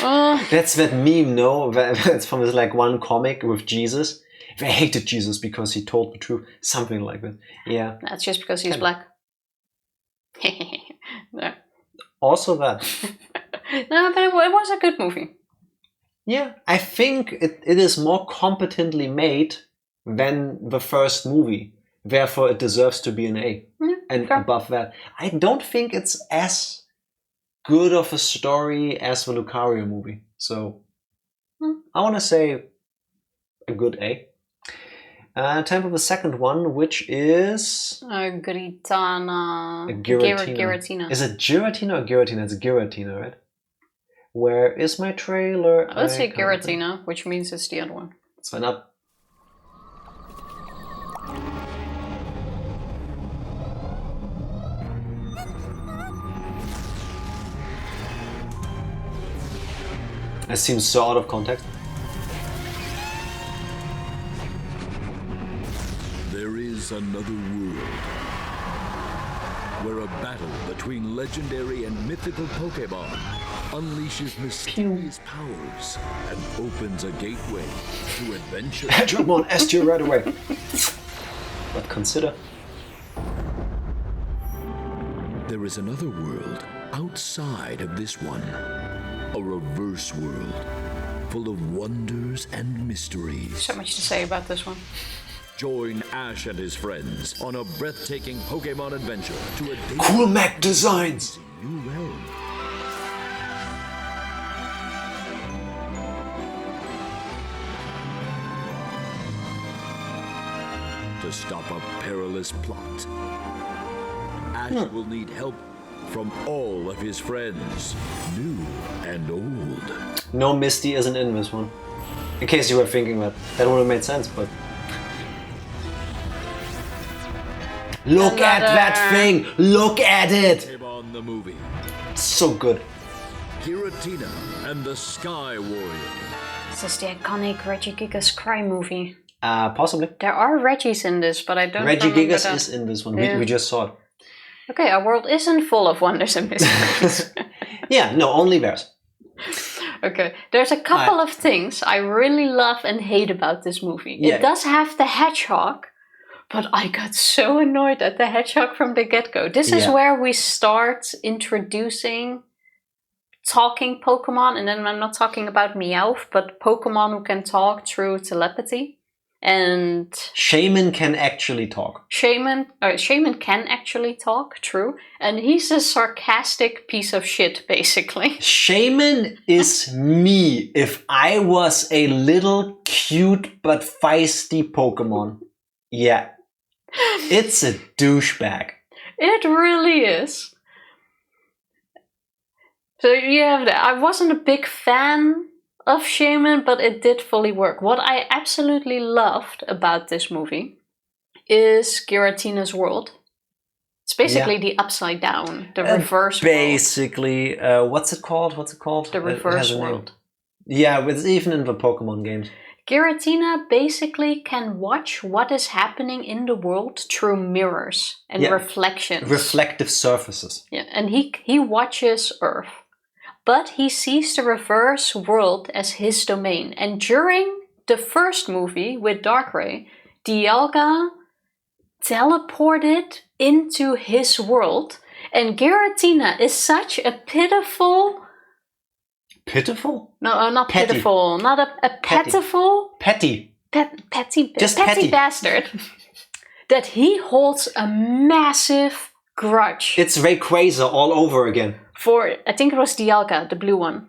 That's that meme, no? That's from this like one comic with Jesus. They hated Jesus because he told the truth. Something like that. Yeah. That's just because he's black. No. Also that. No, but it was a good movie. Yeah, I think it is more competently made than the first movie. Therefore, it deserves to be an A. And above that, I don't think it's as good of a story as the Lucario movie. So, I want to say a good A. Time for the second one, which is... Giratina. Giratina. Is it Giratina or Giratina? It's Giratina, right? Where is my trailer? Let's say Giratina, which means it's the other one. Let's find out. It seems so out of context. There is another world where a battle between legendary and mythical Pokémon unleashes mysterious powers and opens a gateway to adventure. Jump on S-tier right away. But consider. There is another world outside of this one. A reverse world full of wonders and mysteries. So much to say about this one. Join Ash and his friends on a breathtaking Pokémon adventure to a Cool mech designs! new realm. To stop a perilous plot, Ash will need help from all of his friends, new and old. No, Misty isn't in this one. In case you were thinking that. That would have made sense, but... Look at that thing! Look at it! Pokémon the movie. So good. Giratina and the Sky Warrior. This is the iconic Regigigas Cry movie. Possibly. There are Reggies in this, but I don't remember Regigigas that. is in this one. Yeah. We just saw it. Okay, our world isn't full of wonders and mysteries. Yeah, no, only theirs. Okay, there's a couple of things I really love and hate about this movie. Yeah. It does have the hedgehog, but I got so annoyed at the hedgehog from the get-go. This is where we start introducing talking Pokemon, and then I'm not talking about Meowth, but Pokemon who can talk through telepathy. And Shaman can actually talk. Shaman can actually talk, true. And he's a sarcastic piece of shit, basically. Shaman is me if I was a little cute but feisty Pokemon. Yeah. It's a douchebag. It really is. So you have that. I wasn't a big fan of Shaman, but it did fully work. What I absolutely loved about this movie is Giratina's world. It's basically the upside down, the reverse world. Basically, what's it called? The reverse world. Yeah, it's even in the Pokemon games. Giratina basically can watch what is happening in the world through mirrors and reflections. Reflective surfaces. Yeah, and he watches Earth. But he sees the reverse world as his domain. And during the first movie with Darkrai, Dialga teleported into his world. And Giratina is such a pitiful... Pitiful? No, not petty. pitiful. Not a pitiful... Petty. Petty petty bastard. That he holds a massive grudge. It's Rayquaza all over again. For, I think it was Dialga, the blue one.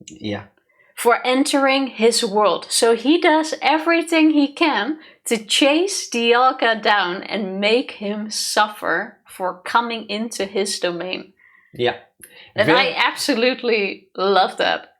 Yeah. For entering his world. So he does everything he can to chase Dialga down and make him suffer for coming into his domain. Yeah. And I absolutely love that.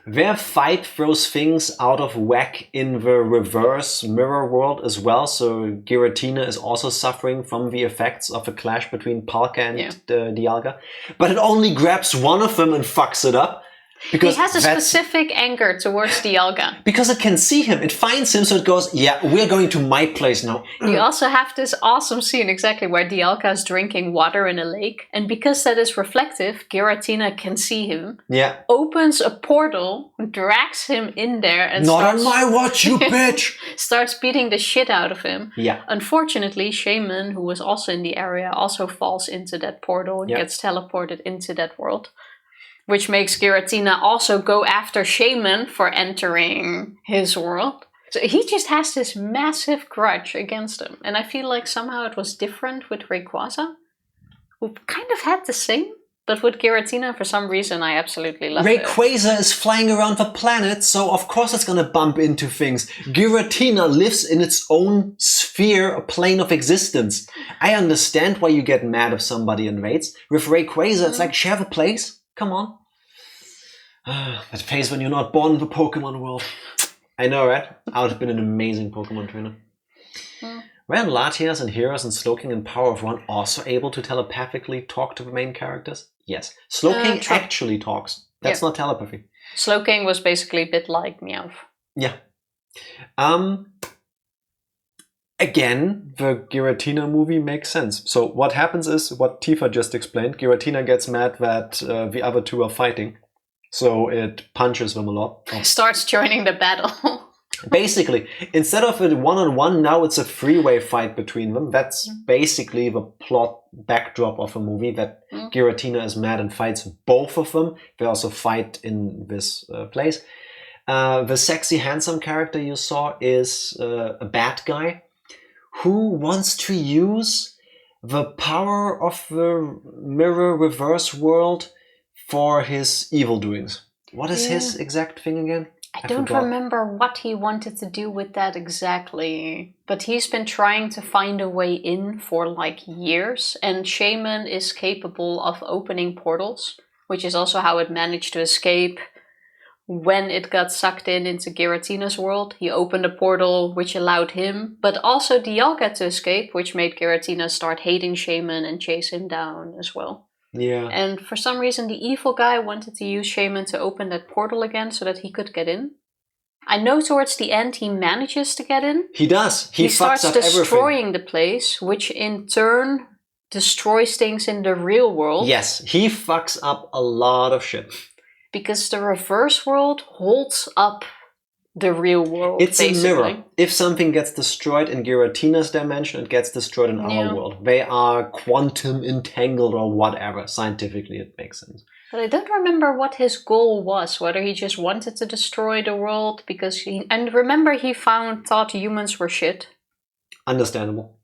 Their fight throws things out of whack in the reverse mirror world as well. So Giratina is also suffering from the effects of a clash between Palkia and Dialga. But it only grabs one of them and fucks it up. Because he has a specific anger towards Dialga. Because it can see him. It finds him, so it goes, yeah, we're going to my place now. You also have this awesome scene exactly where Dialga is drinking water in a lake. And because that is reflective, Giratina can see him. Yeah. Opens a portal, drags him in there and Not on my watch, you bitch! Starts beating the shit out of him. Yeah. Unfortunately, Shaman, who was also in the area, also falls into that portal and gets teleported into that world. Which makes Giratina also go after Shaman for entering his world. So he just has this massive grudge against him. And I feel like somehow it was different with Rayquaza, who kind of had the same. But with Giratina, for some reason, I absolutely love it. Rayquaza is flying around the planet, so of course it's gonna bump into things. Giratina lives in its own sphere, a plane of existence. I understand why you get mad if somebody invades. With Rayquaza, it's like, share the place? Come on. That phase when you're not born in the Pokemon world. I know, right? I would have been an amazing Pokemon trainer. Weren't Latias and Heroes and Slowking and Power of One also able to telepathically talk to the main characters? Yes. Slowking actually talks. That's not telepathy. Slowking was basically a bit like Meowth. Yeah. Again, the Giratina movie makes sense. So what happens is what Tifa just explained. Giratina gets mad that the other two are fighting. So it punches them a lot. Starts joining the battle. Basically, instead of a one-on-one, now it's a three-way fight between them. That's basically the plot backdrop of a movie, that Giratina is mad and fights both of them. They also fight in this place. The sexy, handsome character you saw is a bad guy. who wants to use the power of the mirror reverse world for his evil doings. What is his exact thing again? I don't remember what he wanted to do with that exactly, but he's been trying to find a way in for like years, and Shaman is capable of opening portals, which is also how it managed to escape when it got sucked into Giratina's world. He opened a portal which allowed him, but also Dialga to escape, which made Giratina start hating Shaman and chase him down as well. Yeah. And for some reason, the evil guy wanted to use Shaman to open that portal again so that he could get in. I know towards the end he manages to get in. He does. He starts fucks up destroying everything. the place, which in turn destroys things in the real world. Yes, he fucks up a lot of shit. Because the reverse world holds up the real world. It's basically a mirror. If something gets destroyed in Giratina's dimension, it gets destroyed in our world. They are quantum entangled or whatever. Scientifically, it makes sense. But I don't remember what his goal was. Whether he just wanted to destroy the world because he... And remember he thought humans were shit. Understandable.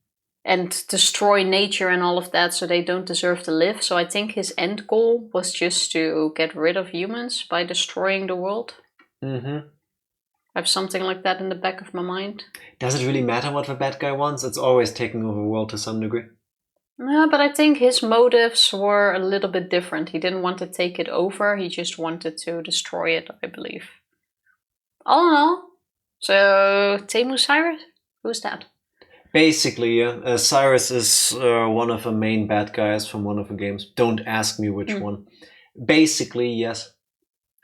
And destroy nature and all of that so they don't deserve to live. So I think his end goal was just to get rid of humans by destroying the world. Mm-hmm. I have something like that in the back of my mind. Does it really matter what the bad guy wants? It's always taking over the world to some degree. Yeah, but I think his motives were a little bit different. He didn't want to take it over. He just wanted to destroy it, I believe. All in all. So, Temu Cyrus? Who's that? Basically, yeah. Cyrus is one of the main bad guys from one of the games. Don't ask me which one. Basically, yes.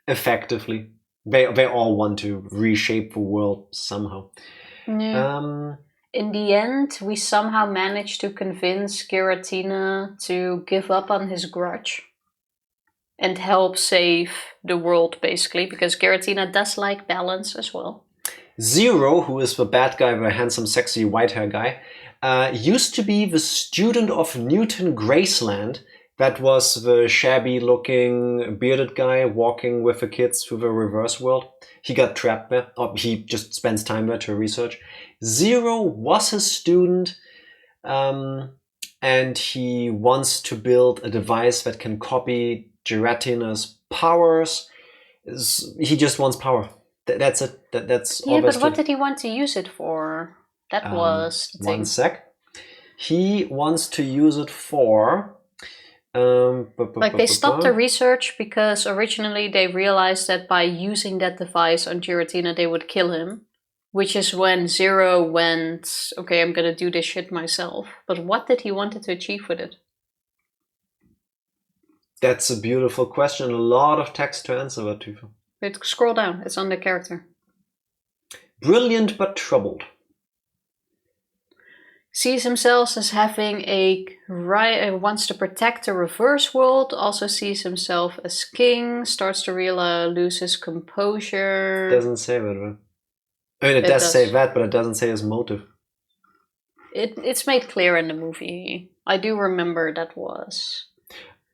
Effectively. They all want to reshape the world somehow. Yeah. In the end, we somehow managed to convince Giratina to give up on his grudge. And help save the world, basically. Because Giratina does like balance as well. Zero, who is the bad guy, the handsome, sexy, white hair guy, used to be the student of Newton Graceland. That was the shabby-looking, bearded guy walking with the kids through the reverse world. He got trapped there. Or he just spends time there to research. Zero was his student, and he wants to build a device that can copy Giratina's powers. He just wants power. That's it. That's all. Yeah, but what did he want to use it for? That was the thing. One sec. He wants to use it for... Like they stopped the research because originally they realized that by using that device on Giratina they would kill him. Which is when Zero went, okay, I'm gonna do this shit myself. But what did he want to achieve with it? That's a beautiful question. A lot of text to answer that, Tifa. Wait, scroll down. It's on the character. Brilliant but troubled. Sees himself as having wants to protect the reverse world, also sees himself as king, starts to lose his composure. Doesn't say that, right? I mean, it does say that, but it doesn't say his motive. It's made clear in the movie. I do remember that was.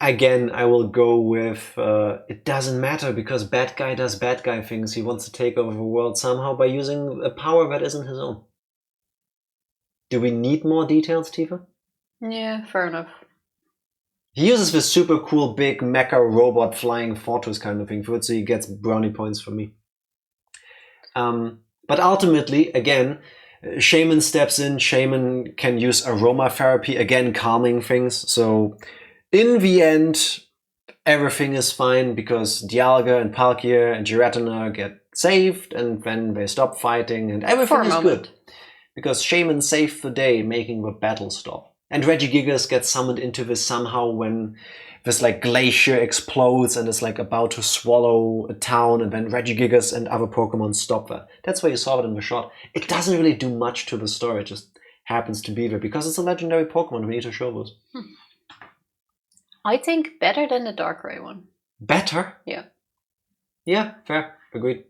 Again, I will go with, it doesn't matter because bad guy does bad guy things. He wants to take over the world somehow by using a power that isn't his own. Do we need more details, Tifa? Yeah, fair enough. He uses this super cool big mecha robot flying fortress kind of thing for it, so he gets brownie points from me. But ultimately, again, Shaman steps in. Shaman can use aromatherapy, again, calming things. So in the end, everything is fine because Dialga and Palkia and Giratina get saved, and then they stop fighting, and everything is good. Because Shaman saved the day, making the battle stop. And Regigigas gets summoned into this somehow when this like glacier explodes and is like about to swallow a town, and then Regigigas and other Pokemon stop that. That's why you saw it in the shot. It doesn't really do much to the story, it just happens to be there because it's a legendary Pokemon. We need to show those. I think better than the Darkrai one. Better? Yeah. Yeah, fair. Agreed.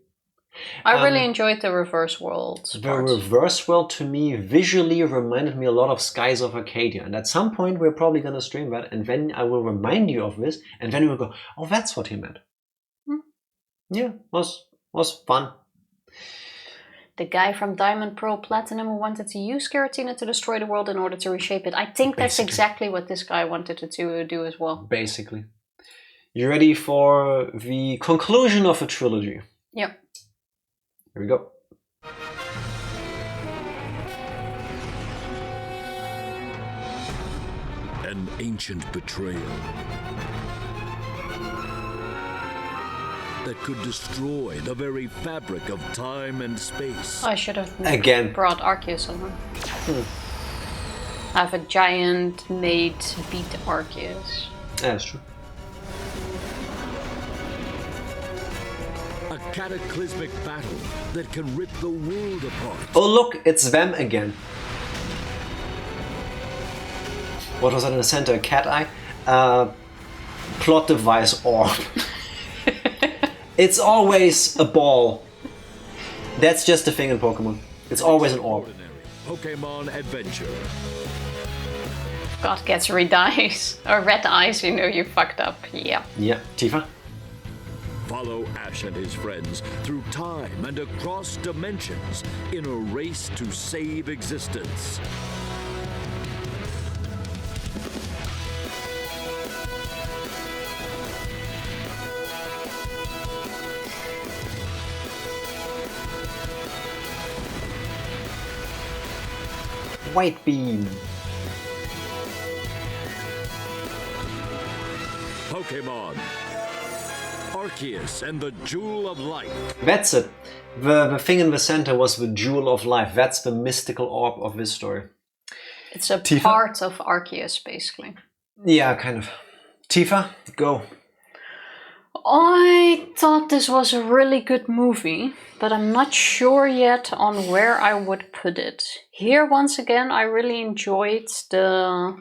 I really enjoyed the reverse world. The reverse world to me visually reminded me a lot of Skies of Arcadia, and at some point we're probably going to stream that, and then I will remind you of this, and then we'll go, oh, that's what he meant. Yeah, was fun. The guy from Diamond, Pearl, Platinum who wanted to use Giratina to destroy the world in order to reshape it. I think that's exactly what this guy wanted to do as well. Basically. You ready for the conclusion of a trilogy? Yep. Here we go. An ancient betrayal that could destroy the very fabric of time and space. I should have brought Arceus along. I have a giant maid beat Arceus. That's true. A cataclysmic battle that can rip the world apart. Oh look, it's them again. What was that in the center? A cat eye? Plot device orb. It's always a ball. That's just the thing in Pokemon. It's always an orb. Pokémon Adventure. God gets red eyes. Or red eyes, you know you fucked up. Yeah. Yeah. Tifa? Follow Ash and his friends through time and across dimensions in a race to save existence. White beam. Pokémon. Arceus and the Jewel of Life. That's it. The thing in the center was the Jewel of Life. That's the mystical orb of this story. It's a Tifa? part of Arceus, basically. Yeah, kind of. Tifa, go. I thought this was a really good movie, but I'm not sure yet on where I would put it. Here, once again, I really enjoyed the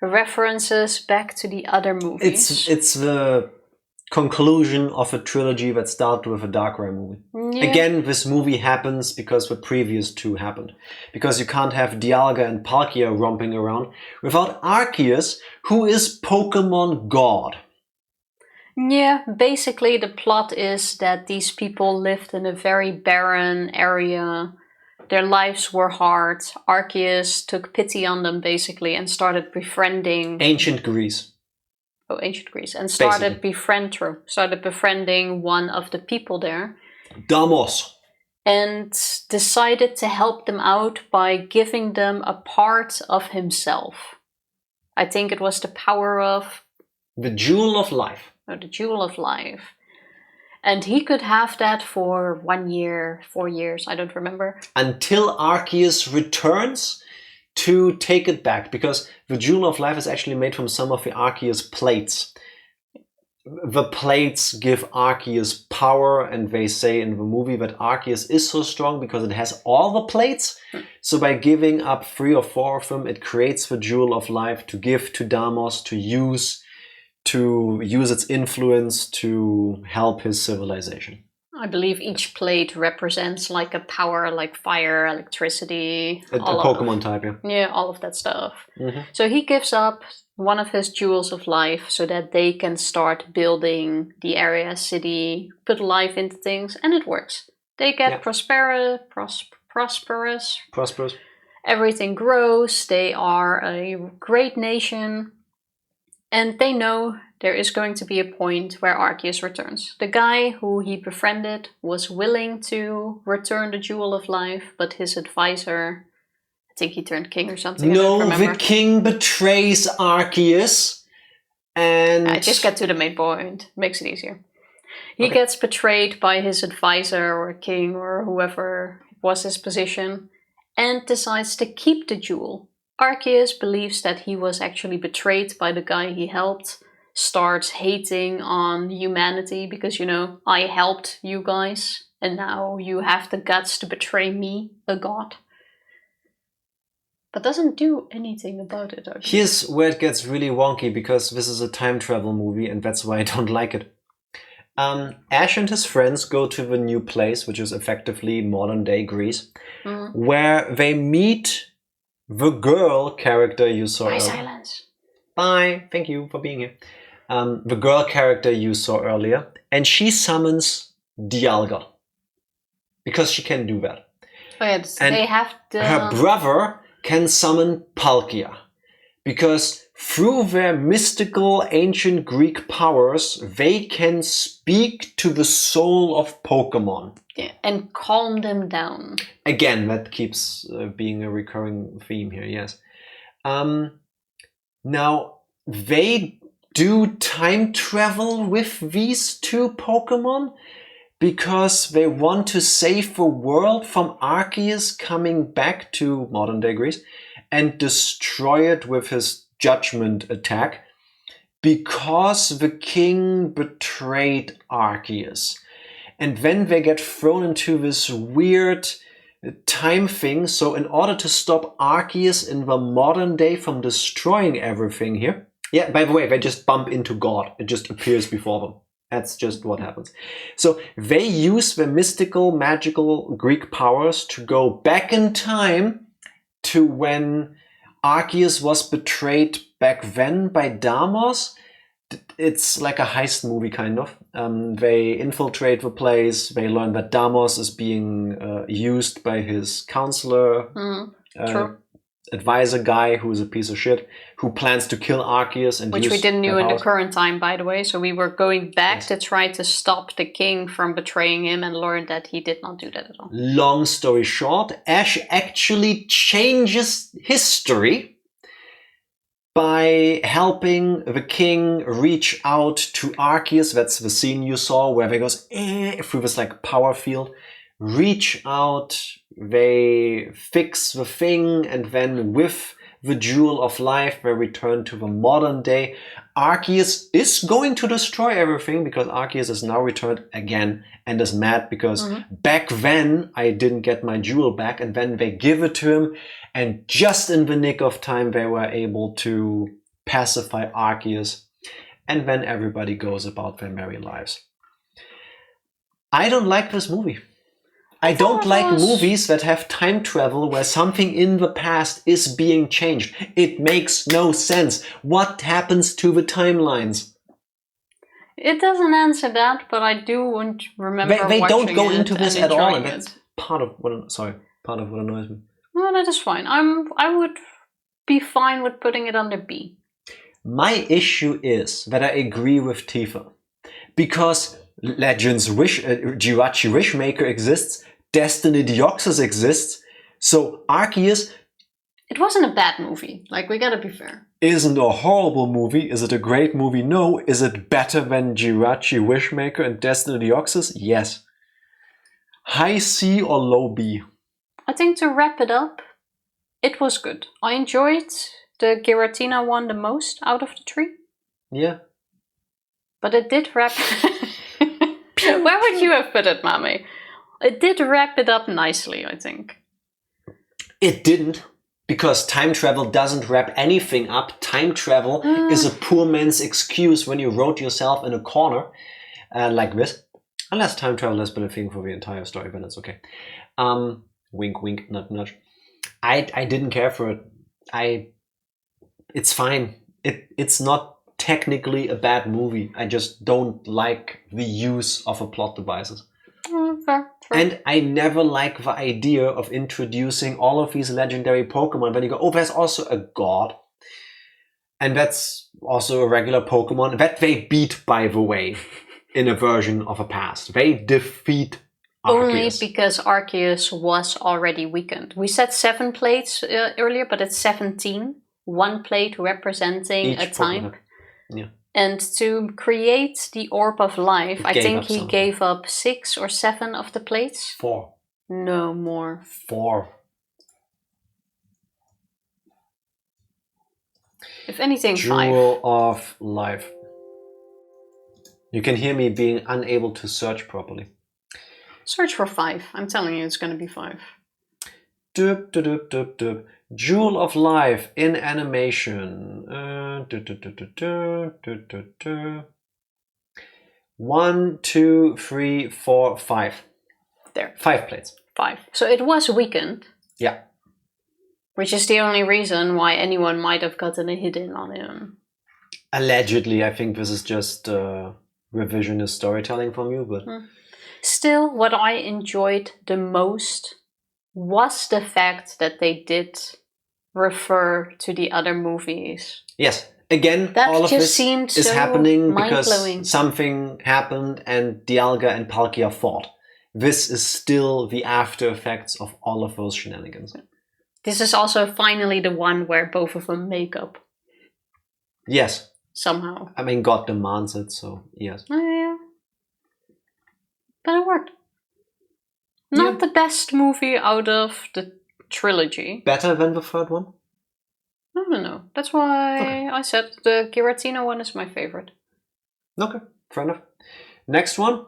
references back to the other movies. It's the conclusion of a trilogy that started with a Darkrai movie. Yeah. Again, this movie happens because the previous two happened. Because you can't have Dialga and Palkia romping around without Arceus, who is Pokemon God. Yeah, basically the plot is that these people lived in a very barren area. Their lives were hard. Arceus took pity on them, basically, and started befriending... Ancient Greece. Oh, ancient Greece. And started befriending one of the people there. Damos. And decided to help them out by giving them a part of himself. I think it was the power of... The Jewel of Life. Oh, the Jewel of Life. And he could have that for 1 year, 4 years, I don't remember. Until Arceus returns to take it back. Because the Jewel of Life is actually made from some of the Arceus plates. The plates give Arceus power, and they say in the movie that Arceus is so strong because it has all the plates. So by giving up 3 or 4 of them, it creates the Jewel of Life to give to Damos to use its influence to help his civilization. I believe each plate represents like a power, like fire, electricity. A Pokemon type, yeah. Yeah, all of that stuff. Mm-hmm. So he gives up one of his jewels of life so that they can start building the area, city, put life into things, and it works. They get prosperous. Everything grows. They are a great nation. And they know there is going to be a point where Arceus returns. The guy who he befriended was willing to return the Jewel of Life, but his advisor, I think he turned king or something. No, the king betrays Arceus, and... I just get to the main point. Makes it easier. He gets betrayed by his advisor or king or whoever was his position, and decides to keep the jewel. Arceus believes that he was actually betrayed by the guy he helped, starts hating on humanity because, you know, I helped you guys and now you have the guts to betray me, a god. But doesn't do anything about it. Here's where it gets really wonky because this is a time travel movie and that's why I don't like it. Ash and his friends go to the new place, which is effectively modern day Greece, where they meet the girl character you saw earlier. Silence. Bye. Thank you for being here. The girl character you saw earlier. And she summons Dialga. because she can do that. But And they have the... her brother can summon Palkia, because through their mystical ancient Greek powers, they can speak to the soul of Pokemon. Yeah, and calm them down. Again, that keeps being a recurring theme here, yes. Now, they do time travel with these two Pokemon because they want to save the world from Arceus coming back to modern-day Greece and destroy it with his judgment attack, because the king betrayed Arceus. And then they get thrown into this weird time thing. So in order to stop Arceus in the modern day from destroying everything here, yeah, by the way, they just bump into God. It just appears before them. That's just what happens. So they use the mystical, magical Greek powers to go back in time to when Arceus was betrayed back then by Deimos. It's like a heist movie, kind of. They infiltrate the place. They learn that Deimos is being used by his counselor, advisor guy, who's a piece of shit, who plans to kill Arceus. And which we didn't know in the current time, by the way. So we were going back to try to stop the king from betraying him, and learned that he did not do that at all. Long story short, Ash actually changes history by helping the king reach out to Arceus. That's the scene you saw where they goes through this like power field, reach out, they fix the thing, and then with the Jewel of Life they return to the modern day. Arceus is going to destroy everything because Arceus is now returned again and is mad because back then I didn't get my jewel back, and then they give it to him, and just in the nick of time they were able to pacify Arceus, and then everybody goes about their merry lives. I don't like this movie. I don't like movies that have time travel where something in the past is being changed. It makes no sense. What happens to the timelines? It doesn't answer that, but I do remember They don't go watching into it this and at all, and enjoying that's part of what annoys me. No, that is fine. I would be fine with putting it under B. My issue is that I agree with Tifa, because Legends Jirachi Wishmaker exists, Destiny Deoxys exists, so Arceus... It wasn't a bad movie, like, we gotta be fair. Isn't a horrible movie. Is it a great movie? No. Is it better than Jirachi Wishmaker and Destiny Deoxys? Yes. High C or low B? I think to wrap it up, it was good. I enjoyed the Giratina one the most out of the three. Yeah. But it did wrap... Where would you have put it, Mami? It did wrap it up nicely, I think. It didn't, because time travel doesn't wrap anything up. Time travel is a poor man's excuse when you wrote yourself in a corner like this. Unless time travel has been a thing for the entire story, then it's okay. Wink, wink, nudge, nudge. I didn't care for it. It's fine. It's not technically a bad movie. I just don't like the use of a plot devices. Fair. And I never like the idea of introducing all of these legendary Pokemon. Then you go, oh, there's also a god. And that's also a regular Pokemon that they beat, by the way, in a version of a past. They defeat Arceus. Only because Arceus was already weakened. We said 7 plates earlier, but it's 17. 1 plate representing Each a type. Pokemon. Yeah. And to create the Orb of Life, I think he some. gave up 6 or 7 of the plates. 4. No more. 4. If anything, 5. Jewel of Life. You can hear me being unable to search properly. Search for 5. I'm telling you, it's going to be 5. Doop, doop, doop, doop, doop. Jewel of Life in animation. 1, 2, 3, 4, 5. There. 5 plates. 5. So it was weakened. Yeah. Which is the only reason why anyone might have gotten a hit in on him. Allegedly, I think this is just revisionist storytelling from you, but Still, what I enjoyed the most was the fact that they did refer to the other movies. yes. Again, That all of just this seemed is so happening mind-blowing. because something happened and Dialga and Palkia fought. This is still the after effects of all of those shenanigans. This is also finally the one where both of them make up Yes. somehow. I mean, God demands it, so yes. Oh, yeah. But it worked. Not the best movie out of the trilogy. Better than the third one? No. That's why I said the Giratina one is my favorite. Okay, fair enough. Next one.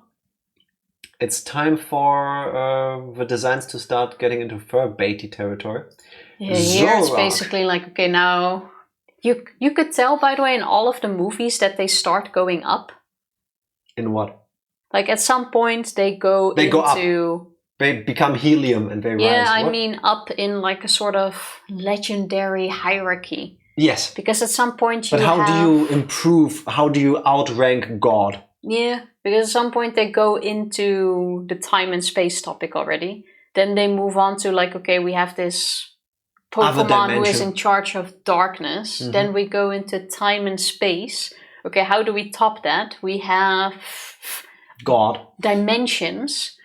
It's time for the designs to start getting into fur baity territory. Yeah, here it's Zoroark. basically like, okay, now... You could tell, by the way, in all of the movies that they start going up. In what? Like, at some point, they go go up. into... They become helium and they rise. Yeah, I What? mean up in like a sort of legendary hierarchy. Yes. Because at some point you But how have... do you improve, how do you outrank God? Yeah, because at some point they go into the time and space topic already. Then they move on to like, okay, we have this Other Pokemon who is dimension. in charge of darkness. Mhm. Then we go into time and space. Okay, how do we top that? We have God. dimensions.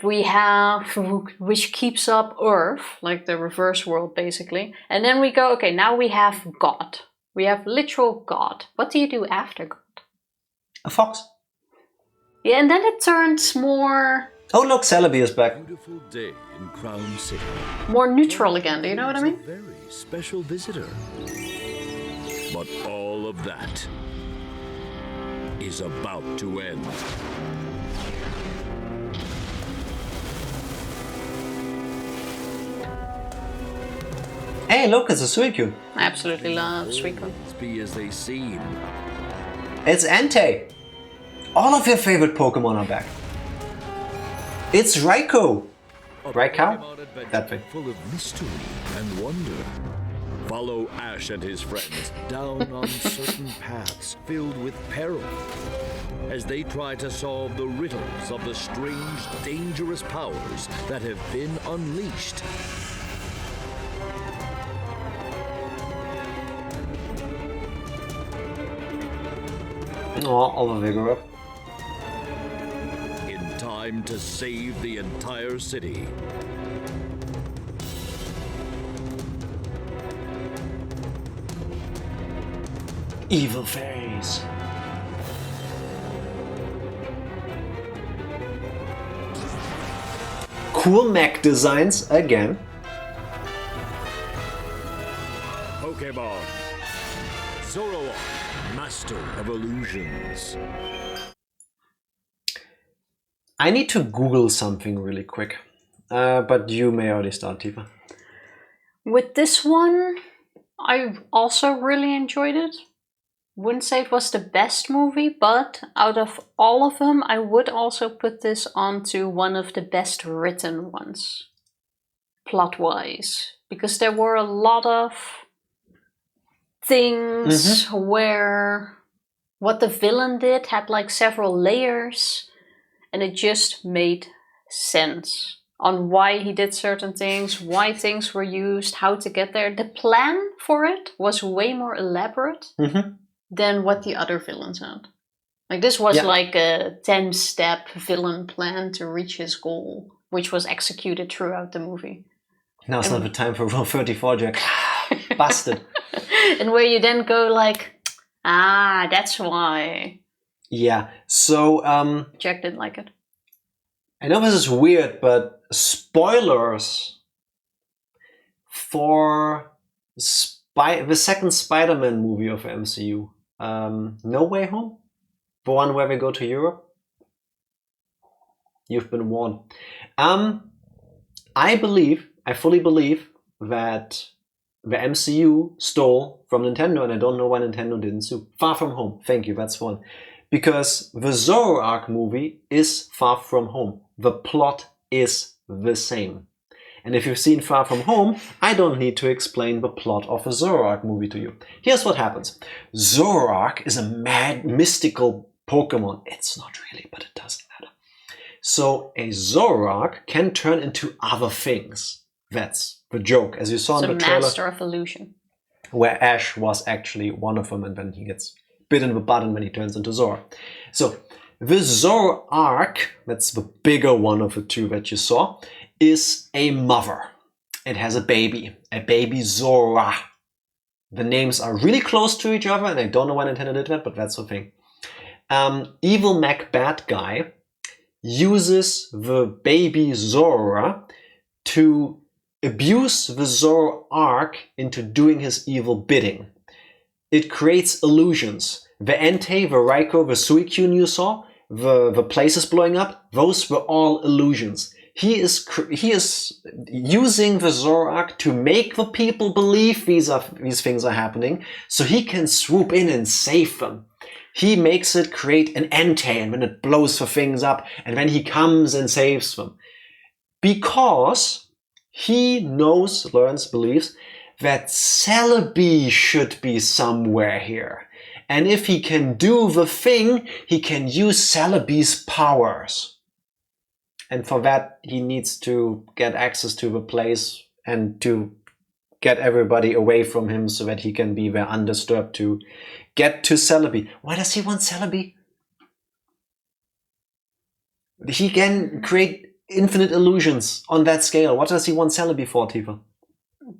We have which keeps up Earth, like the reverse world basically. And then we go, okay, now we have God. We have literal God. What do you do after God? A fox. Yeah, and then it turns more Oh look, Celebi is back. Beautiful day in Crown City. neutral again, do you know what I mean? A very special visitor. But all of that is about to end. Hey, look, it's a Suicune. I absolutely love Suicune. Be as they seem. It's Entei. All of your favorite Pokemon are back. It's Raikou. Raikou? Pokemon adventure That thing. full of mystery and wonder. Follow Ash and his friends down uncertain paths filled with peril as they try to solve the riddles of the strange, dangerous powers that have been unleashed. Oh, all the vigor up. In time to save the entire city. Evil fairies. Cool mech designs again. Pokemon. Zoroark, master of illusions. I need to Google something really quick. But you may already start, Tifa. With this one, I also really enjoyed it. Wouldn't say it was the best movie, but out of all of them, I would also put this onto one of the best written ones, plot-wise. Because there were a lot of things where what the villain did had like several layers, and it just made sense on why he did certain things, why things were used, how to get there. The plan for it was way more elaborate than what the other villains had. Like this was like a 10-step villain plan to reach his goal, which was executed throughout the movie. Now's not the time for Rule 34, Jack. Busted. And where you then go like, ah, that's why. Yeah, so Jack didn't like it. I know this is weird, but spoilers for the second Spider-Man movie of MCU. No Way Home? The one where we go to Europe? You've been warned. I fully believe that the MCU stole from Nintendo, and I don't know why Nintendo didn't sue. Far From Home, thank you, that's one. Because the Zoroark movie is Far From Home. The plot is the same. And if you've seen Far From Home, I don't need to explain the plot of a Zoroark movie to you. Here's what happens. Zoroark is a mad, mystical Pokemon. It's not really, but it doesn't matter. So a Zoroark can turn into other things. That's the joke, as you saw in the trailer. It's a master of illusion. Where Ash was actually one of them, and then he gets bitten in the butt and when he turns into Zora. So the Zoroark, that's the bigger one of the two that you saw, is a mother. It has a baby Zora. The names are really close to each other, and I don't know when Nintendo did that, but that's the thing. Evil Mac Bad Guy uses the baby Zora to abuse the Zoroark into doing his evil bidding. It creates illusions. The Entei, the Raikou, the Suicune you saw, the places blowing up, those were all illusions. He is using the Zoroark to make the people believe these things are happening, so he can swoop in and save them. He makes it create an Entei, and then it blows the things up, and then he comes and saves them. Because he believes that Celebi should be somewhere here. And if he can do the thing, he can use Celebi's powers. And for that, he needs to get access to the place and to get everybody away from him so that he can be there undisturbed to get to Celebi. Why does he want Celebi? He can create infinite illusions on that scale. What does he want Celebi for, Tifa?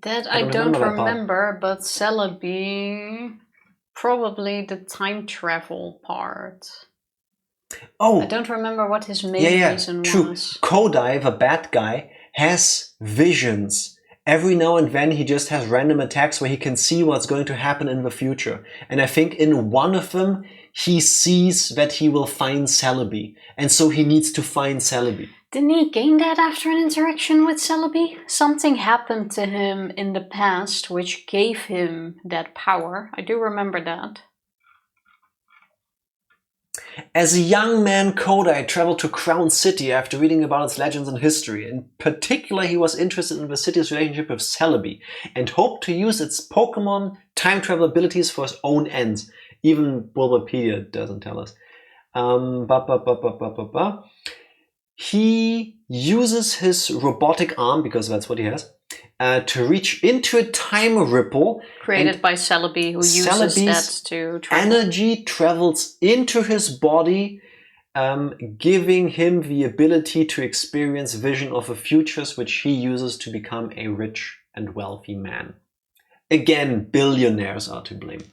That I don't remember, but Celebi, probably the time travel part. Oh, I don't remember what his main reason was. Kodai, the bad guy, has visions. Every now and then he just has random attacks where he can see what's going to happen in the future. And I think in one of them, he sees that he will find Celebi. And so he needs to find Celebi. Didn't he gain that after an interaction with Celebi? Something happened to him in the past which gave him that power. I do remember that. As a young man, Kodai traveled to Crown City after reading about its legends and history. In particular, he was interested in the city's relationship with Celebi and hoped to use its Pokemon time travel abilities for his own ends. Even Bulbapedia doesn't tell us. He uses his robotic arm, because that's what he has, to reach into a time ripple created by Celebi, who uses that to travel. Energy travels into his body, giving him the ability to experience vision of the futures, which he uses to become a rich and wealthy man. Again, billionaires are to blame.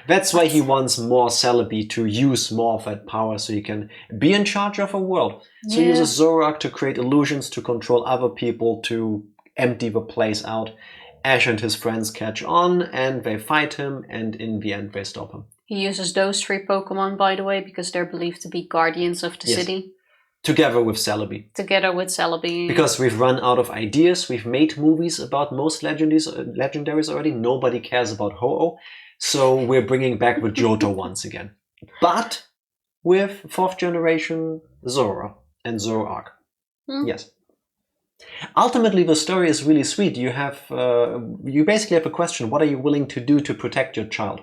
That's why he wants more Celebi, to use more of that power so he can be in charge of a world. So he uses Zoroark to create illusions, to control other people, to empty the place out. Ash and his friends catch on and they fight him, and in the end they stop him. He uses those 3 Pokemon, by the way, because they're believed to be guardians of the city. Together with Celebi. Because we've run out of ideas. We've made movies about most legendaries already. Nobody cares about Ho-Oh. So we're bringing back the Johto once again. But with 4th generation Zora and Zoroark. Yes. Ultimately, the story is really sweet. You have, you basically have a question. What are you willing to do to protect your child?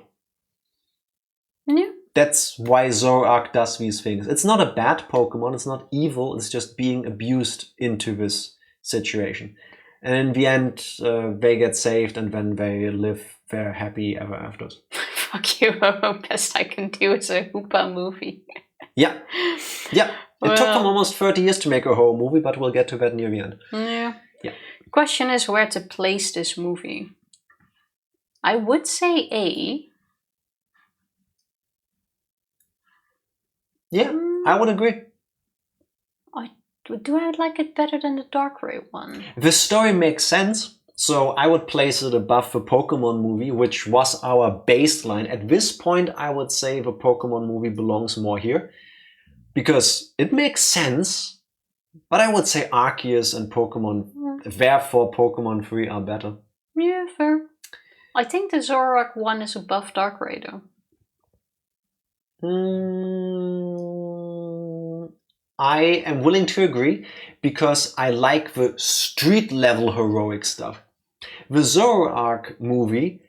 Yeah. That's why Zoroark does these things. It's not a bad Pokemon. It's not evil. It's just being abused into this situation. And in the end, they get saved and then they live their happy ever afters. Fuck you. Best I can do is a Hoopa movie. Yeah. It took them almost 30 years to make a whole movie, but we'll get to that near the end. Yeah. Question is where to place this movie. I would say A. Yeah, I would agree. Do I like it better than the Darkrai one? The story makes sense, so I would place it above the Pokemon movie, which was our baseline. At this point, I would say the Pokemon movie belongs more here, because it makes sense, but I would say Arceus and Pokemon, therefore Pokemon 3 are better. Yeah, fair. I think the Zoroark one is above Darkrai, though. I am willing to agree, because I like the street level heroic stuff. The Zoroark movie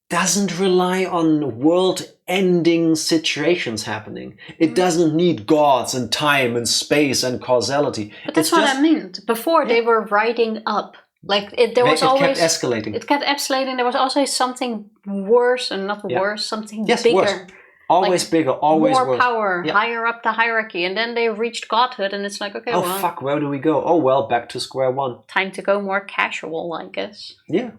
doesn't rely on world-ending situations happening. It doesn't need gods and time and space and causality. But that's what I meant. Before they were riding up. Like it kept escalating. It kept escalating. There was also something worse, and not worse, something bigger. Worse. Always bigger, always more worse. power, higher up the hierarchy, and then they reached godhood, and it's like, okay, fuck, where do we go? Oh well, back to square one. Time to go more casual, I guess. Yeah,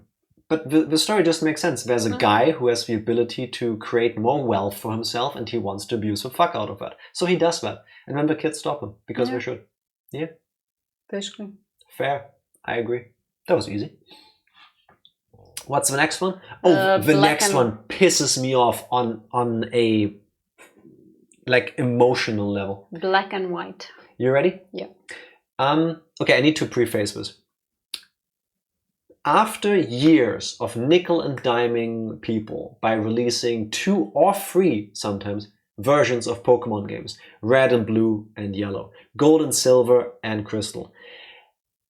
but the story just makes sense. There's a guy who has the ability to create more wealth for himself, and he wants to abuse the fuck out of that. So he does that, and then the kids stop him because we should. Yeah, basically. Fair, I agree. That was easy. What's the next one? Oh, the next one pisses me off on a like emotional level. Black and white. You ready? Yeah. Okay, I need to preface this. After years of nickel and diming people by releasing 2 or 3 sometimes versions of Pokemon games, red and blue and yellow, gold and silver and crystal,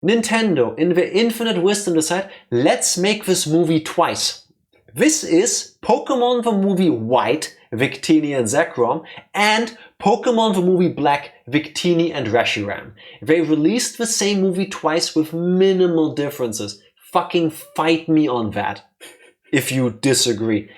Nintendo, in their infinite wisdom, decide, let's make this movie twice. This is Pokémon the movie White, Victini and Zekrom, and Pokémon the movie Black, Victini and Reshiram. They released the same movie twice with minimal differences. Fucking fight me on that, if you disagree.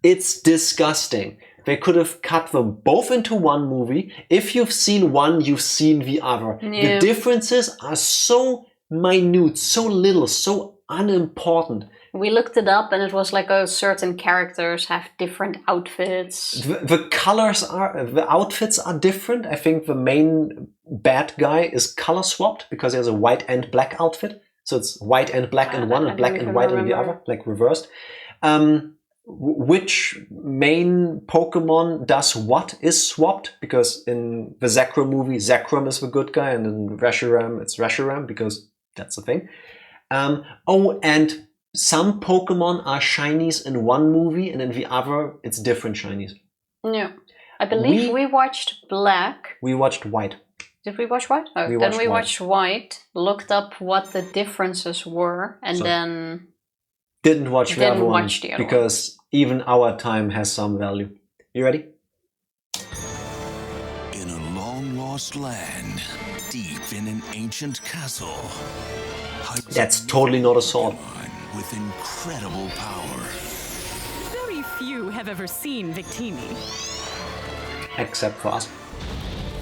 It's disgusting. They could have cut them both into one movie. If you've seen one, you've seen the other. Yeah. The differences are so minute, so little, so unimportant. We looked it up and it was like certain characters have different outfits. The colors the outfits are different. I think the main bad guy is color swapped because he has a white and black outfit. So it's white and black in one and black and white in the other, like reversed. Which main Pokemon does what is swapped, because in the Zekrom movie, Zekrom is the good guy, and in Reshiram, it's Reshiram, because that's the thing. And some Pokemon are shinies in one movie, and in the other, it's different shinies. Yeah. I believe we watched Black. We watched White. Did we watch White? Oh, then we watched White, looked up what the differences were, and then... Didn't watch the other one, because even our time has some value. You ready? In a long-lost land, deep in an ancient castle, that's totally not a sword. With incredible power. Very few have ever seen Victini. Except for us.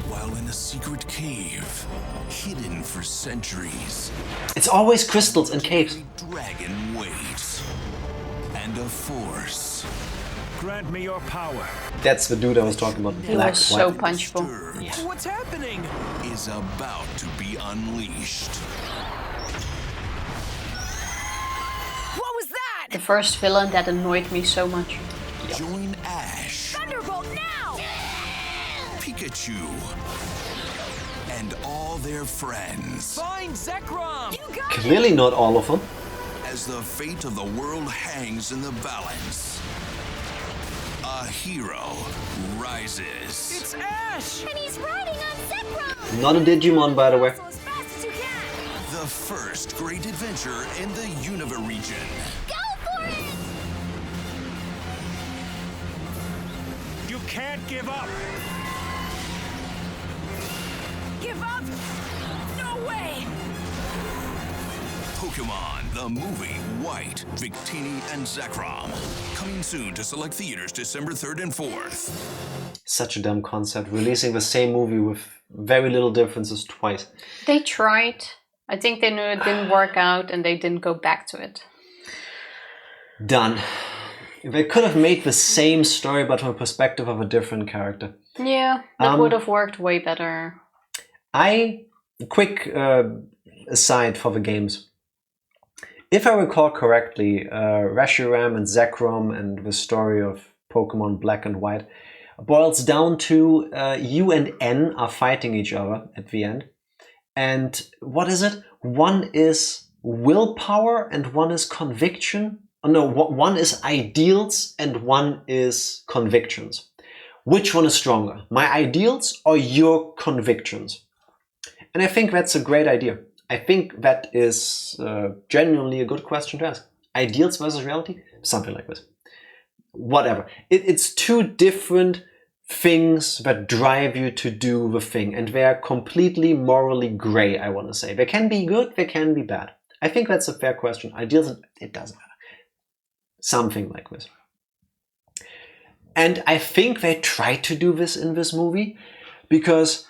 While in a secret cave, hidden for centuries. It's always crystals and caves. Dragon waits. And a force. Grant me your power. That's the dude I was talking about. He was so punchable. Yeah. What's happening? Is about to be unleashed. What was that? The first villain that annoyed me so much. Join Ash. Thunderbolt now! Pikachu. And all their friends. Find Zekrom! You got Clearly not all of them. As the fate of the world hangs in the balance, a hero rises. It's Ash! And he's riding on Zekrom! Not a Digimon, by the way. As fast as you can! The first great adventure in the Unova region. Go for it! You can't give up! Give up? No way! Pokémon, the movie White, Victini, and Zekrom. Coming soon to select theaters December 3rd and 4th. Such a dumb concept, releasing the same movie with very little differences twice. They tried. I think they knew it didn't work out and they didn't go back to it. Done. They could have made the same story but from a perspective of a different character. Yeah, that would have worked way better. Quick aside for the games. If I recall correctly, Reshiram and Zekrom and the story of Pokemon Black and White boils down to U and N are fighting each other at the end. And what is it? One is willpower and one is conviction. Oh, no, one is ideals and one is convictions. Which one is stronger? My ideals or your convictions? And I think that's a great idea. I think that is genuinely a good question to ask. Ideals versus reality? Something like this. whatever. It's two different things that drive you to do the thing, and they are completely morally gray, I want to say. They can be good, they can be bad. I think that's a fair question. Ideals, it doesn't matter. Something like this. And I think they tried to do this in this movie, because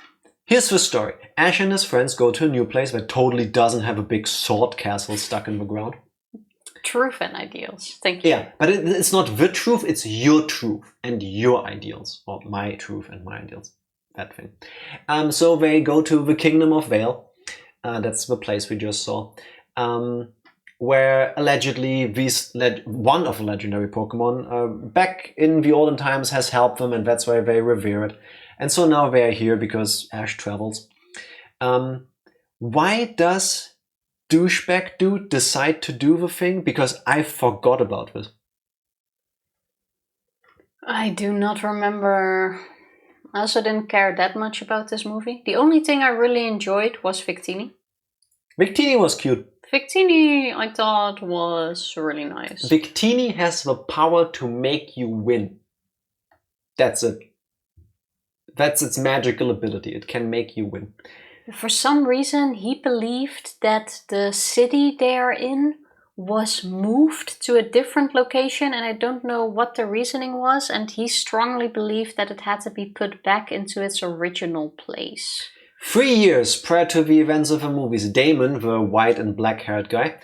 here's the story. Ash and his friends go to a new place that totally doesn't have a big sword castle stuck in the ground. Truth and ideals. Thank you. Yeah, but it's not the truth, it's your truth and your ideals. Or my truth and my ideals. That thing. So they go to the Kingdom of Vale. That's the place we just saw. Where allegedly one of the legendary Pokemon back in the olden times has helped them, and that's why they revere it. And so now they are here because Ash travels. Why does douchebag dude decide to do the thing? Because I forgot about this. I do not remember. I also didn't care that much about this movie. The only thing I really enjoyed was Victini. Victini was cute. Victini, I thought, was really nice. Victini has the power to make you win. That's it. That's its magical ability. It can make you win. For some reason, he believed that the city they're in was moved to a different location, and I don't know what the reasoning was, and he strongly believed that it had to be put back into its original place. 3 years prior to the events of the movies, Damon, the white and black-haired guy,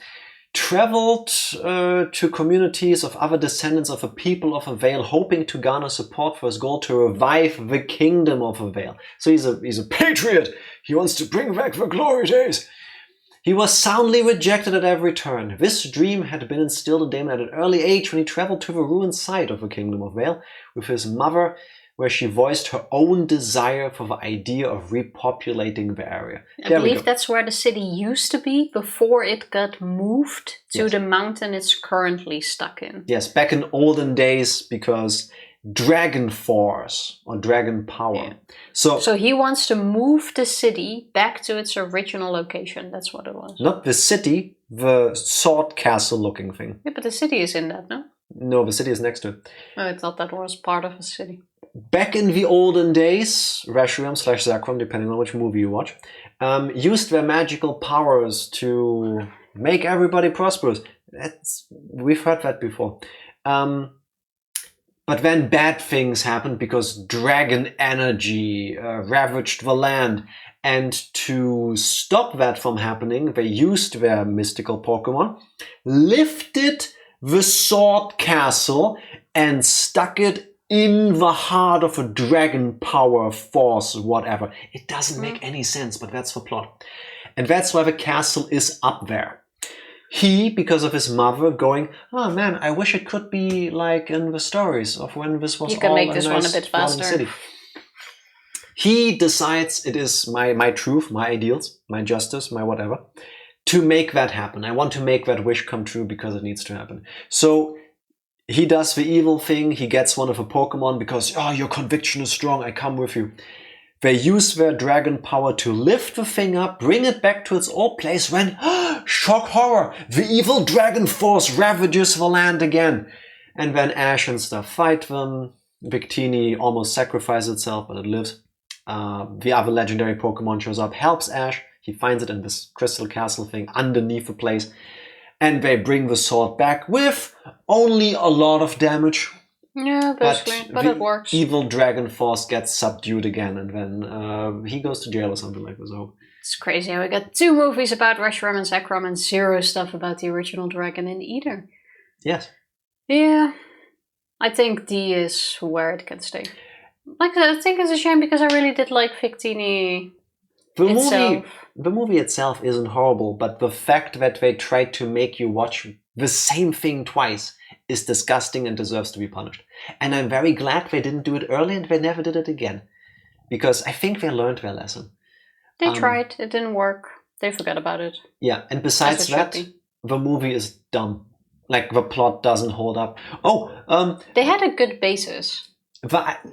traveled to communities of other descendants of the people of the Vale, hoping to garner support for his goal to revive the Kingdom of the Vale. So he's a patriot. He wants to bring back the glory days. He was soundly rejected at every turn. This dream had been instilled in Damon at an early age when he traveled to the ruined site of the Kingdom of Vale with his mother, where she voiced her own desire for the idea of repopulating the area. I believe that's where the city used to be before it got moved to the mountain it's currently stuck in. Yes, back in olden days, because Dragon Force or Dragon Power. Yeah. So he wants to move the city back to its original location. That's what it was. Not the city, the sword castle looking thing. Yeah, but the city is in that, no? No, the city is next to it. Oh, I thought that was part of a city. Back in the olden days, Reshiram/Zakrom, depending on which movie you watch, used their magical powers to make everybody prosperous. We've heard that before. But then bad things happened because dragon energy ravaged the land. And to stop that from happening, they used their mystical Pokemon, lifted the sword castle, and stuck it in the heart of a dragon power force, whatever. It doesn't make any sense, but that's the plot. And that's why the castle is up there. He, because of his mother, going, oh man, I wish it could be like in the stories of when this was all a nice. You can make this one a bit faster. City. He decides it is my truth, my ideals, my justice, my whatever, to make that happen. I want to make that wish come true because it needs to happen. So he does the evil thing. He gets one of the Pokemon because, oh, your conviction is strong. I come with you. They use their dragon power to lift the thing up, bring it back to its old place when, shock horror, the evil dragon force ravages the land again. And then Ash and stuff fight them. Victini almost sacrifices itself, but it lives. The other legendary Pokemon shows up, helps Ash. He finds it in this crystal castle thing underneath the place. And they bring the sword back with only a lot of damage. Yeah, basically, but it works. Evil dragon force gets subdued again, and then he goes to jail or something like this. So it's crazy how we got 2 movies about Reshiram and Zekrom and 0 stuff about the original dragon in either. Yes. Yeah, I think D is where it can stay. Like, I think it's a shame because I really did like Victini itself. The movie itself isn't horrible, but the fact that they tried to make you watch the same thing twice is disgusting and deserves to be punished. And I'm very glad they didn't do it early and they never did it again. Because I think they learned their lesson. They tried, it didn't work. They forgot about it. Yeah, and besides that, the movie is dumb. Like, the plot doesn't hold up. They had a good basis.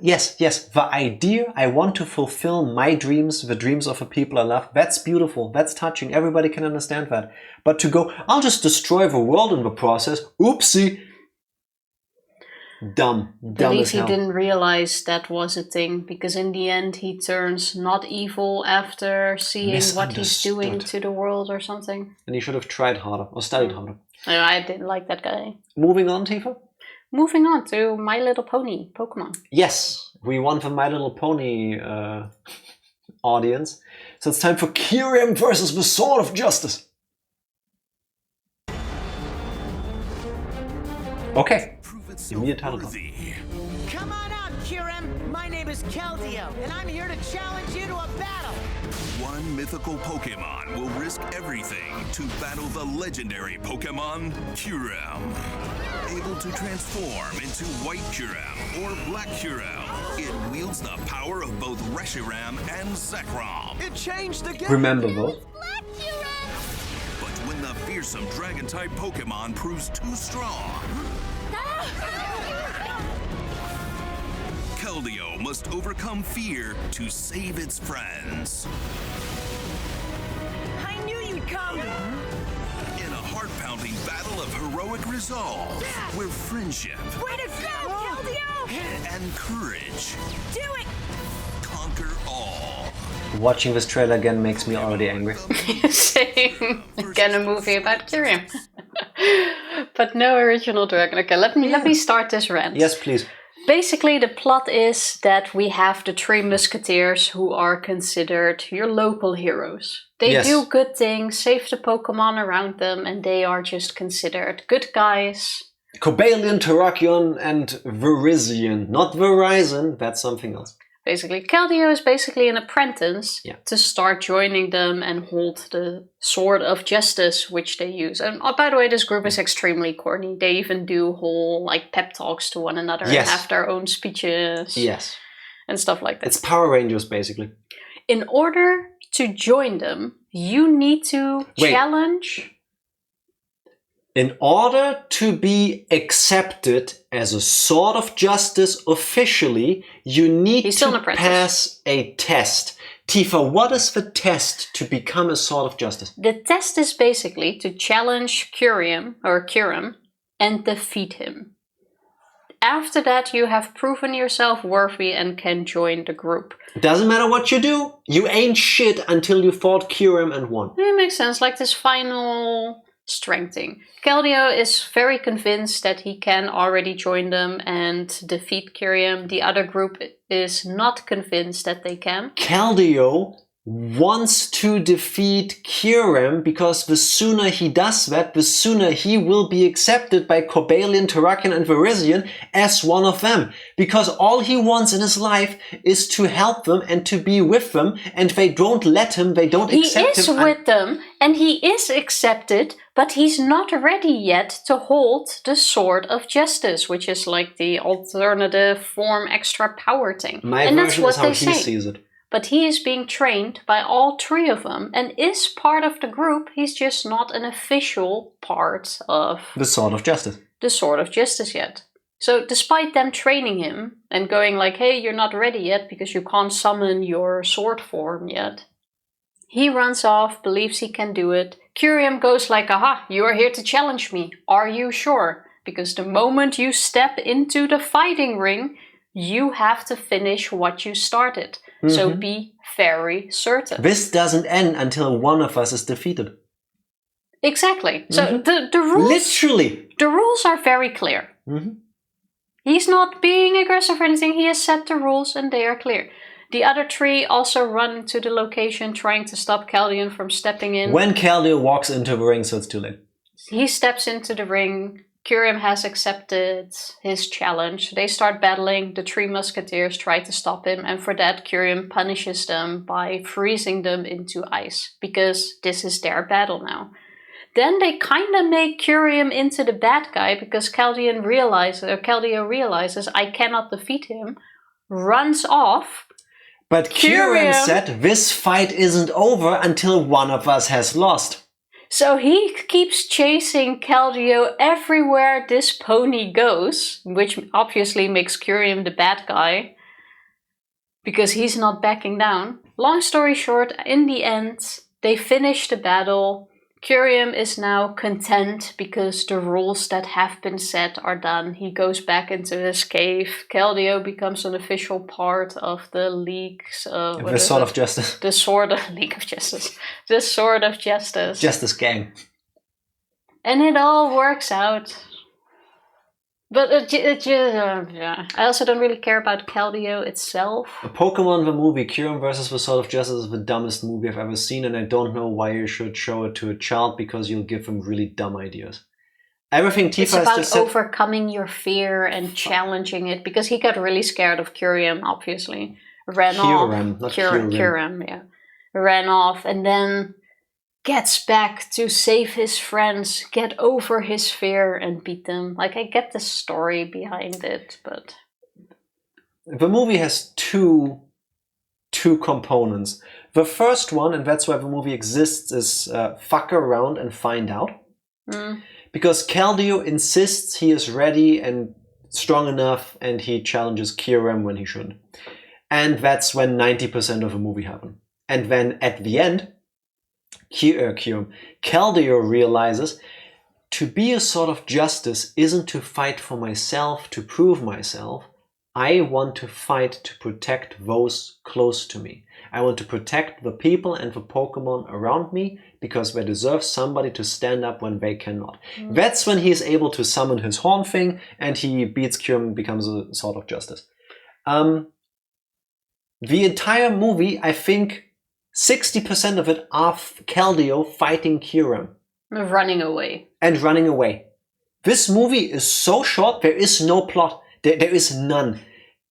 Yes, the idea, I want to fulfill my dreams, the dreams of the people I love, that's beautiful, that's touching, everybody can understand that. But to go, I'll just destroy the world in the process, oopsie. Dumb I believe as he hell. didn't realize that was a thing, because in the end he turns not evil after seeing what he's doing to the world or something. And he should have tried harder, or studied harder. I didn't like that guy. Moving on, Tifa? Moving on to My Little Pony, Pokemon. Yes, we won for My Little Pony audience. So it's time for Kyurem versus the Sword of Justice. Okay. Immediate title card. Come on out, Kyurem. My name is Keldeo, and I'm here to challenge you to a battle. One mythical Pokemon will risk everything to battle the legendary Pokemon Kyurem. Able to transform into White Kyurem or Black Kyurem, it wields the power of both Reshiram and Zekrom. It changed the game. Remember both. But when the fearsome Dragon-type Pokemon proves too strong, Keldeo must overcome fear to save its friends. I knew you'd come. In a heart-pounding battle of heroic resolve, where friendship Way to go, Keldeo! and courage Do it! conquer all. Watching this trailer again makes me already angry. Saying again a movie about Kyurem. But no original dragon. Okay, let me start this rant. Yes, please. Basically, the plot is that we have the three musketeers who are considered your local heroes. They do good things, save the Pokemon around them, and they are just considered good guys. Cobalion, Terrakion, and Virizion. Not Verizon, that's something else. Basically, Keldeo is basically an apprentice to start joining them and hold the Sword of Justice, which they use. And by the way, this group is extremely corny. They even do whole pep talks to one another and have their own speeches. Yes. And stuff like that. It's Power Rangers, basically. In order to join them, you need to challenge... In order to be accepted as a Sword of Justice officially, you need to pass a test. Tifa, what is the test to become a Sword of Justice? The test is basically to challenge Kyurem and defeat him. After that, you have proven yourself worthy and can join the group. Doesn't matter what you do, you ain't shit until you fought Kyurem and won. It makes sense, like this final strengthening. Keldeo is very convinced that he can already join them and defeat Kyurem. The other group is not convinced that they can. Keldeo wants to defeat Kyurem because the sooner he does that, the sooner he will be accepted by Cobalion, Terrakion, and Virizion as one of them. Because all he wants in his life is to help them and to be with them, and they don't let him, they don't accept him. He is with them, and he is accepted, but he's not ready yet to hold the Sword of Justice, which is like the alternative form extra power thing. My version is how he sees it. But he is being trained by all three of them and is part of the group. He's just not an official part of the Sword of Justice. The Sword of Justice yet. So despite them training him and going like, hey, you're not ready yet because you can't summon your sword form yet, he runs off, believes he can do it. Kyurem goes like, aha, you are here to challenge me. Are you sure? Because the moment you step into the fighting ring, you have to finish what you started. So be very certain. This doesn't end until one of us is defeated. Exactly. So the rules... Literally. The rules are very clear. He's not being aggressive or anything. He has set the rules and they are clear. The other three also run to the location trying to stop Keldeo from stepping in. When Keldeo walks into the ring, so it's too late. He steps into the ring. Kyurem has accepted his challenge. They start battling. The three musketeers try to stop him, and for that Kyurem punishes them by freezing them into ice, because this is their battle now. Then they kind of make Kyurem into the bad guy, because Keldeo realizes I cannot defeat him, runs off. But Kyurem said this fight isn't over until one of us has lost. So he keeps chasing Keldeo everywhere this pony goes, which obviously makes Kyurem the bad guy, because he's not backing down. Long story short, in the end, they finish the battle. Curium is now content because the rules that have been set are done. He goes back into his cave. Keldeo becomes an official part of the Leagues of... The Sword of Justice. The Sword of... League of Justice. The Sword of Justice. Justice Gang. And it all works out. But yeah. I also don't really care about Keldeo itself. A Pokemon the movie, Kyurem versus the Sword of Justice, is the dumbest movie I've ever seen, and I don't know why you should show it to a child, because you'll give them really dumb ideas. Everything Tifa it's has about just said... overcoming your fear and challenging it, because he got really scared of Kyurem, obviously. Ran Kyurem, off. not Kyurem. Kyurem, yeah. Ran off and then gets back to save his friends, get over his fear and beat them. Like, I get the story behind it, but... The movie has two components. The first one, and that's why the movie exists, is fuck around and find out. Because Keldeo insists he is ready and strong enough, and he challenges Kyurem when he shouldn't. And that's when 90% of the movie happen. And then at the end, Keldeo realizes to be a Sword of Justice isn't to fight for myself, to prove myself. I want to fight to protect those close to me. I want to protect the people and the Pokemon around me, because they deserve somebody to stand up when they cannot. That's when he is able to summon his horn thing, and he beats Kyurem and becomes a Sword of Justice. The entire movie, I think 60% of it are Keldeo fighting Kyurem. Running away. And running away. This movie is so short, there is no plot. There is none.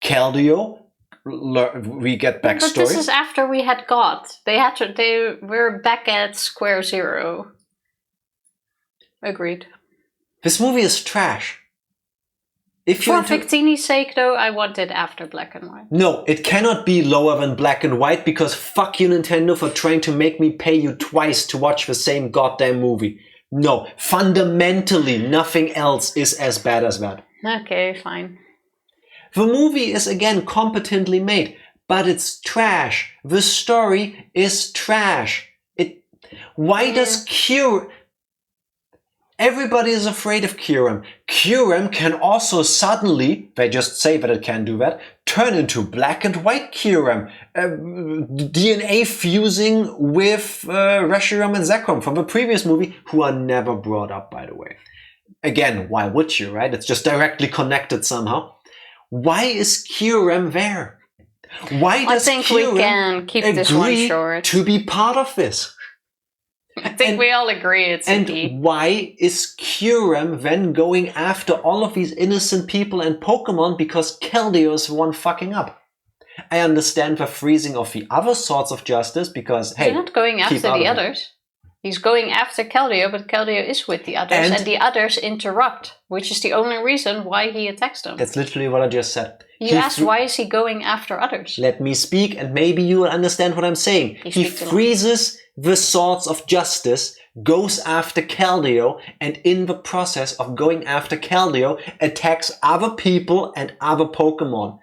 Keldeo, we get backstory. But this is after we had God. They were back at square zero. Agreed. This movie is trash. For Victini's sake, though, I want it after Black and White. No, it cannot be lower than Black and White, because fuck you, Nintendo, for trying to make me pay you twice to watch the same goddamn movie. No, fundamentally, nothing else is as bad as that. Okay, fine. The movie is again competently made, but it's trash. The story is trash. Why does Kyurem... Everybody is afraid of Kyurem. Kyurem can also suddenly, they just say that it can do that, turn into Black and White Kyurem. DNA fusing with Reshiram and Zekrom from the previous movie, who are never brought up, by the way. Again, why would you, right? It's just directly connected somehow. Why is Kyurem there? Why does Kyurem we can keep this one short to be part of this? I think we all agree it's a D. And why is Kyurem then going after all of these innocent people and Pokemon, because Keldeo is the one fucking up? I understand the freezing of the other Swords of Justice, because, hey... He's not going after the others. He's going after Keldeo, but Keldeo is with the others, and the others interrupt, which is the only reason why he attacks them. That's literally what I just said. You asked why is he going after others? Let me speak, and maybe you will understand what I'm saying. He freezes the Swords of Justice, goes after Keldeo, and in the process of going after Keldeo, attacks other people and other Pokemon.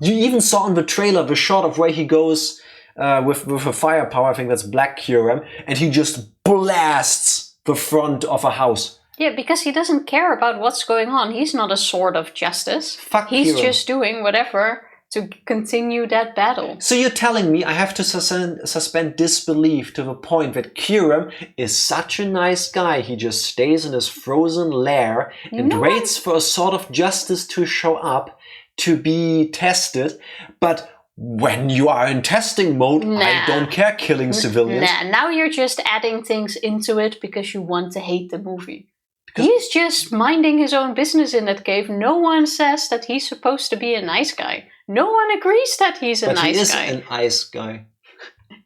You even saw in the trailer the shot of where he goes with a firepower, I think that's Black Kyurem, and he just blasts the front of a house. Yeah, because he doesn't care about what's going on. He's not a Sword of Justice. He's Kyurem. just doing whatever to continue that battle. So you're telling me I have to suspend disbelief to the point that Kyurem is such a nice guy, he just stays in his frozen lair and waits for a Sword of Justice to show up to be tested, but when you are in testing mode, I don't care killing civilians. Now you're just adding things into it because you want to hate the movie. He's just minding his own business in that cave. No one says that he's supposed to be a nice guy. No one agrees that he's a nice guy. But he is an ice guy.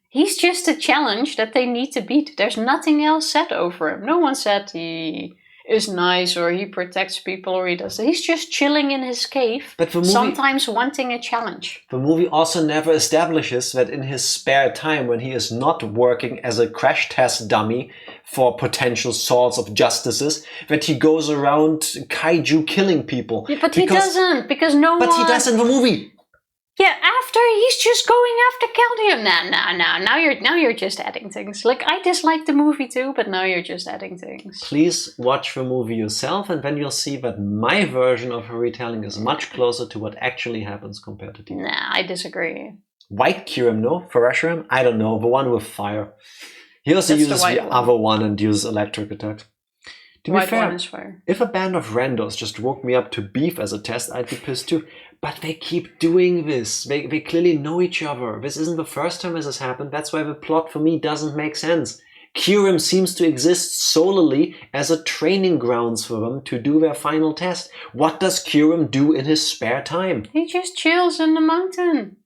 He's just a challenge that they need to beat. There's nothing else said over him. No one said he is nice or he protects people or he does. He's just chilling in his cave, but the movie, sometimes wanting a challenge. The movie also never establishes that in his spare time, when he is not working as a crash test dummy for potential Swords of Justices, that he goes around kaiju killing people. Yeah, but he doesn't, because no one... But he does in the movie. Yeah, after he's just going after Caldium. Now you're just adding things. Like, I dislike the movie too, but now you're just adding things. Please watch the movie yourself, and then you'll see that my version of her retelling is much closer to what actually happens compared to TV. Nah, I disagree. White Kyurem, no? Ferashiram? I don't know. The one with fire. He also uses the other one and uses electric attack. To be fair, if a band of randos just woke me up to beef as a test, I'd be pissed too. But they keep doing this. They clearly know each other. This isn't the first time this has happened. That's why the plot for me doesn't make sense. Kyurem seems to exist solely as a training grounds for them to do their final test. What does Kyurem do in his spare time? He just chills in the mountain.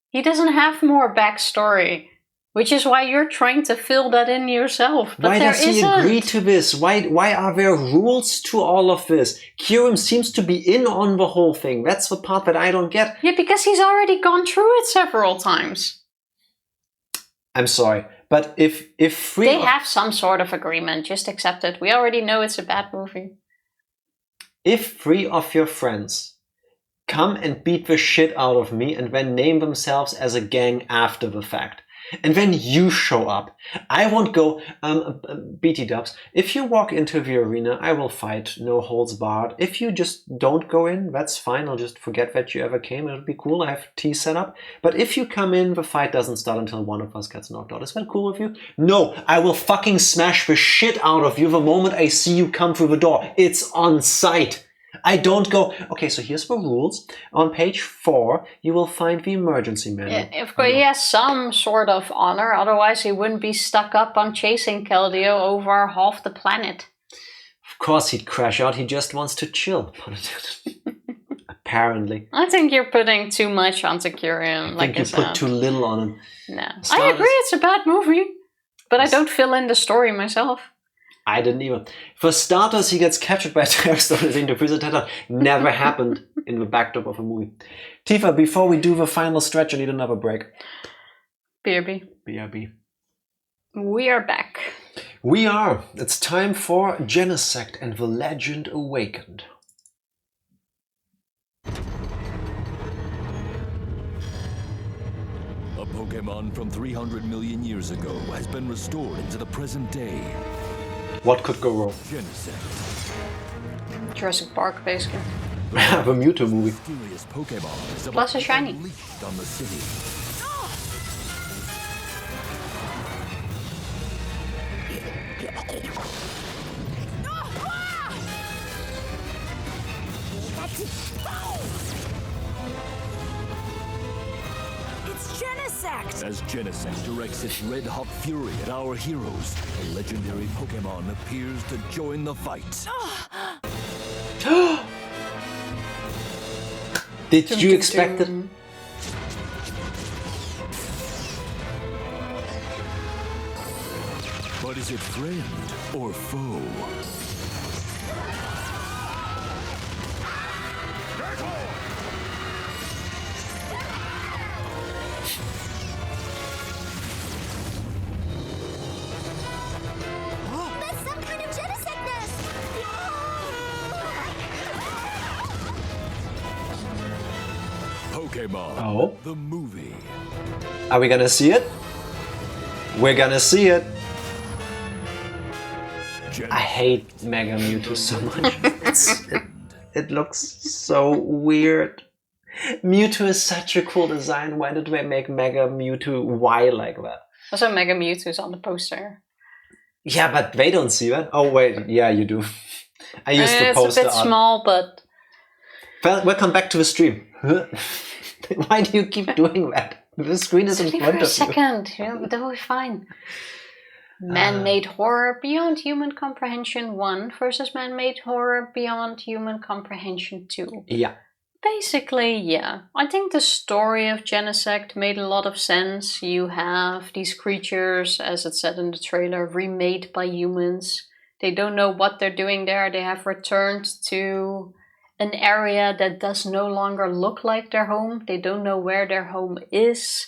He doesn't have more backstory. Which is why you're trying to fill that in yourself. But why does he agree to this? Why are there rules to all of this? Kyurem seems to be in on the whole thing. That's the part that I don't get. Yeah, because he's already gone through it several times. I'm sorry, but if they have some sort of agreement, just accept it. We already know it's a bad movie. If 3 of your friends come and beat the shit out of me and then name themselves as a gang after the fact, and then you show up, I won't go, BT dubs, if you walk into the arena, I will fight, no holds barred. If you just don't go in, that's fine, I'll just forget that you ever came, it'll be cool, I have tea set up. But if you come in, the fight doesn't start until one of us gets knocked out. Is that cool with you? No, I will fucking smash the shit out of you the moment I see you come through the door. It's on sight. I don't go, okay, so here's the rules. On page 4, you will find the emergency manual. Yeah, of course, he has some sort of honor, otherwise he wouldn't be stuck up on chasing Keldeo over half the planet. Of course he'd crash out, he just wants to chill. Apparently. I think you're putting too much onto Kyurem. I think you put too little on him. No. I agree, it's a bad movie, but I don't fill in the story myself. I didn't even. For starters, he gets captured by a terrorist in the prison tether. Never happened in the backdrop of a movie. Tifa, before we do the final stretch, I need another break. BRB. BRB. We are back. We are. It's time for Genesect and the Legend Awakened. A Pokemon from 300 million years ago has been restored into the present day. What could go wrong? Jurassic Park, basically. The Mewtwo movie. Plus a shiny. On the city. It's Genesect! As Genesect directs its red-hot fury at our heroes, a legendary Pokemon appears to join the fight. Did you expect it? But is it friend or foe? That's some kind of Genesect nest! Pokemon, the movie. Are we gonna see it? We're gonna see it. I hate Mega Mewtwo so much. It looks so weird. Mewtwo is such a cool design. Why did they make Mega Mewtwo Y like that? Also, Mega Mewtwo is on the poster. Yeah, but they don't see that. Oh wait, yeah, you do. I used the poster. It's a bit small, but... Welcome back to the stream. Why do you keep doing that? The screen is in front of you. For a second, that will be fine. Man-made horror beyond human comprehension 1 versus man-made horror beyond human comprehension 2. Yeah. Basically, yeah. I think the story of Genesect made a lot of sense. You have these creatures, as it said in the trailer, remade by humans. They don't know what they're doing there. They have returned to an area that does no longer look like their home. They don't know where their home is.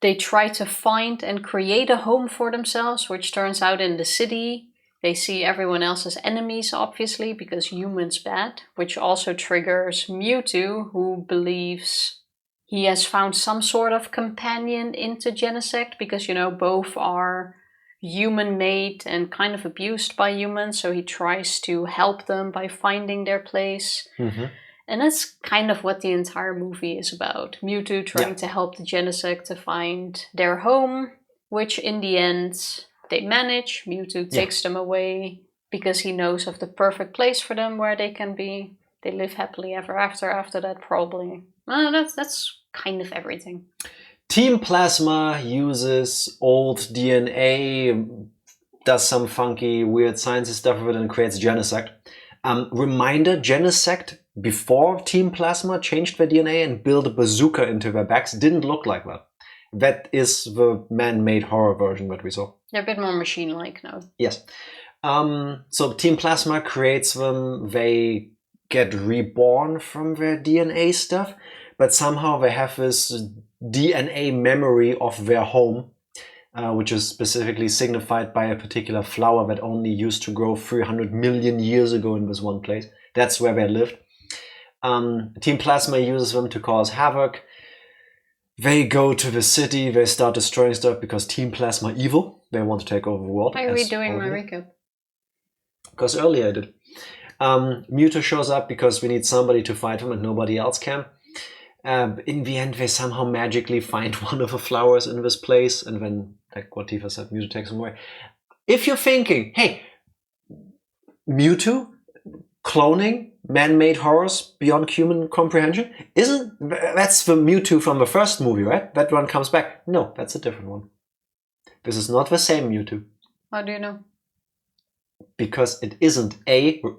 They try to find and create a home for themselves, which turns out in the city. They see everyone else as enemies, obviously, because humans bad, which also triggers Mewtwo, who believes he has found some sort of companion into Genesect because, both are human-made and kind of abused by humans, so he tries to help them by finding their place. Mm-hmm. And that's kind of what the entire movie is about. Mewtwo trying to help the Genesect to find their home, which in the end they manage. Mewtwo takes them away because he knows of the perfect place for them where they can be. They live happily ever after that, probably. That's kind of everything. Team Plasma uses old DNA, does some funky, weird sciencey stuff with it, and creates Genesect. Reminder, Genesect, before Team Plasma changed their DNA and built a bazooka into their backs, didn't look like that. That is the man-made horror version that we saw. They're a bit more machine-like now. Yes. So Team Plasma creates them. They get reborn from their DNA stuff, but somehow they have this DNA memory of their home, which is specifically signified by a particular flower that only used to grow 300 million years ago in this one place. That's where they lived. Team Plasma uses them to cause havoc. They go to the city, they start destroying stuff because Team Plasma evil. They want to take over the world. Why are we doing my recap? Because earlier I did. Mewtwo shows up because we need somebody to fight him and nobody else can. In the end, they somehow magically find one of the flowers in this place, and then, like what Tifa said, Mewtwo takes them away. If you're thinking, hey, Mewtwo, cloning, man-made horrors beyond human comprehension, that's the Mewtwo from the first movie, right? That one comes back. No, that's a different one. This is not the same Mewtwo. How do you know? Because it isn't.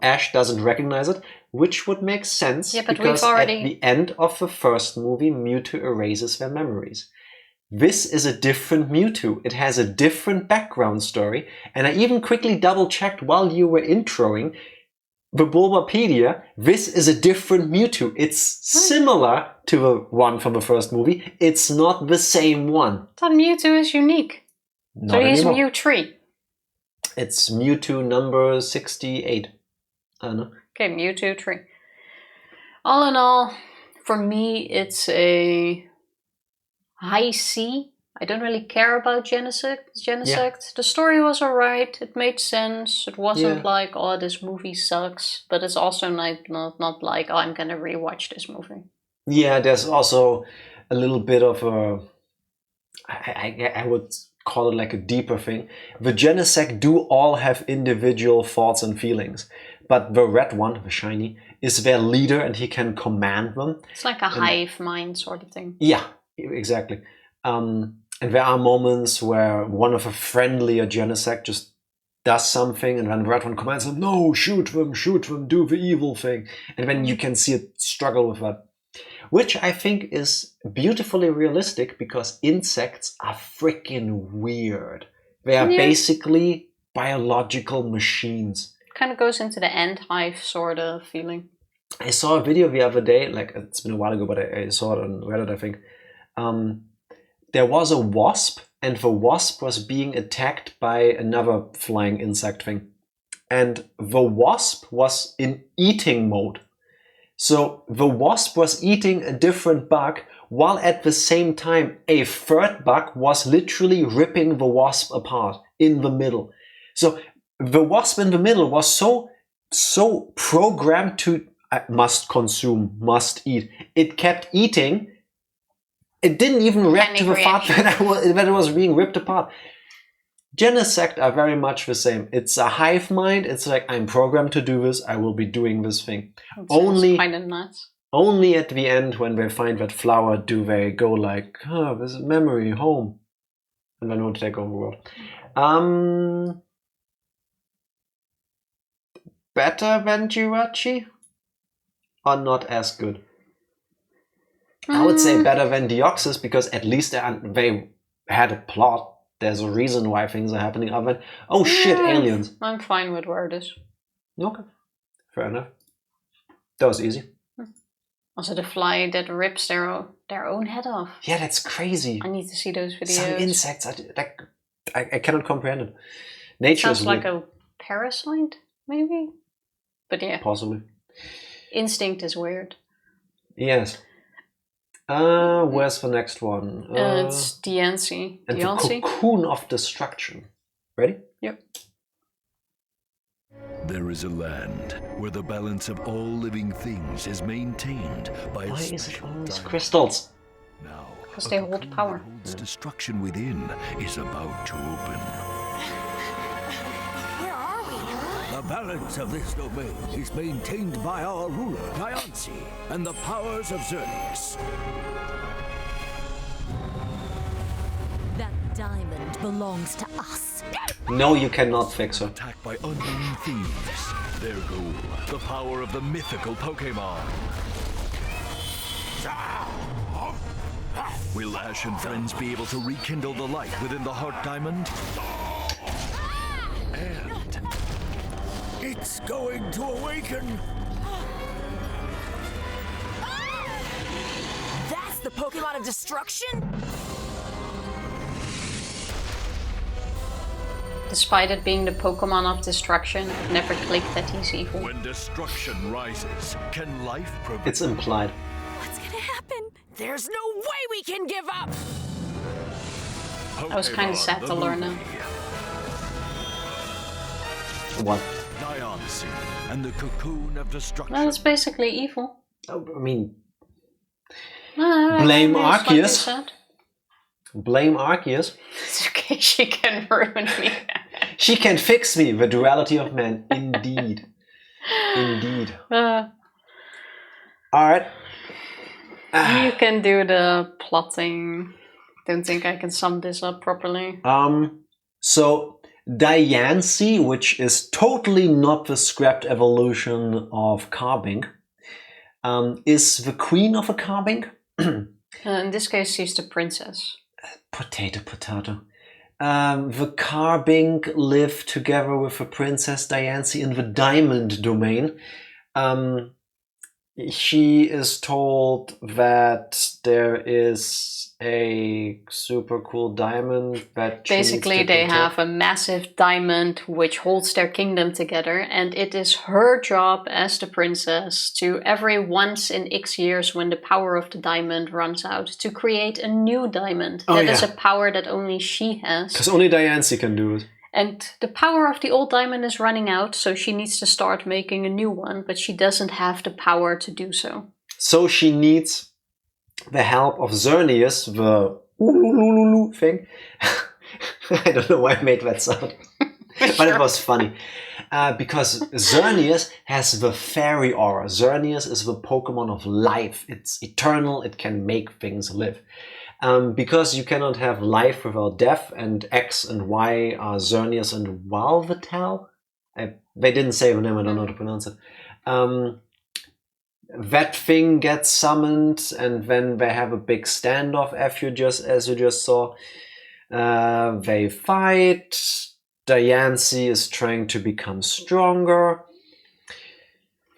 Ash doesn't recognize it, which would make sense. Yeah, but because we've already... at the end of the first movie, Mewtwo erases their memories. This is a different Mewtwo. It has a different background story. And I even quickly double-checked while you were introing the Bulbapedia. This is a different Mewtwo. It's similar to the one from the first movie. It's not the same one. I thought Mewtwo is unique. Not so he's anymore. Mewtree. It's Mewtwo number 68. I don't know. Okay, Mewtwo tree. All in all, for me, it's a high C. I don't really care about Genesect. Yeah. The story was alright. It made sense. It wasn't like, oh, this movie sucks. But it's also not like, oh, I'm gonna rewatch this movie. Yeah, there's also a little bit of a... I would call it like a deeper thing. The Genesect do all have individual thoughts and feelings, but the red one, the shiny, is their leader and he can command them. It's like a hive mind sort of thing. Yeah, exactly. And there are moments where one of the friendlier Genesect just does something and then the red one commands them, no, shoot them, do the evil thing. And then you can see it struggle with that. Which I think is beautifully realistic because insects are freaking weird. They are basically biological machines. Kind of goes into the ant hive sort of feeling. I saw a video the other day, like it's been a while ago, but I saw it on Reddit, I think. There was a wasp and the wasp was being attacked by another flying insect thing. And the wasp was in eating mode. So the wasp was eating a different bug, while at the same time a third bug was literally ripping the wasp apart in the middle. So the wasp in the middle was so programmed to must consume, must eat. It kept eating. It didn't even react to the fact that it was being ripped apart. Genesect are very much the same. It's a hive mind. It's like, I'm programmed to do this. I will be doing this thing. Only kind of nuts. Only at the end, when they find that flower, do they go like, oh, this is memory, home. And then want to take over the world. Better than Jirachi? Or not as good? I would say better than Deoxys, because at least they had a plot. There's a reason why things are happening. Other than, oh shit, aliens. I'm fine with where it is. Okay, fair enough. That was easy. Also, the fly that rips their own head off. Yeah, that's crazy. I need to see those videos. Some insects are like, I cannot comprehend it. Nature sounds is like weird. a parasite, maybe. But yeah, possibly. Instinct is weird. Yes. Where's the next one? It's Diancie. And the Cocoon of Destruction. Ready? Yep. There is a land where the balance of all living things is maintained by Why a is it special always diamond. crystals? Now, Because they hold power. Holds destruction within is about to open. Where are we? The balance of this domain is maintained by our ruler, Diancie, and the powers of Xerneas. That diamond belongs to us. No, you cannot fix her. Attacked by unknown thieves. Their goal, the power of the mythical Pokémon. Will Ash and friends be able to rekindle the light within the Heart Diamond? And It's going to awaken! That's the Pokemon of Destruction? Despite it being the Pokemon of Destruction, it never clicked that he's evil. when destruction rises, can life prevail? It's implied. What's gonna happen? There's no way we can give up! I was kind of sad to learn that. What? Diancie and the Cocoon of Destruction. Well, it's basically evil. I mean, No, blame it's like they Arceus. said. Blame Arceus. It's okay, she can ruin me. She can fix me, the duality of man. Indeed. Indeed. Alright. You can do the plotting. Don't think I can sum this up properly. So Diancie, which is totally not the scrapped evolution of Carbink, is the queen of a Carbink. In this case, she's the princess. Potato, potato. The Carbink live together with the Princess Diancie in the Diamond domain. She is told that there is a super cool diamond that she Basically, needs to they protect. have a massive diamond which holds their kingdom together, and it is her job as the princess to every once in X years when the power of the diamond runs out to create a new diamond. Oh, That is yeah. a power that only she has. Because only Diancie can do it. And the power of the old diamond is running out, so she needs to start making a new one, but she doesn't have the power to do so. So she needs the help of Xerneas, the oolululu thing. I don't know why I made that sound. But it was funny. Because Xerneas has the fairy aura. Xerneas is the Pokemon of life. It's eternal, it can make things live. Because you cannot have life without death, and X and Y are Xerneas and Walvital. They didn't say the name, I don't know how to pronounce it. That thing gets summoned, and then they have a big standoff, as you just saw. They fight. Diancie is trying to become stronger.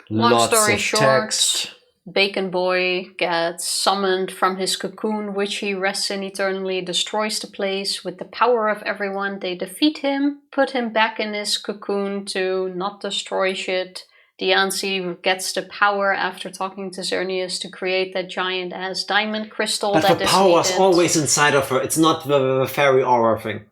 Long Lots story of short, text. Bacon Boy gets summoned from his cocoon, which he rests in eternally, destroys the place. With the power of everyone, they defeat him, put him back in his cocoon to not destroy shit. Diancie gets the power after talking to Xerneas to create that giant-ass diamond crystal But that the is power was needed. always inside of her. It's not the fairy aura thing.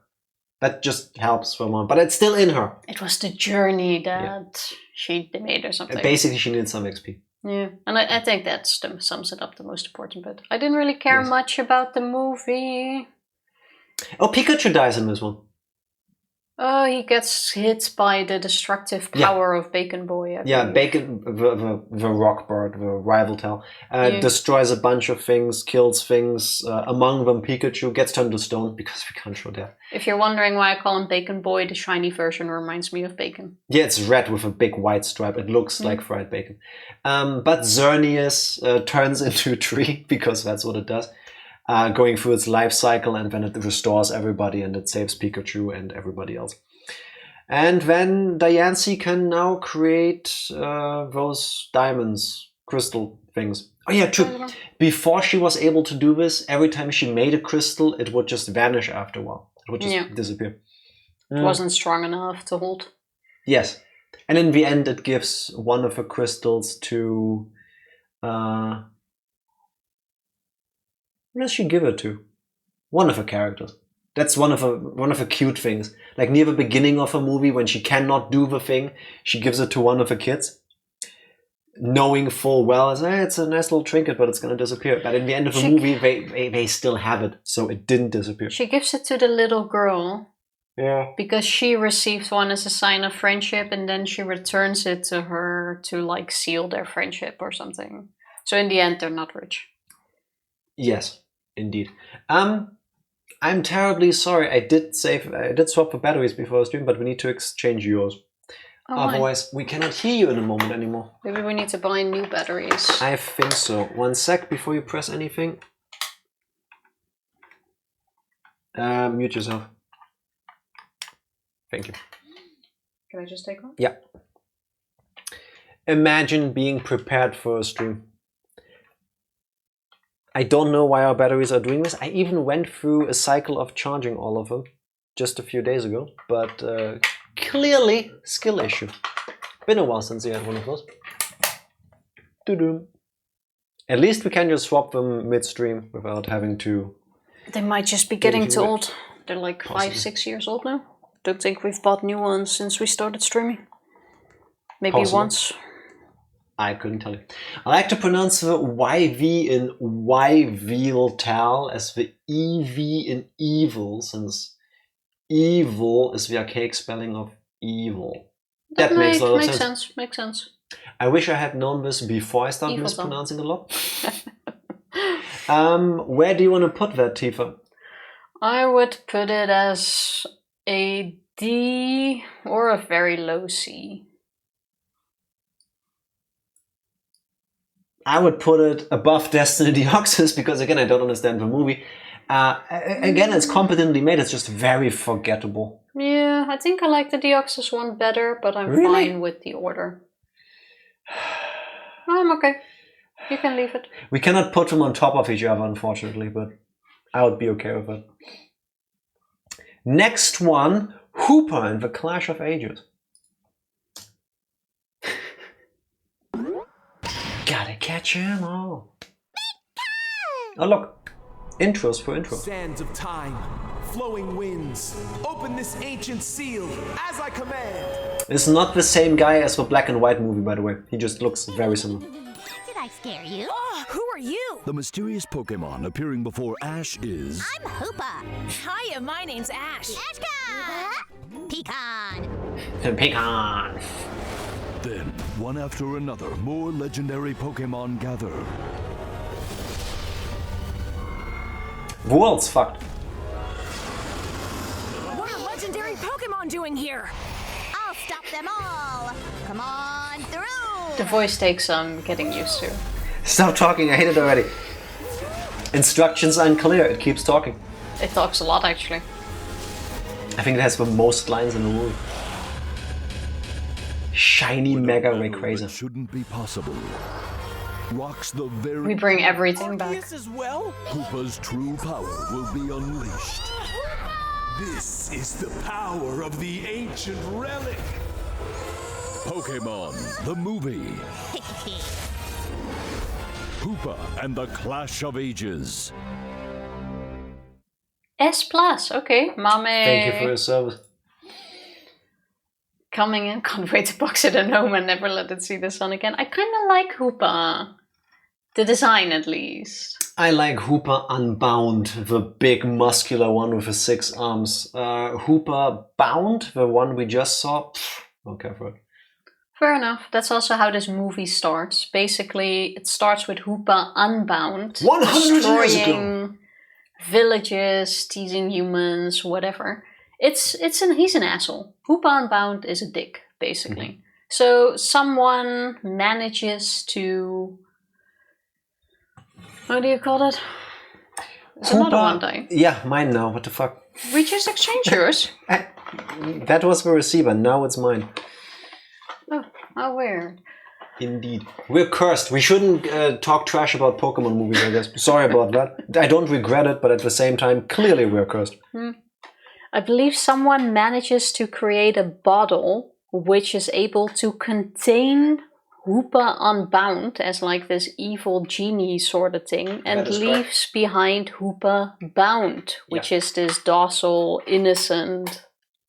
That just helps someone, but it's still in her. It was the journey that she made or something. Basically, she needs some XP. Yeah, and I think that sums it up, the most important bit. I didn't really care much about the movie. Oh, Pikachu dies in this one. Oh, he gets hit by the destructive power of Bacon Boy. I believe. Bacon, the rock bird, the rival tail, Yeah. destroys a bunch of things, kills things, among them Pikachu, gets turned to stone because we can't show that. If you're wondering why I call him Bacon Boy, the shiny version reminds me of bacon. Yeah, it's red with a big white stripe. It looks like fried bacon. But Xerneas turns into a tree because that's what it does. Going through its life cycle, and then it restores everybody and it saves Pikachu and everybody else. And then Diancie can now create those diamonds, crystal things. Oh yeah, true. Before she was able to do this, every time she made a crystal, it would just vanish after a while. It would just disappear. It wasn't strong enough to hold. Yes. And in the end, it gives one of her crystals to Who does she give it to? One of her characters. That's one of her cute things. Like near the beginning of a movie, when she cannot do the thing, she gives it to one of her kids, knowing full well, it's a nice little trinket, but it's going to disappear. But in the end of the movie, they still have it, so it didn't disappear. She gives it to the little girl. Yeah. Because she received one as a sign of friendship, and then she returns it to her to like seal their friendship or something. So in the end, they're not rich. Yes, indeed. I'm terribly sorry. I did swap for batteries before the stream, but we need to exchange yours. Oh, otherwise, we cannot hear you in a moment anymore. Maybe we need to buy new batteries. I think so. 1 sec before you press anything. Mute yourself. Thank you. Can I just take one? Yeah. Imagine being prepared for a stream. I don't know why our batteries are doing this. I even went through a cycle of charging all of them just a few days ago, but clearly skill issue. Been a while since you had one of those. Doo-doo. At least we can just swap them midstream without having to... They might just be getting too old. They're like 5-6 years old now. Don't think we've bought new ones since we started streaming. Maybe once. I couldn't tell you. I like to pronounce the YV in Yviltal as the EV in evil, since evil is the archaic spelling of evil. That makes a lot of sense. Makes sense. I wish I had known this before I started mispronouncing a lot. Where do you want to put that, Tifa? I would put it as a D or a very low C. I would put it above Destiny Deoxys because, again, I don't understand the movie. Again, it's competently made. It's just very forgettable. Yeah, I think I like the Deoxys one better, but I'm fine with the order. I'm okay. You can leave it. We cannot put them on top of each other, unfortunately, but I would be okay with it. Next one, Hooper and the Clash of Ages. Gotta catch 'em all. Oh look, intros for intro. Sands of time, flowing winds, open this ancient seal as I command. It's not the same guy as the black and white movie, by the way. He just looks very similar. Did I scare you? Who are you? The mysterious Pokemon appearing before Ash is... I'm Hoopa. Hiya, my name's Ash. Ashka! Pecan. Pecan. Then, one after another, more legendary Pokemon gather. The world's fucked. What are legendary Pokemon doing here? I'll stop them all. Come on through. The voice takes some getting used to. Stop talking, I hate it already. Instructions unclear, it keeps talking. It talks a lot, actually. I think it has the most lines in the movie. Shiny Mega Rayquaza. Shouldn't be possible. Rocks the very... We bring everything back. As well? Hoopa's true power will be unleashed. This is the power of the ancient relic. Pokemon, the movie. Hoopa and the Clash of Ages. S+, okay, Mame. Thank you for your service. Coming in, can't wait to box it at home and never let it see the sun again. I kind of like Hoopa. The design, at least. I like Hoopa Unbound, the big muscular one with the 6 arms. Hoopa Bound, the one we just saw, okay for it. Fair enough. That's also how this movie starts. Basically, it starts with Hoopa Unbound. 100 years ago. Destroying villages, teasing humans, whatever. He's an asshole. Hoopa Unbound is a dick, basically. Mm-hmm. So someone manages to... What do you call it? There's another one dying. Yeah, mine now. What the fuck? We just exchanged yours. That was the receiver. Now it's mine. Oh, how weird. Indeed. We're cursed. We shouldn't talk trash about Pokemon movies, I guess. Sorry about that. I don't regret it, but at the same time, clearly we're cursed. I believe someone manages to create a bottle which is able to contain Hoopa Unbound as like this evil genie sort of thing, and leaves behind Hoopa Bound, which is this docile, innocent,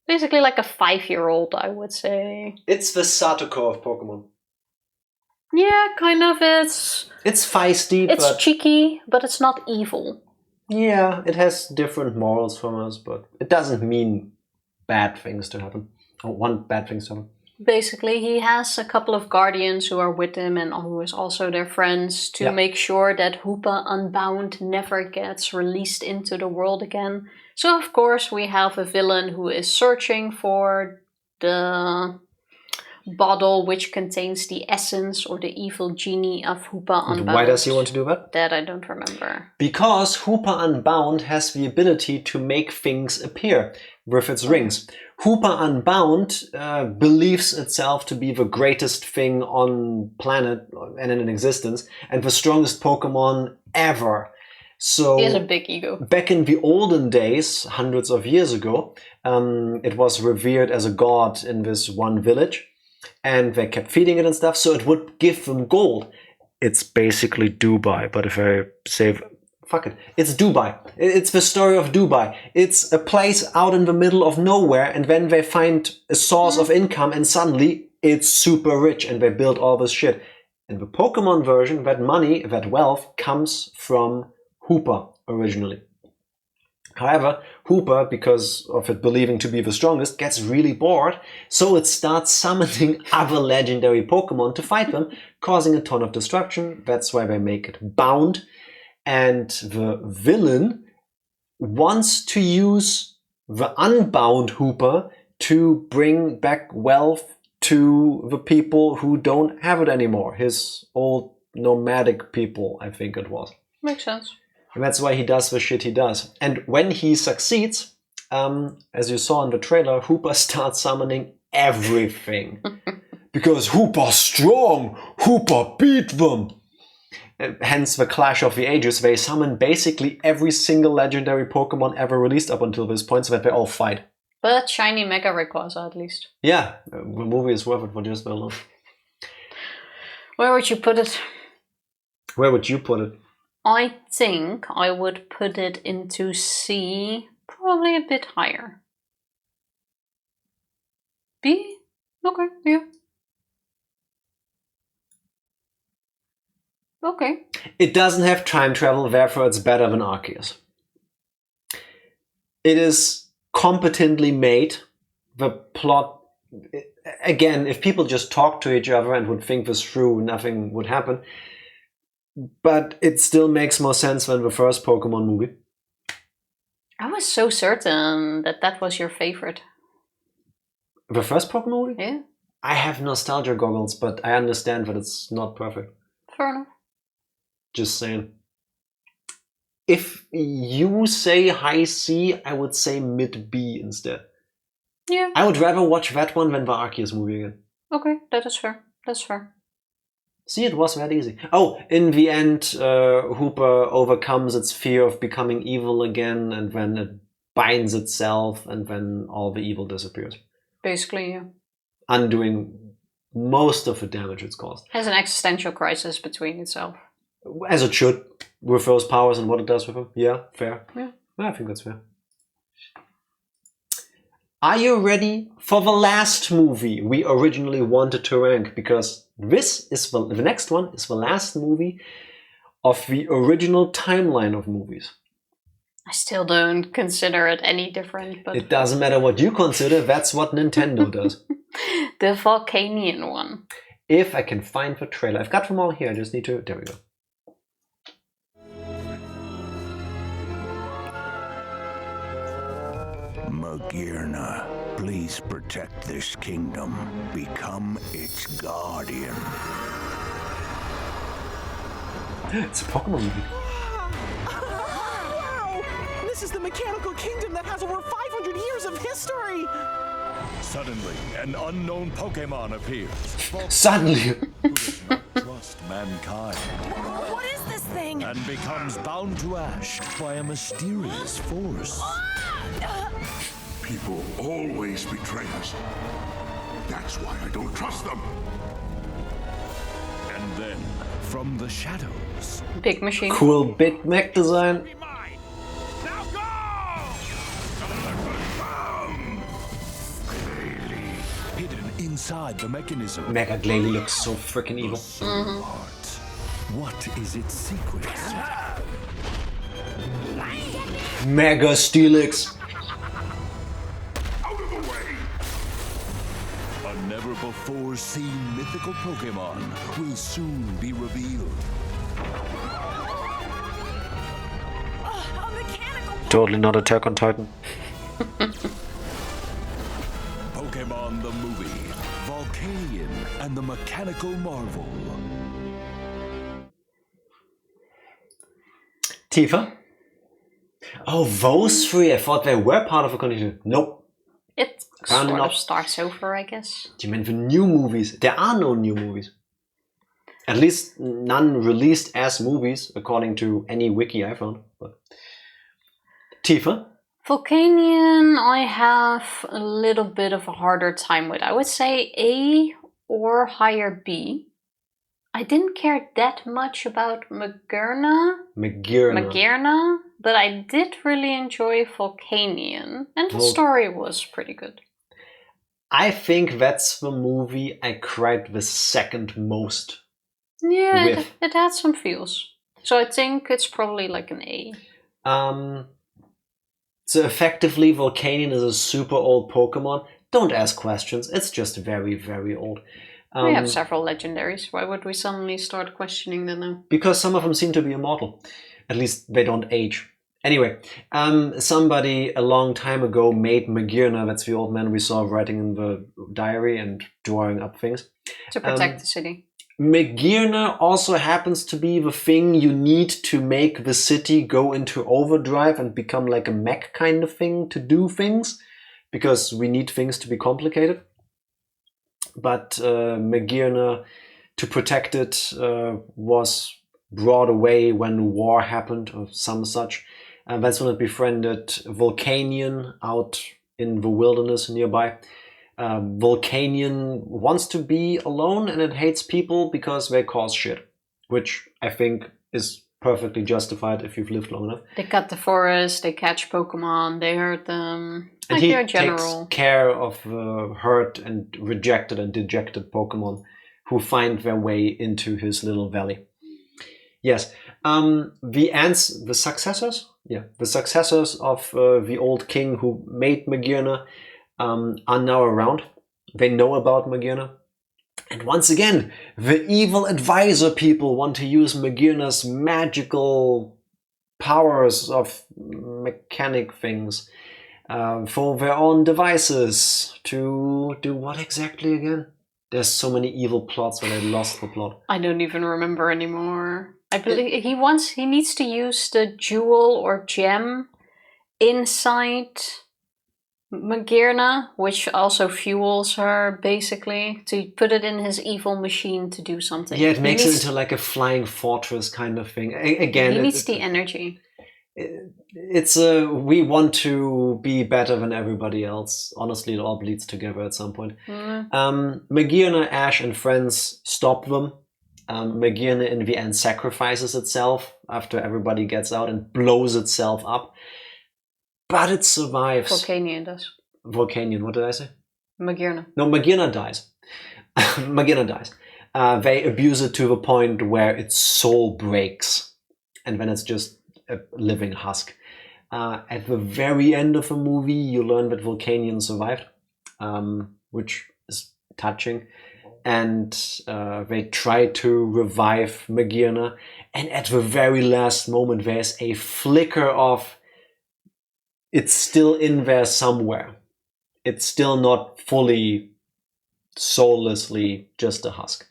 basically like a 5-year-old, I would say. It's the Satoko of Pokemon. Yeah, kind of. It's feisty, it's but... cheeky, but it's not evil. Yeah, it has different morals from us, but it doesn't mean bad things to happen. Or want bad things to happen. Basically, he has a couple of guardians who are with him and who is also their friends to make sure that Hoopa Unbound never gets released into the world again. So, of course, we have a villain who is searching for the bottle which contains the essence or the evil genie of Hoopa Unbound. Why does he want to do that? That I don't remember. Because Hoopa Unbound has the ability to make things appear with its rings. Hoopa Unbound believes itself to be the greatest thing on planet and in existence, and the strongest Pokemon ever. So he has a big ego. Back in the olden days, hundreds of years ago, it was revered as a god in this one village, and they kept feeding it and stuff, so it would give them gold. It's basically Dubai, but if I say... Fuck it. It's Dubai. It's the story of Dubai. It's a place out in the middle of nowhere, and then they find a source of income, and suddenly it's super rich, and they build all this shit. In the Pokemon version, that money, that wealth, comes from Hoopa originally. However, Hoopa, because of it believing to be the strongest, gets really bored, so it starts summoning other legendary Pokemon to fight them, causing a ton of destruction. That's why they make it bound. And the villain wants to use the unbound Hoopa to bring back wealth to the people who don't have it anymore. His old nomadic people, I think it was. Makes sense. And that's why he does the shit he does. And when he succeeds, as you saw in the trailer, Hoopa starts summoning everything. Because Hoopa's strong! Hoopa beat them! Hence the Clash of the Ages. They summon basically every single legendary Pokemon ever released up until this point, so that they all fight. But shiny Mega Rayquaza at least. Yeah, the movie is worth it for just that alone. Where would you put it? Where would you put it? I think I would put it into C, probably a bit higher. B? Okay, yeah. Okay. It doesn't have time travel, therefore it's better than Arceus. It is competently made. The plot... Again, if people just talk to each other and would think this through, nothing would happen. But it still makes more sense than the first Pokemon movie. I was so certain that that was your favorite. The first Pokemon movie? Yeah. I have nostalgia goggles, but I understand that it's not perfect. Fair enough. Just saying. If you say high C, I would say mid B instead. Yeah. I would rather watch that one than the Arceus movie again. Okay, that is fair. That's fair. See, it was that easy. Oh, in the end, Hoopa overcomes its fear of becoming evil again, and then it binds itself, and then all the evil disappears. Basically, yeah. Undoing most of the damage it's caused. Has an existential crisis between itself. As it should, with those powers and what it does with them. Yeah, fair. Yeah. I think that's fair. Are you ready for the last movie we originally wanted to rank? Because this is the next one is the last movie of the original timeline of movies. I still don't consider it any different, but it doesn't matter what you consider, that's what Nintendo does. The Volcanian one. If I can find the trailer. I've got them all here, I just need to... There we go. Magirna, please protect this kingdom. Become its guardian. It's a Pokemon movie. Wow! This is the mechanical kingdom that has over 500 years of history! Suddenly, an unknown Pokémon appears. Suddenly! Who does not trust mankind. What is this thing? And becomes bound to ash by a mysterious force. People always betray us. That's why I don't trust them. And then, from the shadows, Big machine. Cool Big Mac design. hidden inside the mechanism. Mega Glalie looks so freaking evil. What is its secret? Mega Steelix. A never-before-seen mythical Pokémon will soon be revealed. Totally not Attack on Titan. Pokémon the movie, Volcanion and the Mechanical Marvel. Tifa? Oh, those three. I thought they were part of a continuation. Nope. It Apparently sort not. of starts over, I guess. Do you mean the new movies? There are no new movies. At least none released as movies, according to any wiki I found. But Tifa? Volcanion, I have a little bit of a harder time with. I would say A or higher B. I didn't care that much about Magearna, but I did really enjoy Volcanion, and the story was pretty good. I think that's the movie I cried the second most. Yeah, it had some feels. So I think it's probably like an A. So effectively, Volcanion is a super old Pokemon. Don't ask questions. It's just very, very old. We have several legendaries. Why would we suddenly start questioning them now? Because some of them seem to be immortal. At least they don't age. Anyway, somebody a long time ago made Magearna, that's the old man we saw writing in the diary and drawing up things. To protect the city. Magearna also happens to be the thing you need to make the city go into overdrive and become like a mech kind of thing to do things. Because we need things to be complicated. But Magearna, to protect it, was brought away when war happened or some such. And that's when it befriended Volcanion out in the wilderness nearby. Volcanion wants to be alone and it hates people because they cause shit. Which I think is perfectly justified if you've lived long enough. They cut the forest, they catch Pokemon, they hurt them. And like he their general. takes care of hurt and rejected and dejected Pokemon who find their way into his little valley. Yes, the successors? Yeah, the successors of the old king who made Magearna are now around. They know about Magearna. And once again, the evil advisor people want to use Magearna's magical powers of mechanic things for their own devices to do what exactly again? There's so many evil plots that I lost the plot. I don't even remember anymore. I believe he needs to use the jewel or gem inside Magearna, which also fuels her, basically, to put it in his evil machine to do something. Yeah, it makes it into like a flying fortress kind of thing. Again, he needs the energy. It's we want to be better than everybody else. Honestly, it all bleeds together at some point. Magearna, Ash, and friends stop them. Magearna in the end sacrifices itself after everybody gets out and blows itself up. But it survives. Volcanion does. Volcanion, what did I say? Magearna. No, Magearna dies. Magearna dies. They abuse it to the point where its soul breaks. And then it's just a living husk. At the very end of the movie, you learn that Volcanion survived, which is touching. And they try to revive Magearna. And at the very last moment, there's a flicker of it's still in there somewhere. It's still not fully, soullessly just a husk.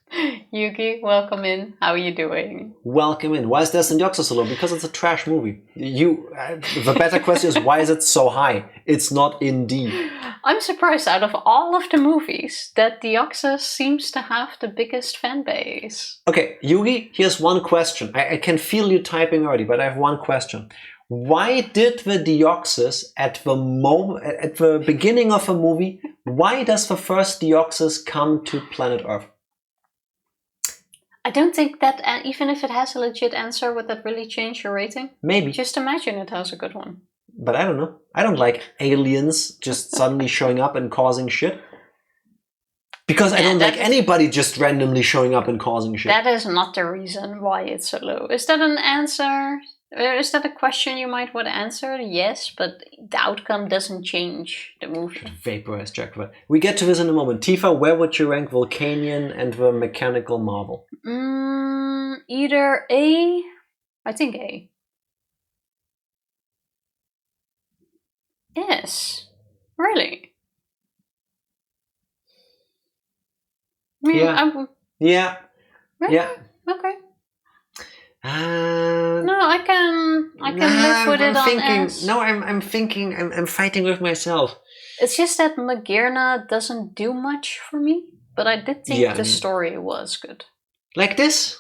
Yuki, welcome in. How are you doing? Welcome in. Why is Destin Deoxys so low? Because it's a trash movie. The better question is, why is it so high? It's not in D. I'm surprised out of all of the movies that Deoxys seems to have the biggest fan base. Okay, Yugi, here's one question. I can feel you typing already, but I have one question. Why did the Deoxys at the beginning of a movie, why does the first Deoxys come to planet Earth? I don't think that even if it has a legit answer, would that really change your rating? Maybe. Just imagine it has a good one. But I don't know. I don't like aliens just suddenly showing up and causing shit. Because I don't like anybody just randomly showing up and causing shit. That is not the reason why it's so low. Is that an answer? Is that a question you might want to answer? Yes, but the outcome doesn't change the movie. Vaporized Jaguar. We get to this in a moment. Tifa, where would you rank Volcanion and the Mechanical Marvel? Either A. I think A. Yes. Really? Yeah. Really? Yeah. Okay. No, I can live with it on S. No, I'm thinking. I'm fighting with myself. It's just that Magearna doesn't do much for me, but I did think the story was good. Like this?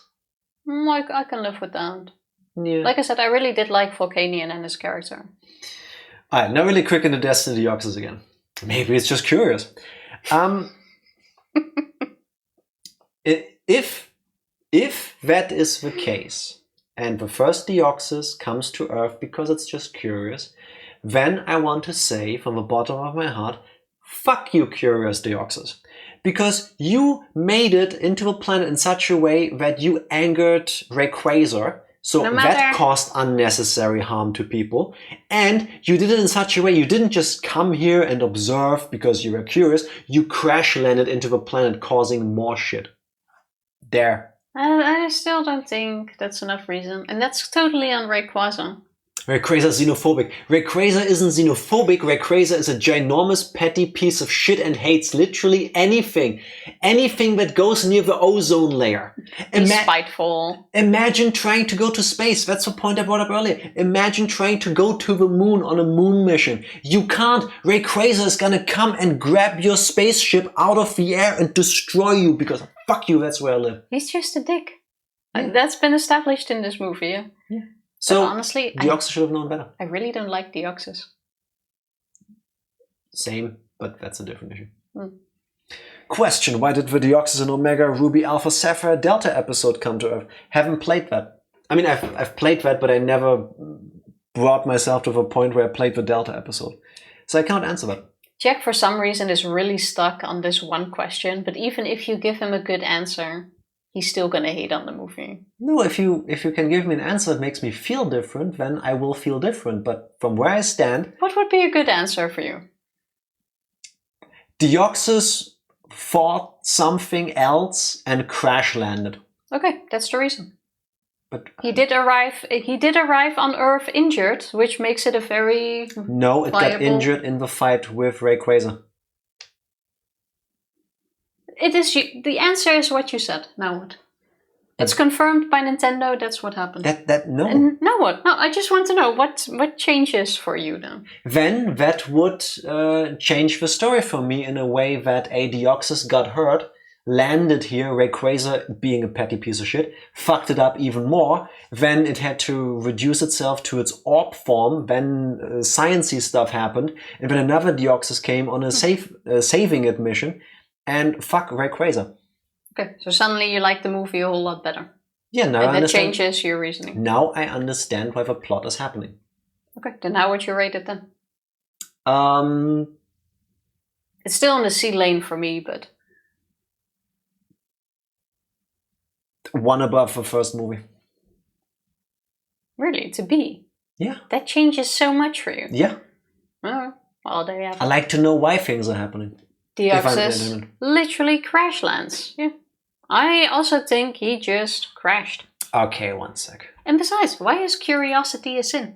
I can live with that. Yeah. Like I said, I really did like Volcanion and his character. Alright, now really quick into Destiny Deoxys again. Maybe it's just curious. If that is the case, and the first Deoxys comes to Earth because it's just curious, then I want to say from the bottom of my heart, fuck you, Curious Deoxys. Because you made it into a planet in such a way that you angered Rayquaza, so that caused unnecessary harm to people. And you did it in such a way, you didn't just come here and observe because you were curious, you crash landed into the planet causing more shit. There. I still don't think that's enough reason. And that's totally on Rayquaza. Rayquaza is xenophobic. Rayquaza isn't xenophobic. Rayquaza is a ginormous petty piece of shit and hates literally anything. Anything that goes near the ozone layer. He's spiteful. Imagine trying to go to space. That's the point I brought up earlier. Imagine trying to go to the moon on a moon mission. You can't. Rayquaza is gonna come and grab your spaceship out of the air and destroy you because fuck you, that's where I live. He's just a dick. Yeah. That's been established in this movie. Yeah. So, but honestly, Deoxys should have known better. I really don't like Deoxys. Same, but that's a different issue. Question, why did the Deoxys and Omega Ruby Alpha Sapphire Delta episode come to Earth? Haven't played that. I mean, I've played that, but I never brought myself to the point where I played the Delta episode. So I can't answer that. Jack, for some reason, is really stuck on this one question, but even if you give him a good answer, he's still gonna hate on the movie. No, if you can give me an answer that makes me feel different, then I will feel different. But from where I stand... What would be a good answer for you? Deoxys fought something else and crash landed. Okay, that's the reason. But he did arrive on Earth injured, which makes it a very No, it got injured in the fight with Rayquaza. It is the answer is what you said. Now what? It's confirmed by Nintendo. That's what happened. No. And now what? No, I just want to know what changes for you then. Then that would change the story for me in a way that a Deoxys got hurt, landed here, Rayquaza being a petty piece of shit, fucked it up even more. Then it had to reduce itself to its orb form. Then sciencey stuff happened, and then another Deoxys came on a saving it mission. And fuck Rayquaza. Okay, so suddenly you like the movie a whole lot better. Yeah, now I that understand. Changes your reasoning. Now I understand why the plot is happening. Okay, then how would you rate it then? It's still in the C lane for me, but... one above the first movie. Really? To B? Yeah. That changes so much for you. Yeah. Oh, well, there you have it. I like to know why things are happening. Deoxys literally crash lands. Yeah. I also think he just crashed. Okay, one sec. And besides, why is curiosity a sin?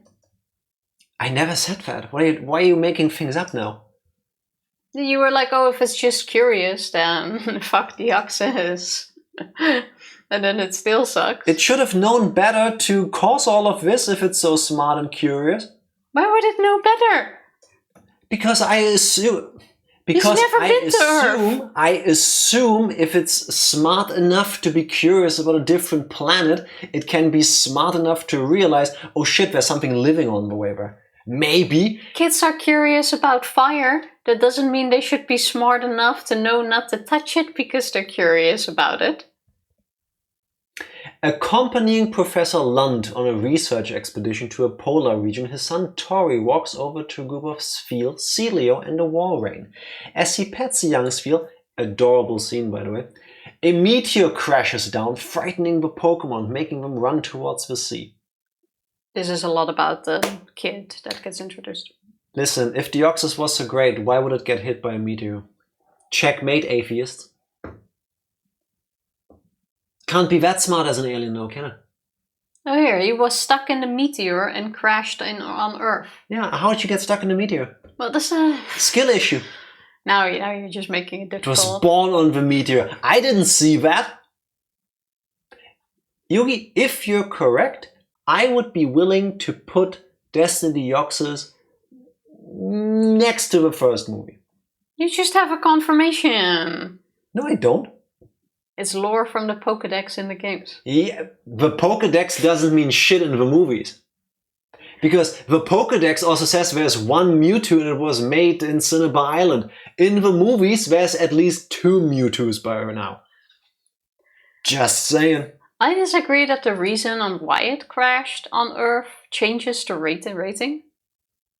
I never said that. Why are you making things up now? You were like, oh, if it's just curious, then fuck Deoxys. And then it still sucks. It should have known better to cause all of this if it's so smart and curious. Why would it know better? Because I assume... Because I assume if it's smart enough to be curious about a different planet, it can be smart enough to realize, oh shit, there's something living on the way there. Maybe. Kids are curious about fire. That doesn't mean they should be smart enough to know not to touch it because they're curious about it. Accompanying Professor Lund on a research expedition to a polar region, his son Tori walks over to a group of Spheal, Celio, and a Walrein. As he pets the young Spheal, adorable scene by the way, a meteor crashes down, frightening the Pokémon, making them run towards the sea. This is a lot about the kid that gets introduced. Listen, if Deoxys was so great, why would it get hit by a meteor? Checkmate, atheists. Can't be that smart as an alien, though, can it? Oh, here, he was stuck in the meteor and crashed on Earth. Yeah, how did you get stuck in the meteor? Well, that's a skill issue. Now you're just making it difficult. It was born on the meteor. I didn't see that. Yugi, if you're correct, I would be willing to put Destiny Deoxys next to the first movie. You just have a confirmation. No, I don't. It's lore from the Pokédex in the games. Yeah, the Pokédex doesn't mean shit in the movies. Because the Pokédex also says there's one Mewtwo and it was made in Cinnabar Island. In the movies, there's at least 2 Mewtwo's by now. Just saying. I disagree that the reason on why it crashed on Earth changes the rating.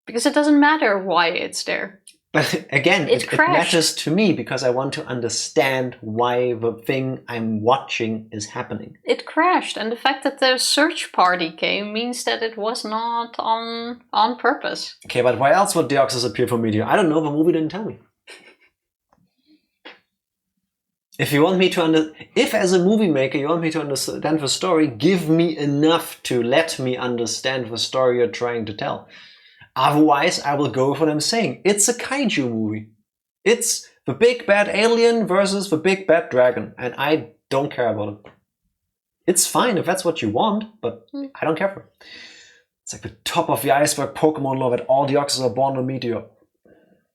Because it doesn't matter why it's there. But again, it matters to me because I want to understand why the thing I'm watching is happening. It crashed, and the fact that the search party came means that it was not on purpose. Okay, but why else would Deoxys appear for Meteor? I don't know, the movie didn't tell me. If you want me to if as a movie maker you want me to understand the story, give me enough to let me understand the story you're trying to tell. Otherwise, I will go for them saying, it's a kaiju movie. It's the big bad alien versus the big bad dragon, and I don't care about it. It's fine if that's what you want, but I don't care for it. It's like the top of the iceberg Pokemon lore that all Deoxys are born on Meteor.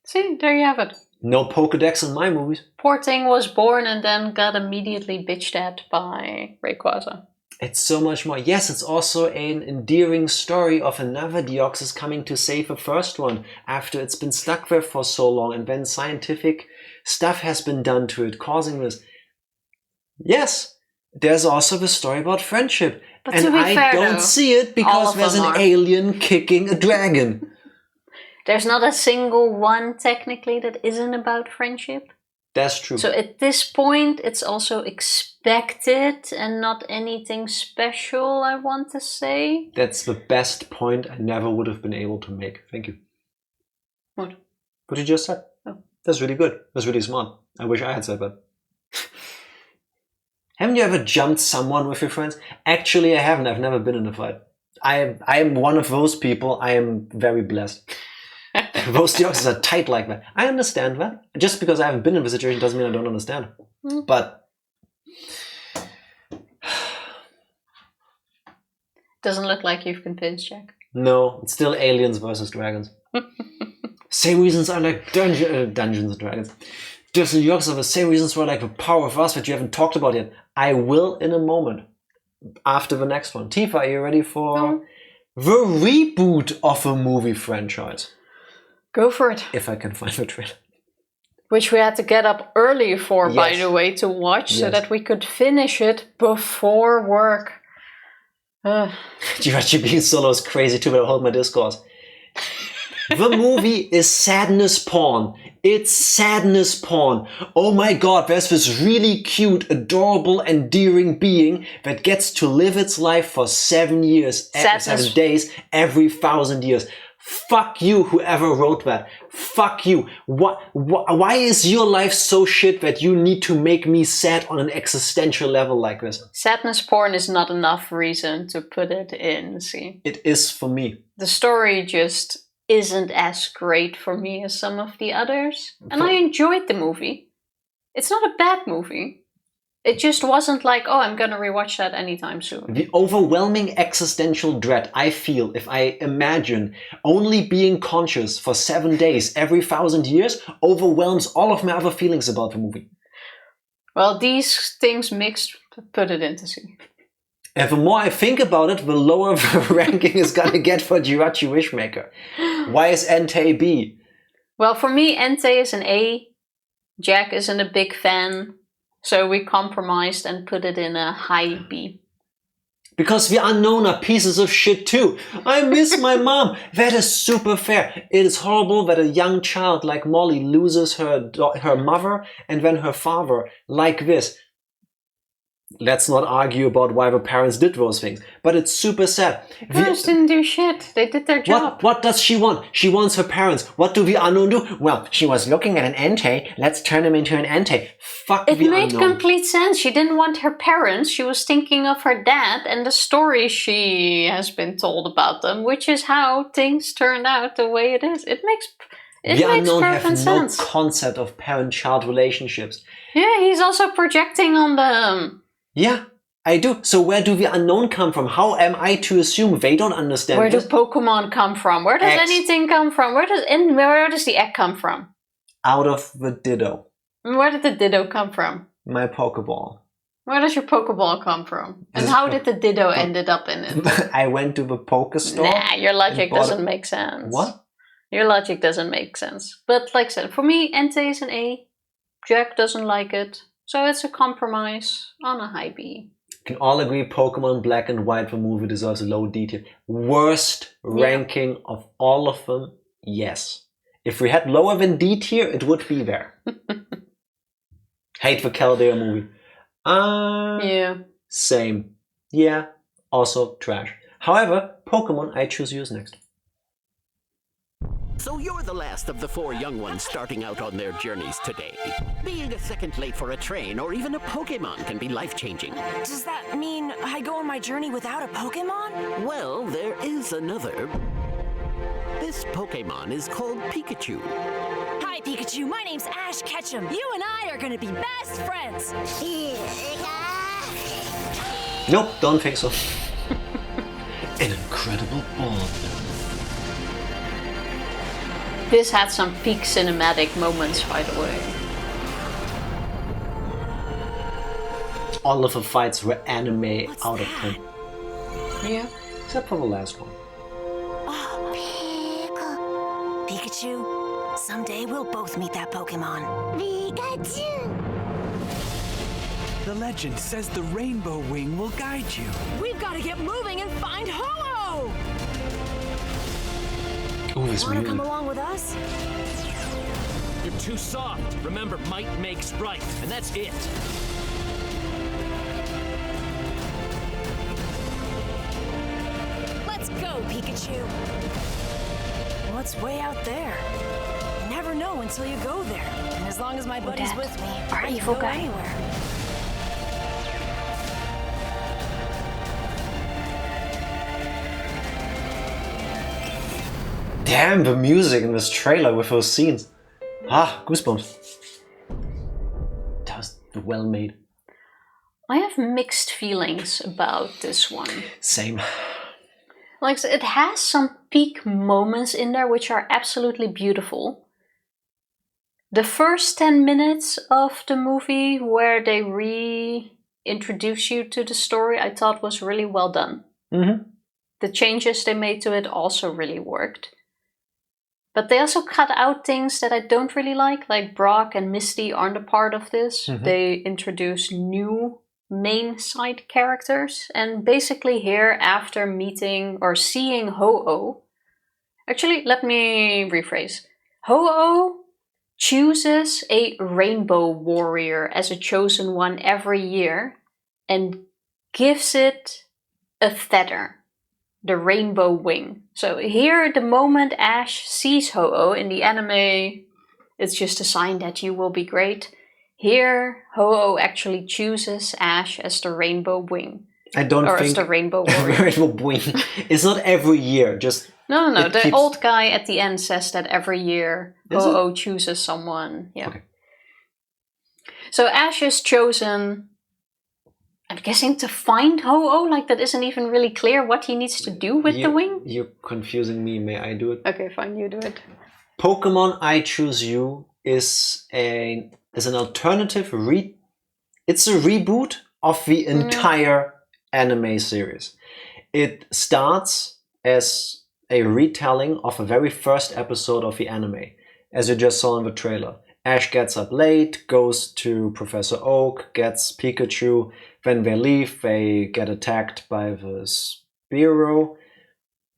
See, there you have it. No Pokedex in my movies. Poor thing was born and then got immediately bitched at by Rayquaza. It's so much more. Yes, it's also an endearing story of another Deoxys coming to save the first one after it's been stuck there for so long and then scientific stuff has been done to it, causing this. Yes, there's also the story about friendship. But and to be I fair, don't though, see it because there's an alien kicking a dragon. There's not a single one technically that isn't about friendship. That's true. So at this point, it's also expected and not anything special, I want to say. That's the best point I never would have been able to make. Thank you. What? What you just said. Oh. That's really good. That's really smart. I wish I had said that. Haven't you ever jumped someone with your friends? Actually, I haven't. I've never been in a fight. I am one of those people. I am very blessed. Those Deoxys are tight like that. I understand that. Just because I haven't been in the situation doesn't mean I don't understand. But doesn't look like you've convinced Jack. No, it's still aliens versus dragons. Same reasons I like Dungeons and Dragons. Destiny Deoxys are the same reasons for like the power of us that you haven't talked about yet. I will in a moment. After the next one. Tifa, are you ready for the reboot of a movie franchise? Go for it. If I can find the trailer. Which we had to get up early for, Yes. by the way, to watch so Yes. that we could finish it before work. Jirachi being solo is crazy too, but I'll hold my discourse. The movie is sadness porn. It's sadness porn. Oh my god, there's this really cute, adorable, endearing being that gets to live its life for 7 years, 7 days, every 1,000 years. Fuck you, whoever wrote that. Fuck you. Why is your life so shit that you need to make me sad on an existential level like this? Sadness porn is not enough reason to put it in, see. It is for me. The story just isn't as great for me as some of the others. And I enjoyed the movie. It's not a bad movie. It just wasn't like, oh, I'm gonna rewatch that anytime soon. The overwhelming existential dread I feel if I imagine only being conscious for 7 days every 1,000 years overwhelms all of my other feelings about the movie. Well, these things mixed put it into C. And the more I think about it, the lower the ranking is gonna get for Jirachi Wishmaker. Why is Entei B? Well, for me, Entei is an A. Jack isn't a big fan. So we compromised and put it in a high B. Because the unknown are pieces of shit too. I miss my mom. That is super fair. It is horrible that a young child like Molly loses her mother and then her father like this. Let's not argue about why the parents did those things, but it's super sad. The parents didn't do shit. They did their job. What does she want? She wants her parents. What do the unknown do? Well, she was looking at an ente. Let's turn him into an ente. Fuck the unknown. It made complete sense. She didn't want her parents. She was thinking of her dad and the story she has been told about them, which is how things turned out the way it is. It makes the unknown perfect sense. No concept of parent-child relationships. Yeah, he's also projecting on them. Yeah, I do. So where do the unknown come from? How am I to assume they don't understand Where this? do Pokemon come from? Where does anything come from? Where does the egg come from? Out of the Ditto. Where did the Ditto come from? My Pokeball. Where does your Pokeball come from? And how did the Ditto ended up in it? I went to the Poke Store. Nah, your logic doesn't make sense. What? Your logic doesn't make sense. But like I said, for me, Entei is an A. Jack doesn't like it. So it's a compromise on a high B. Can all agree Pokemon Black and White, the movie, deserves a low D tier. Worst ranking of all of them? Yes. If we had lower than D tier, it would be there. Hate the Caldea movie. Yeah. Same. Yeah. Also trash. However, Pokemon I Choose You is next. So you're the last of the 4 young ones starting out on their journeys today. Being a second late for a train or even a Pokemon can be life-changing. Does that mean I go on my journey without a Pokemon? Well, there is another. This Pokemon is called Pikachu. Hi, Pikachu. My name's Ash Ketchum. You and I are gonna be best friends. Nope, don't think so. An incredible bond. This had some peak cinematic moments, by the way. All of the fights were anime out of 10. Yeah. Except for the last one. Oh, Pikachu, someday we'll both meet that Pokemon. Pikachu! The legend says the Rainbow Wing will guide you. We've got to get moving and find Ho-Oh! Ooh, this Wanna mutant. come along with us? You're too soft. Remember, might makes right, and that's it. Let's go, Pikachu! What's way out there? You never know until you go there. And as long as my buddy's Dad, with me, our I can evil go guy. anywhere. Damn, the music in this trailer with those scenes. Ah, goosebumps. That was well made. I have mixed feelings about this one. Same. Like, it has some peak moments in there which are absolutely beautiful. The first 10 minutes of the movie where they reintroduce you to the story, I thought was really well done. Mm-hmm. The changes they made to it also really worked. But they also cut out things that I don't really like Brock and Misty aren't a part of this. Mhm. They introduce new main side characters, and basically here, after meeting or seeing Ho-Oh, actually, let me rephrase. Ho-Oh chooses a rainbow warrior as a chosen one every year and gives it a feather. The rainbow wing. So here, the moment Ash sees Ho-Oh in the anime, it's just a sign that you will be great. Here, Ho-Oh actually chooses Ash as the rainbow wing. I don't or think... as the rainbow warrior. Rainbow wing. It's not every year, just... No. it The keeps- old guy at the end says that every year Is it? Ho-Oh chooses someone. Yeah. Okay. So Ash is chosen, I'm guessing, to find Ho-Oh. Like, that isn't even really clear what he needs to do with the wing. You're confusing me. May I do it? Okay, fine, you do it. Pokemon I Choose You is an alternative it's a reboot of the entire anime series. It starts as a retelling of the very first episode of the anime, as you just saw in the trailer. Ash gets up late, goes to Professor Oak, gets Pikachu. When they leave, they get attacked by the Spearow.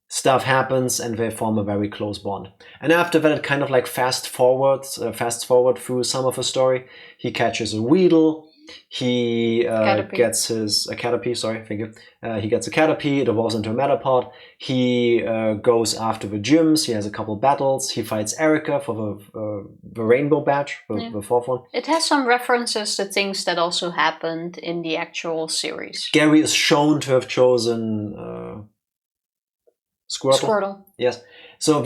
Stuff happens and they form a very close bond. And after that, it kind of like fast forward through some of the story. He catches a Weedle. He gets his a Caterpie. Sorry, thank you. He gets a Caterpie. It evolves into a Metapod. He goes after the gyms. He has a couple battles. He fights Erica for the Rainbow Badge, the fourth one. It has some references to things that also happened in the actual series. Gary is shown to have chosen Squirtle. Yes. So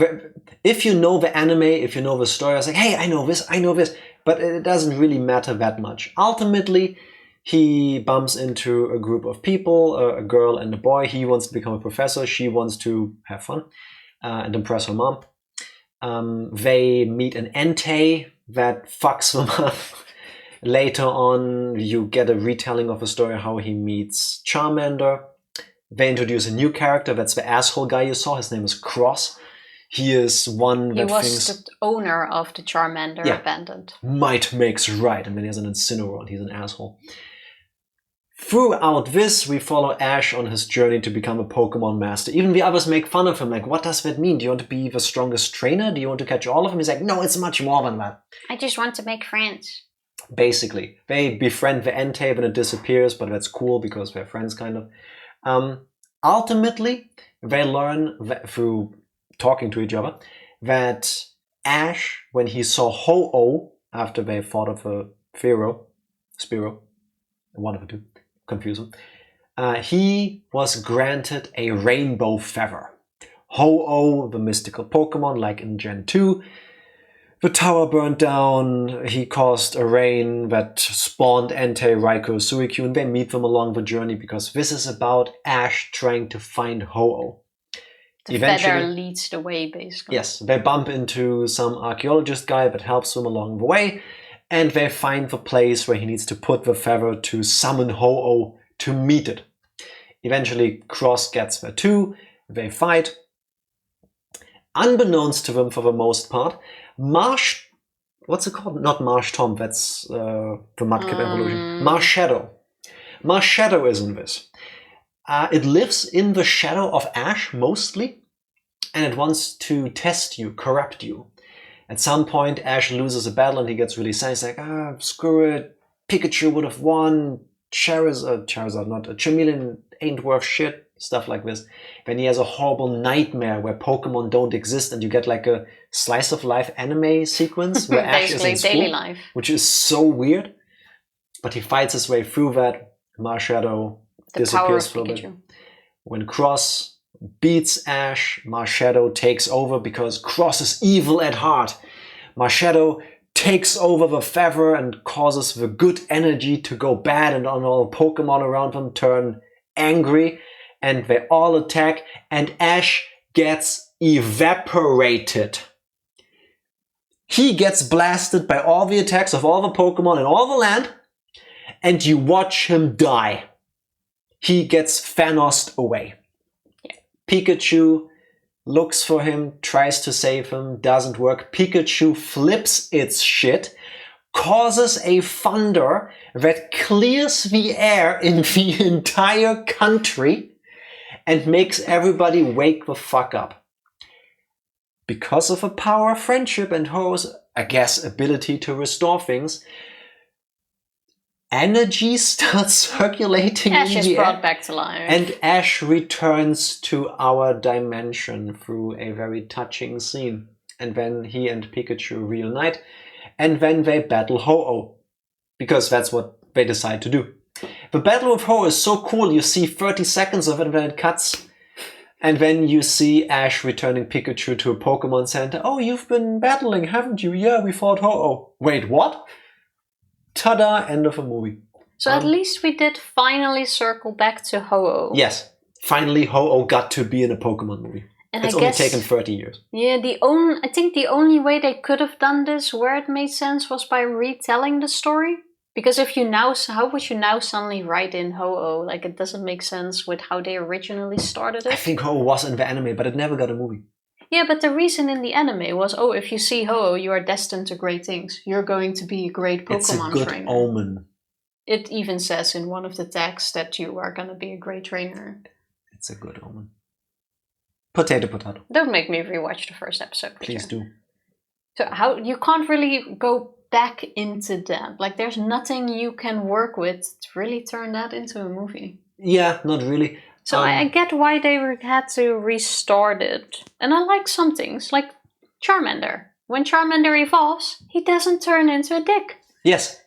if you know the anime, if you know the story, I was like, hey, I know this. But it doesn't really matter that much. Ultimately, he bumps into a group of people, a girl and a boy. He wants to become a professor. She wants to have fun and impress her mom. They meet an Entei that fucks them up. Later on, you get a retelling of the story how he meets Charmander. They introduce a new character. That's the asshole guy you saw. His name is Cross. He is one that was the owner of the Charmander abandoned. Might makes right. And then he has an Incineroar and he's an asshole. Throughout this, we follow Ash on his journey to become a Pokemon master. Even the others make fun of him. Like, what does that mean? Do you want to be the strongest trainer? Do you want to catch all of them? He's like, no, it's much more than that. I just want to make friends. Basically. They befriend the Entei when it disappears, but that's cool because they're friends, kind of. Ultimately, they learn through talking to each other that Ash, when he saw Ho-Oh after they fought of a Spearow, one of the two, confuse him, he was granted a rainbow feather. Ho-Oh, the mystical Pokemon, like in Gen 2, the tower burned down, he caused a rain that spawned Entei, Raikou, Suicune, and they meet them along the journey because this is about Ash trying to find Ho-Oh. The feather leads the way, basically. Yes, they bump into some archaeologist guy that helps them along the way, and they find the place where he needs to put the feather to summon Ho-Oh to meet it. Eventually, Cross gets there too, they fight. Unbeknownst to them for the most part, what's it called? Not Marsh Tom, that's the Mudkip evolution. Marshadow. Marshadow is in this. It lives in the shadow of Ash, mostly, and it wants to test you, corrupt you. At some point, Ash loses a battle and he gets really sad. He's like, screw it, Pikachu would have won, Charizard, not a Charmeleon ain't worth shit, stuff like this. Then he has a horrible nightmare where Pokemon don't exist and you get like a slice of life anime sequence where Ash is in school, daily life. Which is so weird. But he fights his way through that. Marshadow disappears for a bit. When Cross beats Ash, Marshadow takes over because Cross is evil at heart. Marshadow takes over the feather and causes the good energy to go bad, and all Pokemon around them turn angry and they all attack, and Ash gets evaporated. He gets blasted by all the attacks of all the Pokemon in all the land, and you watch him die. He gets Thanos'd away. Yeah. Pikachu looks for him, tries to save him, doesn't work. Pikachu flips its shit, causes a thunder that clears the air in the entire country and makes everybody wake the fuck up. Because of the power of friendship and Ho's, I guess, ability to restore things, energy starts circulating in the air. Ash is brought back to life. And Ash returns to our dimension through a very touching scene. And then he and Pikachu reunite. And then they battle Ho-Oh. Because that's what they decide to do. The battle with Ho is so cool. You see 30 seconds of it and then it cuts. And then you see Ash returning Pikachu to a Pokemon Center. Oh, you've been battling, haven't you? Yeah, we fought Ho-Oh. Wait, what? Ta-da, end of a movie. So at least we did finally circle back to Ho-Oh. Yes. Finally, Ho-Oh got to be in a Pokemon movie. And it's only taken 30 years. Yeah, I think the only way they could have done this where it made sense was by retelling the story. Because how would you now suddenly write in Ho-Oh? Like, it doesn't make sense with how they originally started it. I think Ho-Oh was in the anime, but it never got a movie. Yeah, but the reason in the anime was, oh, if you see Ho-Oh, you are destined to great things. You're going to be a great Pokemon It's a good trainer. omen. It even says in one of the texts that you are going to be a great trainer. It's a good omen. Potato, potato. Don't make me rewatch the first episode. Please do. So how you can't really go back into that. Like there's nothing you can work with to really turn that into a movie. Yeah, not really. So I get why they had to restart it. And I like some things, like Charmander. When Charmander evolves, he doesn't turn into a dick. Yes.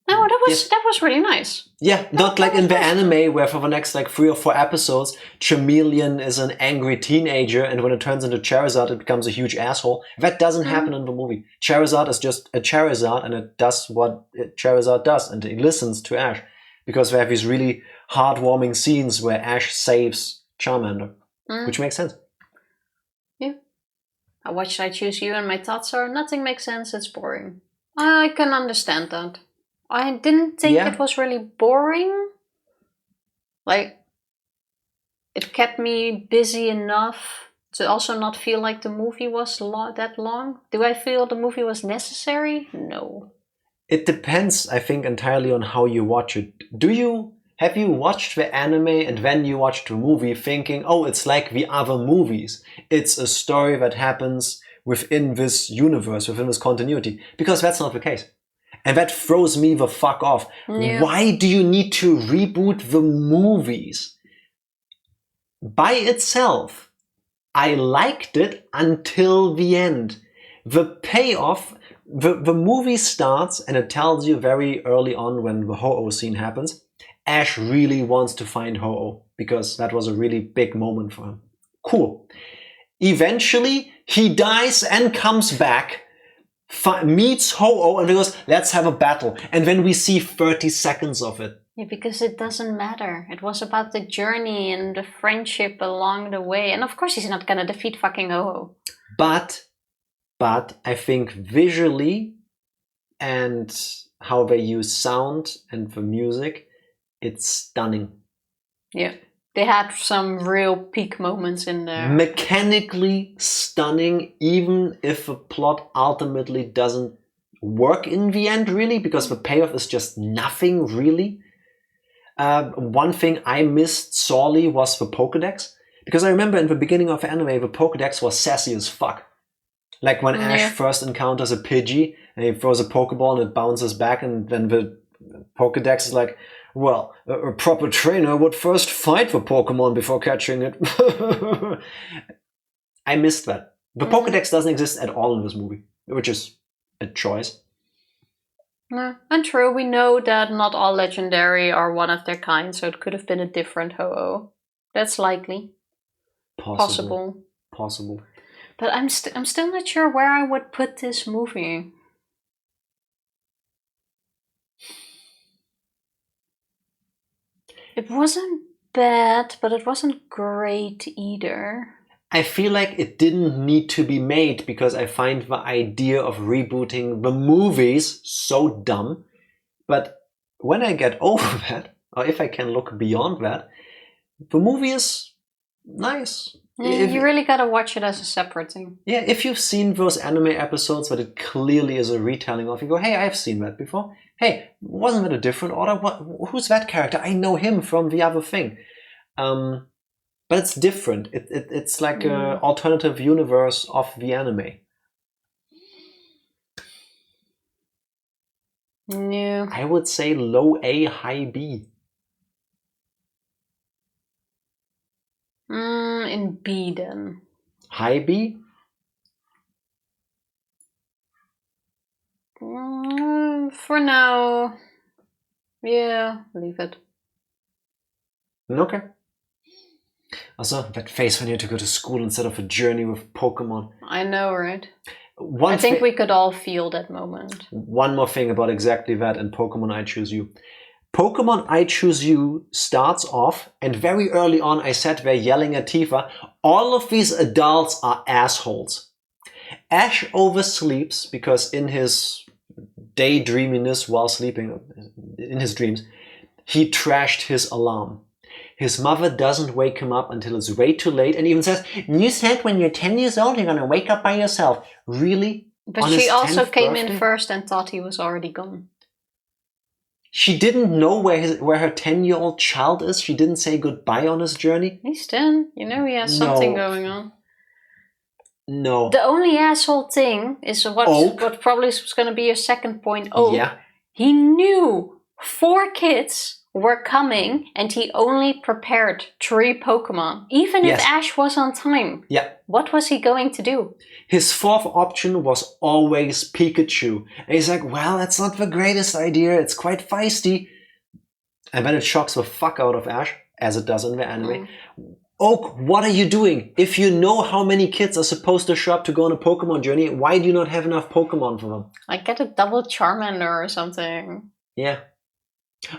No, that was really nice. Yeah, not like in the anime where for the next like 3 or 4 episodes, Charmeleon is an angry teenager and when it turns into Charizard, it becomes a huge asshole. That doesn't happen in the movie. Charizard is just a Charizard and it does what Charizard does and it listens to Ash. Because we have these really heartwarming scenes where Ash saves Charmander, which makes sense. Yeah. Why should I choose you? And my thoughts are, nothing makes sense, it's boring. I can understand that. I didn't think it was really boring. Like, it kept me busy enough to also not feel like the movie was that long. Do I feel the movie was necessary? No. It depends, I think, entirely on how you watch it. Have you watched the anime and then you watched the movie thinking, oh, it's like the other movies. It's a story that happens within this universe, within this continuity. Because that's not the case. And that throws me the fuck off. Yeah. Why do you need to reboot the movies? By itself, I liked it until the end. The payoff, the movie starts and it tells you very early on when the Ho-Oh scene happens, Ash really wants to find Ho-Oh because that was a really big moment for him. Cool. Eventually, he dies and comes back, meets Ho-Oh and goes, let's have a battle. And then we see 30 seconds of it. Yeah, because it doesn't matter. It was about the journey and the friendship along the way. And of course he's not gonna defeat fucking Ho-Oh. But I think visually and how they use sound and the music, it's stunning. Yeah. They had some real peak moments in there. Mechanically stunning, even if the plot ultimately doesn't work in the end, really, because the payoff is just nothing, really. One thing I missed sorely was the Pokédex, because I remember in the beginning of the anime, the Pokédex was sassy as fuck. Like when Ash first encounters a Pidgey, and he throws a Pokeball and it bounces back, and then the Pokédex is like, well, a proper trainer would first fight the Pokemon before catching it. I missed that. The Pokédex doesn't exist at all in this movie, which is a choice. No, and true, we know that not all legendary are one of their kind, so it could have been a different Ho-Oh. That's likely. Possible. But I'm still not sure where I would put this movie. It wasn't bad, but it wasn't great either. I feel like it didn't need to be made because I find the idea of rebooting the movies so dumb. But when I get over that, or if I can look beyond that, the movie is nice. Yeah, you really gotta watch it as a separate thing. Yeah, if you've seen those anime episodes that it clearly is a retelling of, you go, hey, I've seen that before. Hey, wasn't that a different order? Who's that character? I know him from the other thing. But it's different. It's like an alternative universe of the anime. Yeah. I would say low A, high B. In B then. High B? For now, yeah, leave it. Okay. Also, that face when you had to go to school instead of a journey with Pokemon. I know, right? I think we could all feel that moment. One more thing about exactly that in Pokemon I Choose You. Pokemon I Choose You starts off, and very early on I sat there yelling at Tifa, all of these adults are assholes. Ash oversleeps because in his daydreaminess while sleeping, in his dreams, he trashed his alarm. His mother doesn't wake him up until it's way too late and even says, you said when you're 10 years old you're gonna wake up by yourself. Really? But she also came in first and thought he was already gone. She didn't know where her 10-year-old child is? She didn't say goodbye on his journey? He's 10. You know he has something going on. No. The only asshole thing is what probably was going to be your second point. Yeah. He knew 4 kids were coming and he only prepared 3 Pokemon. Even if Ash was on time. Yeah. What was he going to do? His 4th option was always Pikachu. And he's like, well, that's not the greatest idea. It's quite feisty. And then it shocks the fuck out of Ash, as it does in the anime. Oak, what are you doing? If you know how many kids are supposed to show up to go on a Pokemon journey, why do you not have enough Pokemon for them? Like get a double Charmander or something. Yeah.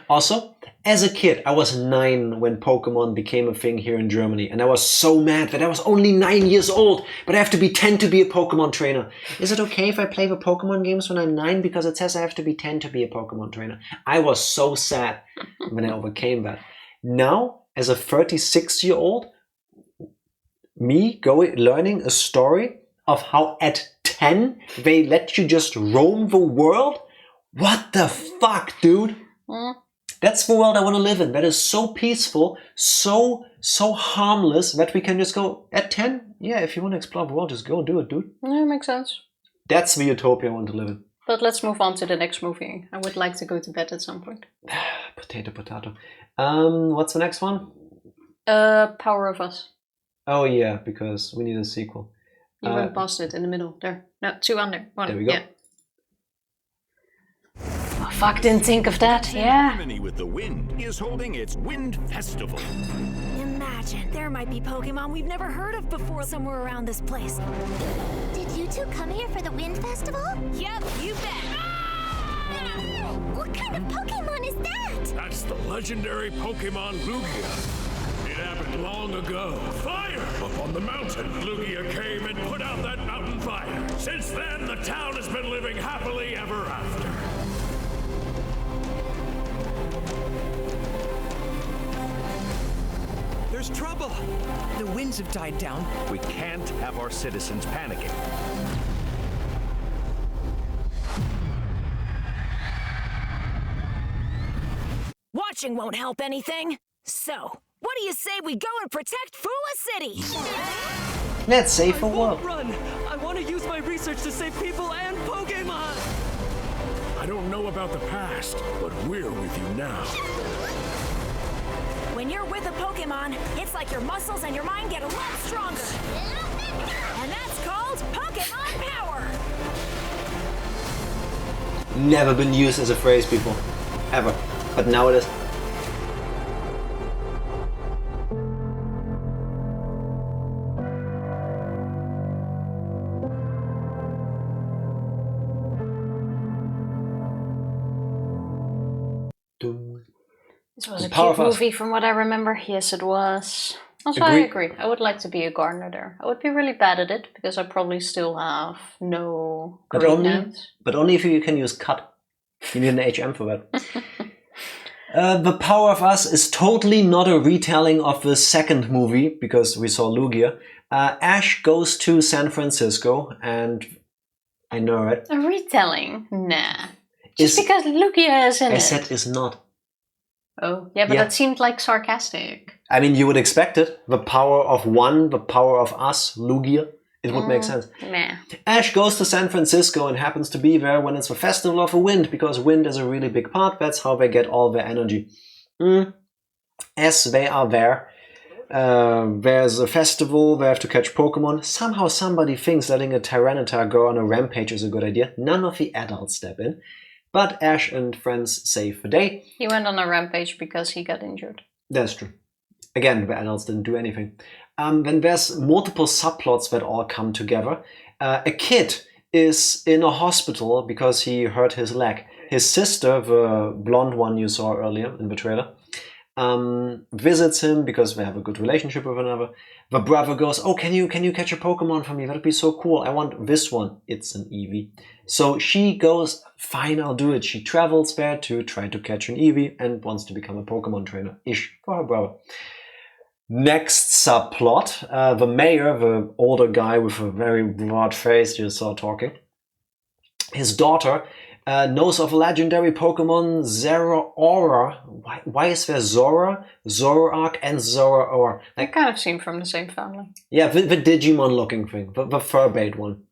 Also, as a kid, I was 9 when Pokemon became a thing here in Germany, and I was so mad that I was only 9 years old, but I have to be 10 to be a Pokemon trainer. Is it okay if I play the Pokemon games when I'm 9 because it says I have to be 10 to be a Pokemon trainer? I was so sad when I overcame that. Now, as a 36-year-old, me learning a story of how at 10 they let you just roam the world? What the fuck, dude? That's the world I want to live in. That is so peaceful, so harmless that we can just go at 10. Yeah, if you want to explore the world, just go do it, dude. Yeah, makes sense. That's the utopia I want to live in. But let's move on to the next movie. I would like to go to bed at some point. Potato. What's the next one? Power of Us. Oh yeah, because we need a sequel. You went past it in the middle. There. No, 2 under. 1. There we go. Yeah. Oh, fuck, didn't think of that. Yeah. Harmony with the Wind is holding its Wind Festival. Imagine, there might be Pokemon we've never heard of before somewhere around this place. Did you 2 come here for the Wind Festival? Yep, you bet. What kind of Pokemon is that? That's the legendary Pokemon Lugia. It happened long ago. Fire! Up on the mountain, Lugia came and put out that mountain fire. Since then, the town has been living happily ever after. There's trouble. The winds have died down. We can't have our citizens panicking. Watching won't help anything. So, what do you say we go and protect Fua City? Let's save the world. Run! I want to use my research to save people and Pokemon! I don't know about the past, but we're with you now. When you're with a Pokemon, it's like your muscles and your mind get a lot stronger. And that's called Pokemon Power! Never been used as a phrase before. Ever. But now it is. This was a cute movie from what I remember. Yes, it was. Also, I agree. I would like to be a gardener there. I would be really bad at it because I probably still have no green hands. But only if you can use cut. You need an HM for that. The Power of Us is totally not a retelling of the second movie because we saw Lugia. Ash goes to San Francisco and I know it. A retelling? Nah. Just because Lugia is in it. I said is not. Oh, yeah, but that seemed like sarcastic. I mean, you would expect it. The power of one, the power of us, Lugia. It would make sense. Nah. Ash goes to San Francisco and happens to be there when it's the Festival of the Wind, because wind is a really big part. That's how they get all their energy. As they are there, there's a festival, they have to catch Pokemon. Somehow somebody thinks letting a Tyranitar go on a rampage is a good idea. None of the adults step in. But Ash and friends save the day. He went on a rampage because he got injured. That's true. Again, the adults didn't do anything. Then there's multiple subplots that all come together. A kid is in a hospital because he hurt his leg. His sister, the blonde one you saw earlier in the trailer, visits him because they have a good relationship with another. The brother goes, oh, can you catch a Pokemon for me? That'd be so cool. I want this one. It's an Eevee. So she goes, fine, I'll do it. She travels there to try to catch an Eevee and wants to become a Pokemon trainer-ish for her brother. Next subplot, the mayor, the older guy with a very broad face you saw talking, his daughter knows of a legendary Pokemon, Zeraora. Why is there Zora, Zoroark, and Zeraora? They kind of seem from the same family. Yeah, the Digimon-looking thing, the fur-bait one.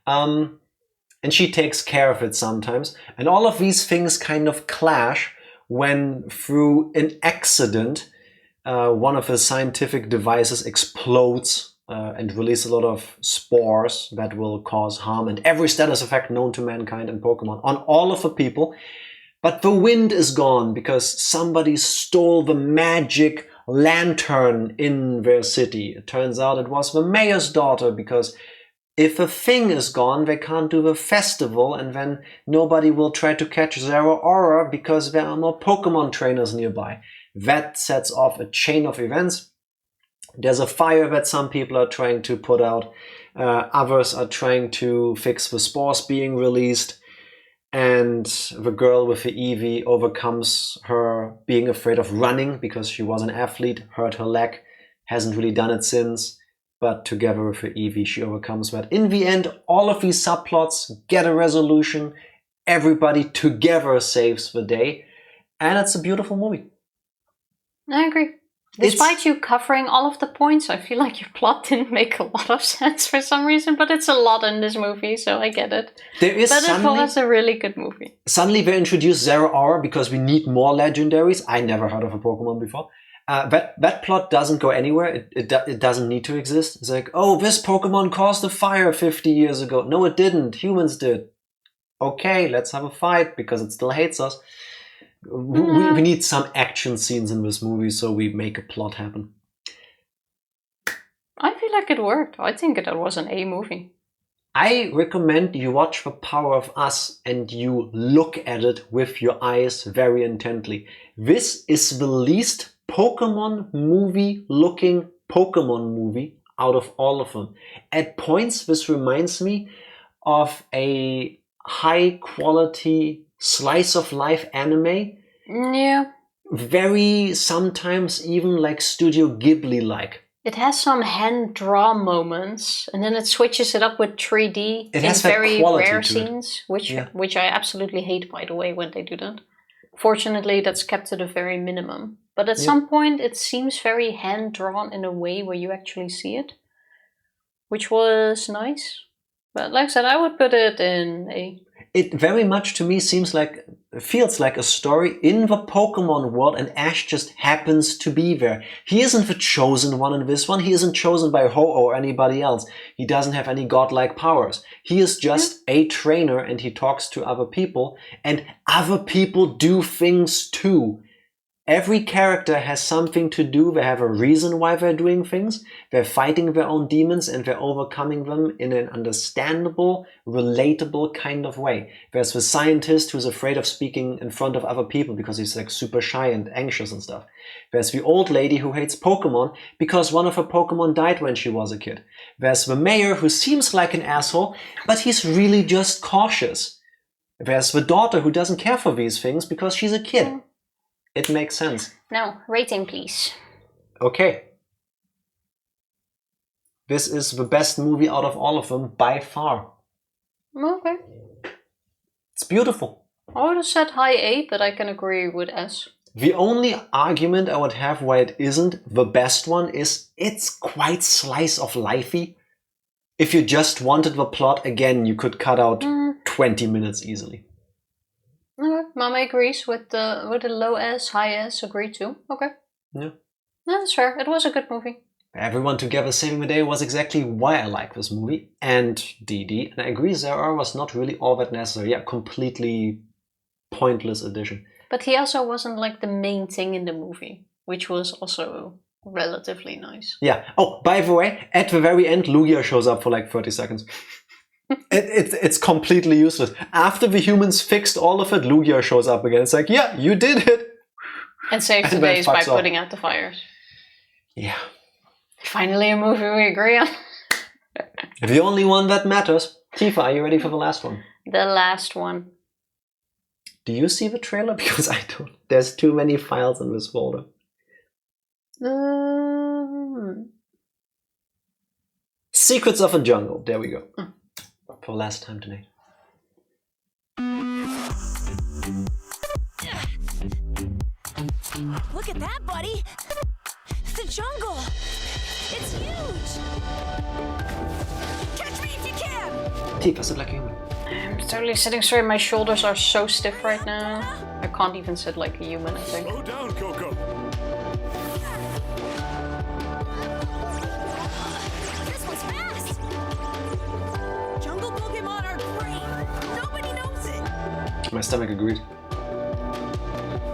And she takes care of it sometimes. And all of these things kind of clash when, through an accident, one of the scientific devices explodes and release a lot of spores that will cause harm and every status effect known to mankind and Pokemon on all of the people. But the wind is gone because somebody stole the magic lantern in their city. It turns out it was the mayor's daughter, because if a thing is gone, they can't do the festival, and then nobody will try to catch Zeraora because there are no Pokemon trainers nearby. That sets off a chain of events. There's a fire that some people are trying to put out. Others are trying to fix the spores being released. And the girl with the Eevee overcomes her being afraid of running because she was an athlete, hurt her leg, hasn't really done it since. But together with the Eevee, she overcomes that. In the end, all of these subplots get a resolution. Everybody together saves the day. And it's a beautiful movie. I agree. Despite you covering all of the points, I feel like your plot didn't make a lot of sense for some reason, but it's a lot in this movie, so I get it. But it was a really good movie. Suddenly they introduced Zeraora because we need more legendaries. I never heard of a Pokemon before. That plot doesn't go anywhere. It doesn't need to exist. It's like, oh, this Pokemon caused a fire 50 years ago. No, it didn't. Humans did. Okay, let's have a fight because it still hates us. We need some action scenes in this movie, so we make a plot happen. I feel like it worked. I think it was an A movie. I recommend you watch The Power of Us and you look at it with your eyes very intently. This is the least Pokemon movie looking Pokemon movie out of all of them. At points, this reminds me of a high quality slice of life anime. Yeah. Very, sometimes even like Studio Ghibli-like. It has some hand-drawn moments, and then it switches it up with 3D It has in that very quality rare to it. scenes, which I absolutely hate, by the way, when they do that. Fortunately, that's kept at a very minimum. But at some point, it seems very hand-drawn in a way where you actually see it, which was nice. But like I said, I would put it in A. It very much to me feels like a story in the Pokemon world, and Ash just happens to be there. He isn't the chosen one in this one. He isn't chosen by Ho or anybody else. He doesn't have any godlike powers. He is just a trainer, and he talks to other people, and other people do things too. Every character has something to do. They have a reason why they're doing things. They're fighting their own demons and they're overcoming them in an understandable, relatable kind of way. There's the scientist who's afraid of speaking in front of other people because he's like super shy and anxious and stuff. There's the old lady who hates Pokemon because one of her Pokemon died when she was a kid. There's the mayor who seems like an asshole, but he's really just cautious. There's the daughter who doesn't care for these things because she's a kid. It makes sense. Now, rating please. Okay. This is the best movie out of all of them by far. Okay. It's beautiful. I would have said high A, but I can agree with S. The only argument I would have why it isn't the best one is it's quite slice of lifey. If you just wanted the plot, again, you could cut out 20 minutes easily. Okay, Mama agrees with the low S, high S, agree too. Okay. Yeah. That's fair. It was a good movie. Everyone together saving the day was exactly why I like this movie. And DD, and I agree, Zeraora was not really all that necessary. Yeah, completely pointless addition. But he also wasn't like the main thing in the movie, which was also relatively nice. Yeah. Oh, by the way, at the very end, Lugia shows up for like 30 seconds. It's completely useless. After the humans fixed all of it, Lugia shows up again. It's like, yeah, you did it. And save the And then days by fucks off. putting out the fires. Yeah. Finally a movie we agree on. The only one that matters. Tifa, are you ready for the last one? The last one. Do you see the trailer? Because I don't. There's too many files in this folder. Secrets of a Jungle. There we go. For last time tonight. Look at that, buddy! The jungle! It's huge! Catch me if you can! Tifa, sit like a human. I'm totally sitting straight. My shoulders are so stiff right now. I can't even sit like a human, I think. Slow down, Coco. This one's fast! Jungle Pokemon are great! Nobody knows it! My stomach agreed.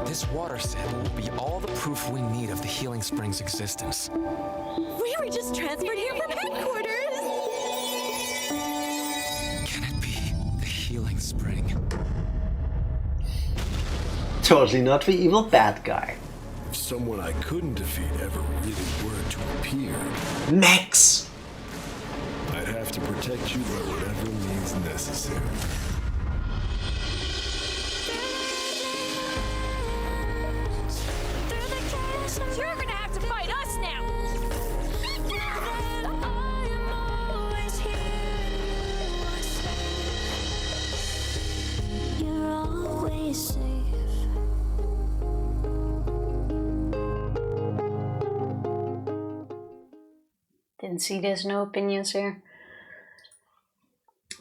This water sample will be all the proof we need of the Healing Spring's existence. We were just transferred here from headquarters! Can it be the Healing Spring? Totally not the evil bad guy. If someone I couldn't defeat ever really were to appear, Max! I'd have to protect you by whatever means necessary. You're gonna have to fight us now! You're always safe. Didn't see there's no opinions here.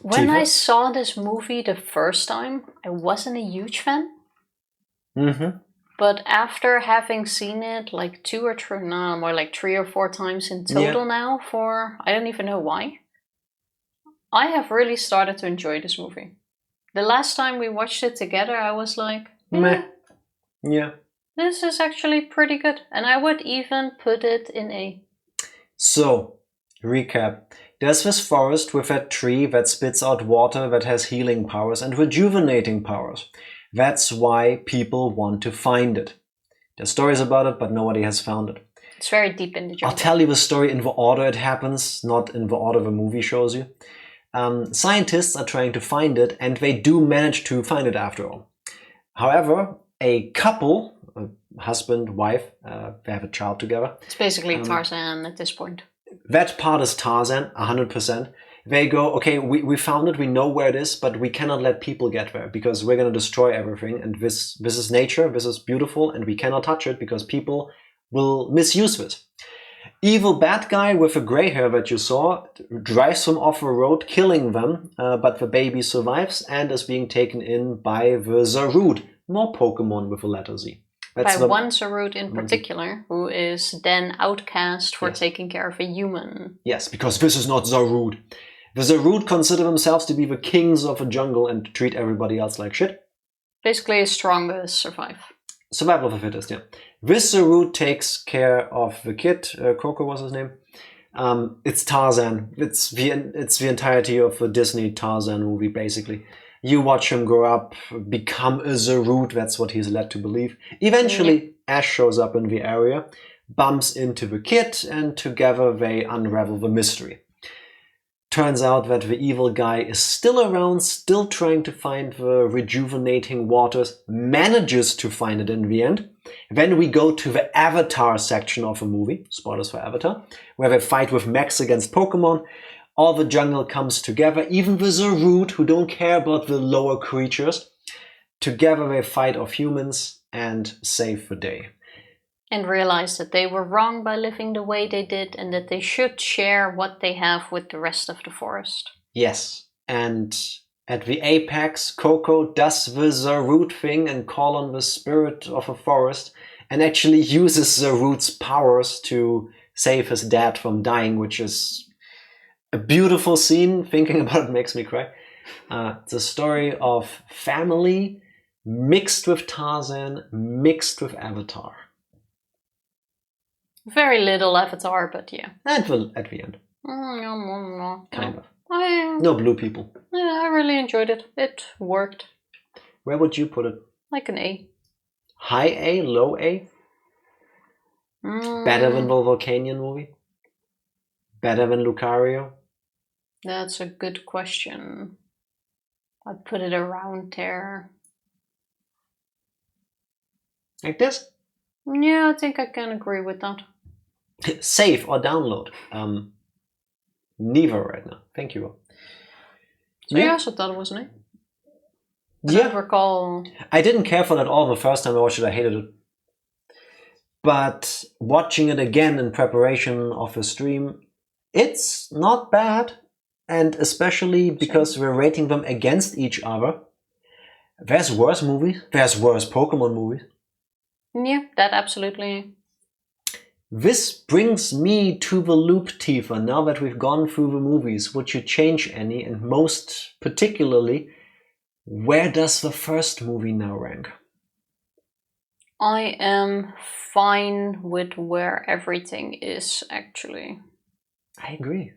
When I saw this movie the first time, I wasn't a huge fan. Mm-hmm. But after having seen it like 2 or 3, no, more like 3 or 4 times in total now, for I don't even know why, I have really started to enjoy this movie. The last time we watched it together, I was like, Meh. Yeah. This is actually pretty good. And I would even put it in A. So, recap. There's this forest with that tree that spits out water that has healing powers and rejuvenating powers. That's why people want to find it. There's stories about it, but nobody has found it. It's very deep in the jungle. I'll tell you the story in the order it happens, not in the order the movie shows you. Scientists are trying to find it, and they do manage to find it after all. However, a couple, a husband, wife, they have a child together. It's basically Tarzan at this point. That part is Tarzan, 100%. They go, okay, we found it, we know where it is, but we cannot let people get there because we're going to destroy everything. And this is nature, this is beautiful, and we cannot touch it because people will misuse this. Evil bad guy with the gray hair that you saw drives them off the road, killing them, but the baby survives and is being taken in by the Zarude, more Pokemon with the letter Z. By one Zarude in particular, who is then outcast for taking care of a human. Yes, because this is not Zarude. The Zarude consider themselves to be the kings of the jungle and treat everybody else like shit. Basically, strongest survive. Survival of the fittest, yeah. This Zarude takes care of the kid. Coco was his name. It's Tarzan. It's the entirety of the Disney Tarzan movie, basically. You watch him grow up, become a Zarude. That's what he's led to believe. Eventually, Ash shows up in the area, bumps into the kid, and together they unravel the mystery. Turns out that the evil guy is still around, still trying to find the rejuvenating waters, manages to find it in the end. Then we go to the Avatar section of the movie, spoilers for Avatar, where they fight with mechs against Pokemon. All the jungle comes together, even the Zarude, who don't care about the lower creatures. Together they fight off humans and save the day. And realize that they were wrong by living the way they did and that they should share what they have with the rest of the forest. Yes, and at the apex, Coco does the Zarude thing and call on the spirit of a forest and actually uses Zarude's powers to save his dad from dying, which is a beautiful scene. Thinking about it makes me cry. It's a story of family mixed with Tarzan, mixed with Avatar. Very little Avatar, but yeah. At the end. Kind of. No blue people. Yeah, I really enjoyed it. It worked. Where would you put it? Like an A. High A, low A? Better than the Volcanion movie? Better than Lucario? That's a good question. I'd put it around there. Like this? Yeah, I think I can agree with that. Save or download? Neither right now. Thank you. So you also thought it was nice? I Yeah. don't recall. I didn't care for that at all the first time I watched it. I hated it. But watching it again in preparation of the stream, it's not bad. And especially because we're rating them against each other. There's worse movies. There's worse Pokemon movies. Yeah, that absolutely. This brings me to the loop, Tifa. Now that we've gone through the movies, would you change any? And most particularly, where does the first movie now rank? I am fine with where everything is, actually. I agree,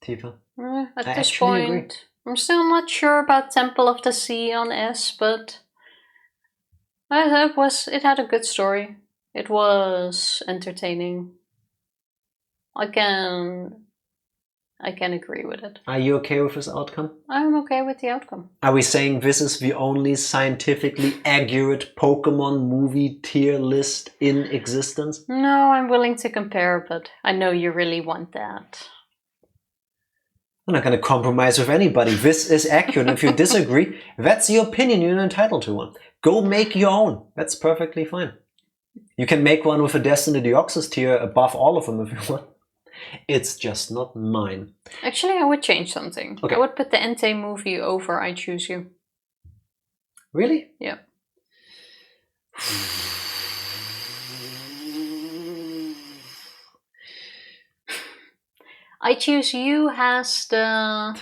Tifa. At I this actually point, agree. I'm still not sure about Temple of the Sea on S, but it had a good story. It was entertaining. I can agree with it. Are you okay with this outcome? I'm okay with the outcome. Are we saying this is the only scientifically accurate Pokemon movie tier list in existence? No, I'm willing to compare, but I know you really want that. I'm not going to compromise with anybody. This is accurate. If you disagree, that's your opinion. You're entitled to one. Go make your own. That's perfectly fine. You can make one with a Destiny Deoxys tier above all of them if you want. It's just not mine. Actually, I would change something. Okay. I would put the Entei movie over I Choose You. Really? Yeah. I Choose You has the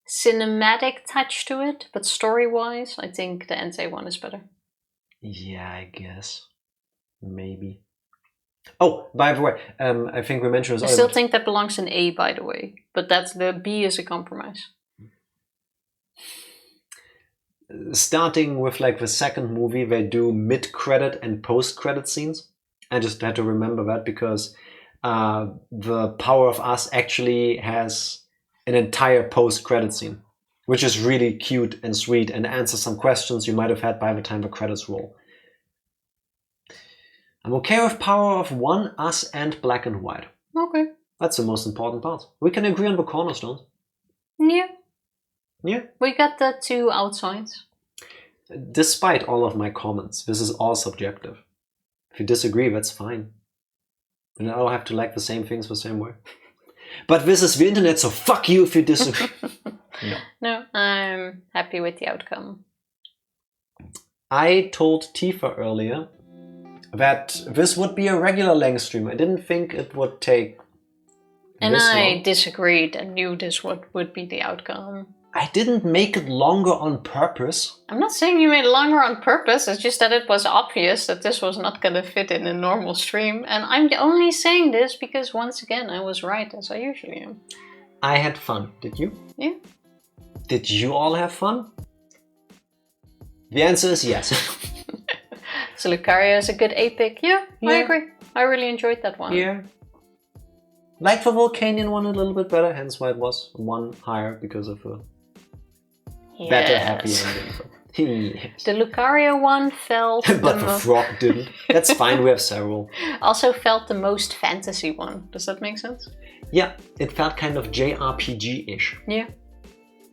cinematic touch to it, but story-wise, I think the Entei one is better. Yeah, I guess. Maybe. Oh, by the way, I think we mentioned I this still earlier. think that belongs in A, by the way, but that's the B is a compromise. Starting with like the second movie, they do mid-credit and post-credit scenes. I just had to remember that because the Power of Us actually has an entire post-credit scene, which is really cute and sweet and answers some questions you might have had by the time the credits roll. I'm okay with Power of One, Us, and Black and White. Okay. That's the most important part. We can agree on the cornerstones. Yeah. Yeah. We got the two outsides. Despite all of my comments, this is all subjective. If you disagree, that's fine. And I don't have to like the same things the same way. But this is the internet, so fuck you if you disagree. No, I'm happy with the outcome. I told Tifa earlier that this would be a regular length stream. I didn't think it would take And this I long. disagreed and knew this would be the outcome. I didn't make it longer on purpose. I'm not saying you made it longer on purpose, it's just that it was obvious that this was not going to fit in a normal stream. And I'm only saying this because, once again, I was right, as I usually am. I had fun. Did you? Yeah. Did you all have fun? The answer is yes. So Lucario is a good A pick. Yeah, I Yeah. agree. I really enjoyed that one. Yeah. Like the Volcanion one a little bit better, hence why it was one higher because of a better happy ending. Yes. The Lucario one felt But the frog didn't. That's fine, we have several. also felt the most fantasy one. Does that make sense? Yeah, it felt kind of JRPG-ish. Yeah.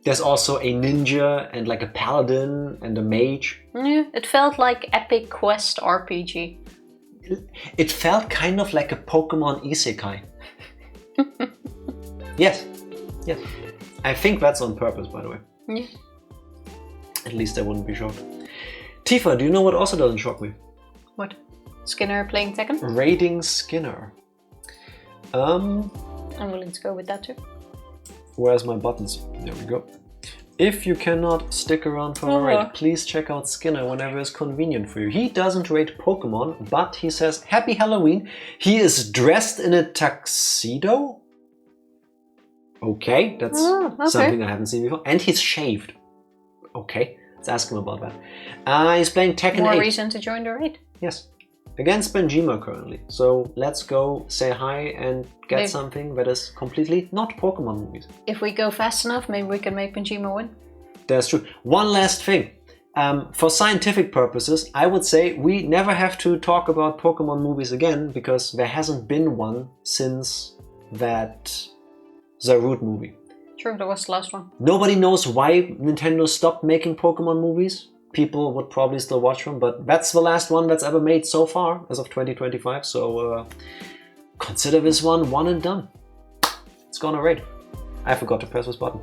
There's also a ninja and like a paladin and a mage. Yeah, it felt like Epic Quest RPG. It felt kind of like a Pokemon Isekai. Yes. Yes. I think that's on purpose, by the way. Yeah. At least I wouldn't be shocked. Tifa, do you know what also doesn't shock me? What? Skinner playing Tekken? Raiding Skinner. I'm willing to go with that too. Where's my buttons? There we go. If you cannot stick around for a raid, please check out Skinner whenever it's convenient for you. He doesn't rate Pokemon, but he says Happy Halloween. He is dressed in a tuxedo. Okay, that's okay. something I haven't seen before. And he's shaved. Okay, Let's ask him about that. He's playing Tekken 8. More reason to join the raid. Yes. Against Benjima currently. So let's go say hi and get something that is completely not Pokemon movies. If we go fast enough, maybe we can make Benjima win. That's true. One last thing. For scientific purposes, I would say we never have to talk about Pokemon movies again because there hasn't been one since that Zarude movie. True, that was the last one. Nobody knows why Nintendo stopped making Pokemon movies. People would probably still watch them, but that's the last one that's ever made so far as of 2025. So consider this one and done. It's gonna raid. I forgot to press this button.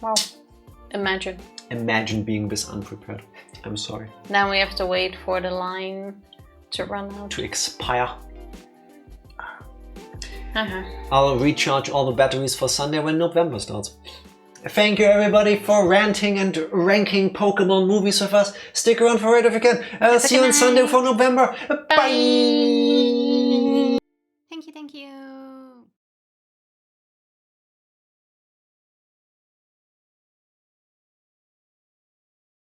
Wow. Imagine. Imagine being this unprepared. I'm sorry. Now we have to wait for the line to run out. To expire. Uh-huh. I'll recharge all the batteries for Sunday when November starts. Thank you everybody for ranting and ranking Pokemon movies with us. Stick around for it if you can. See you on Sunday for November. Bye! Thank you.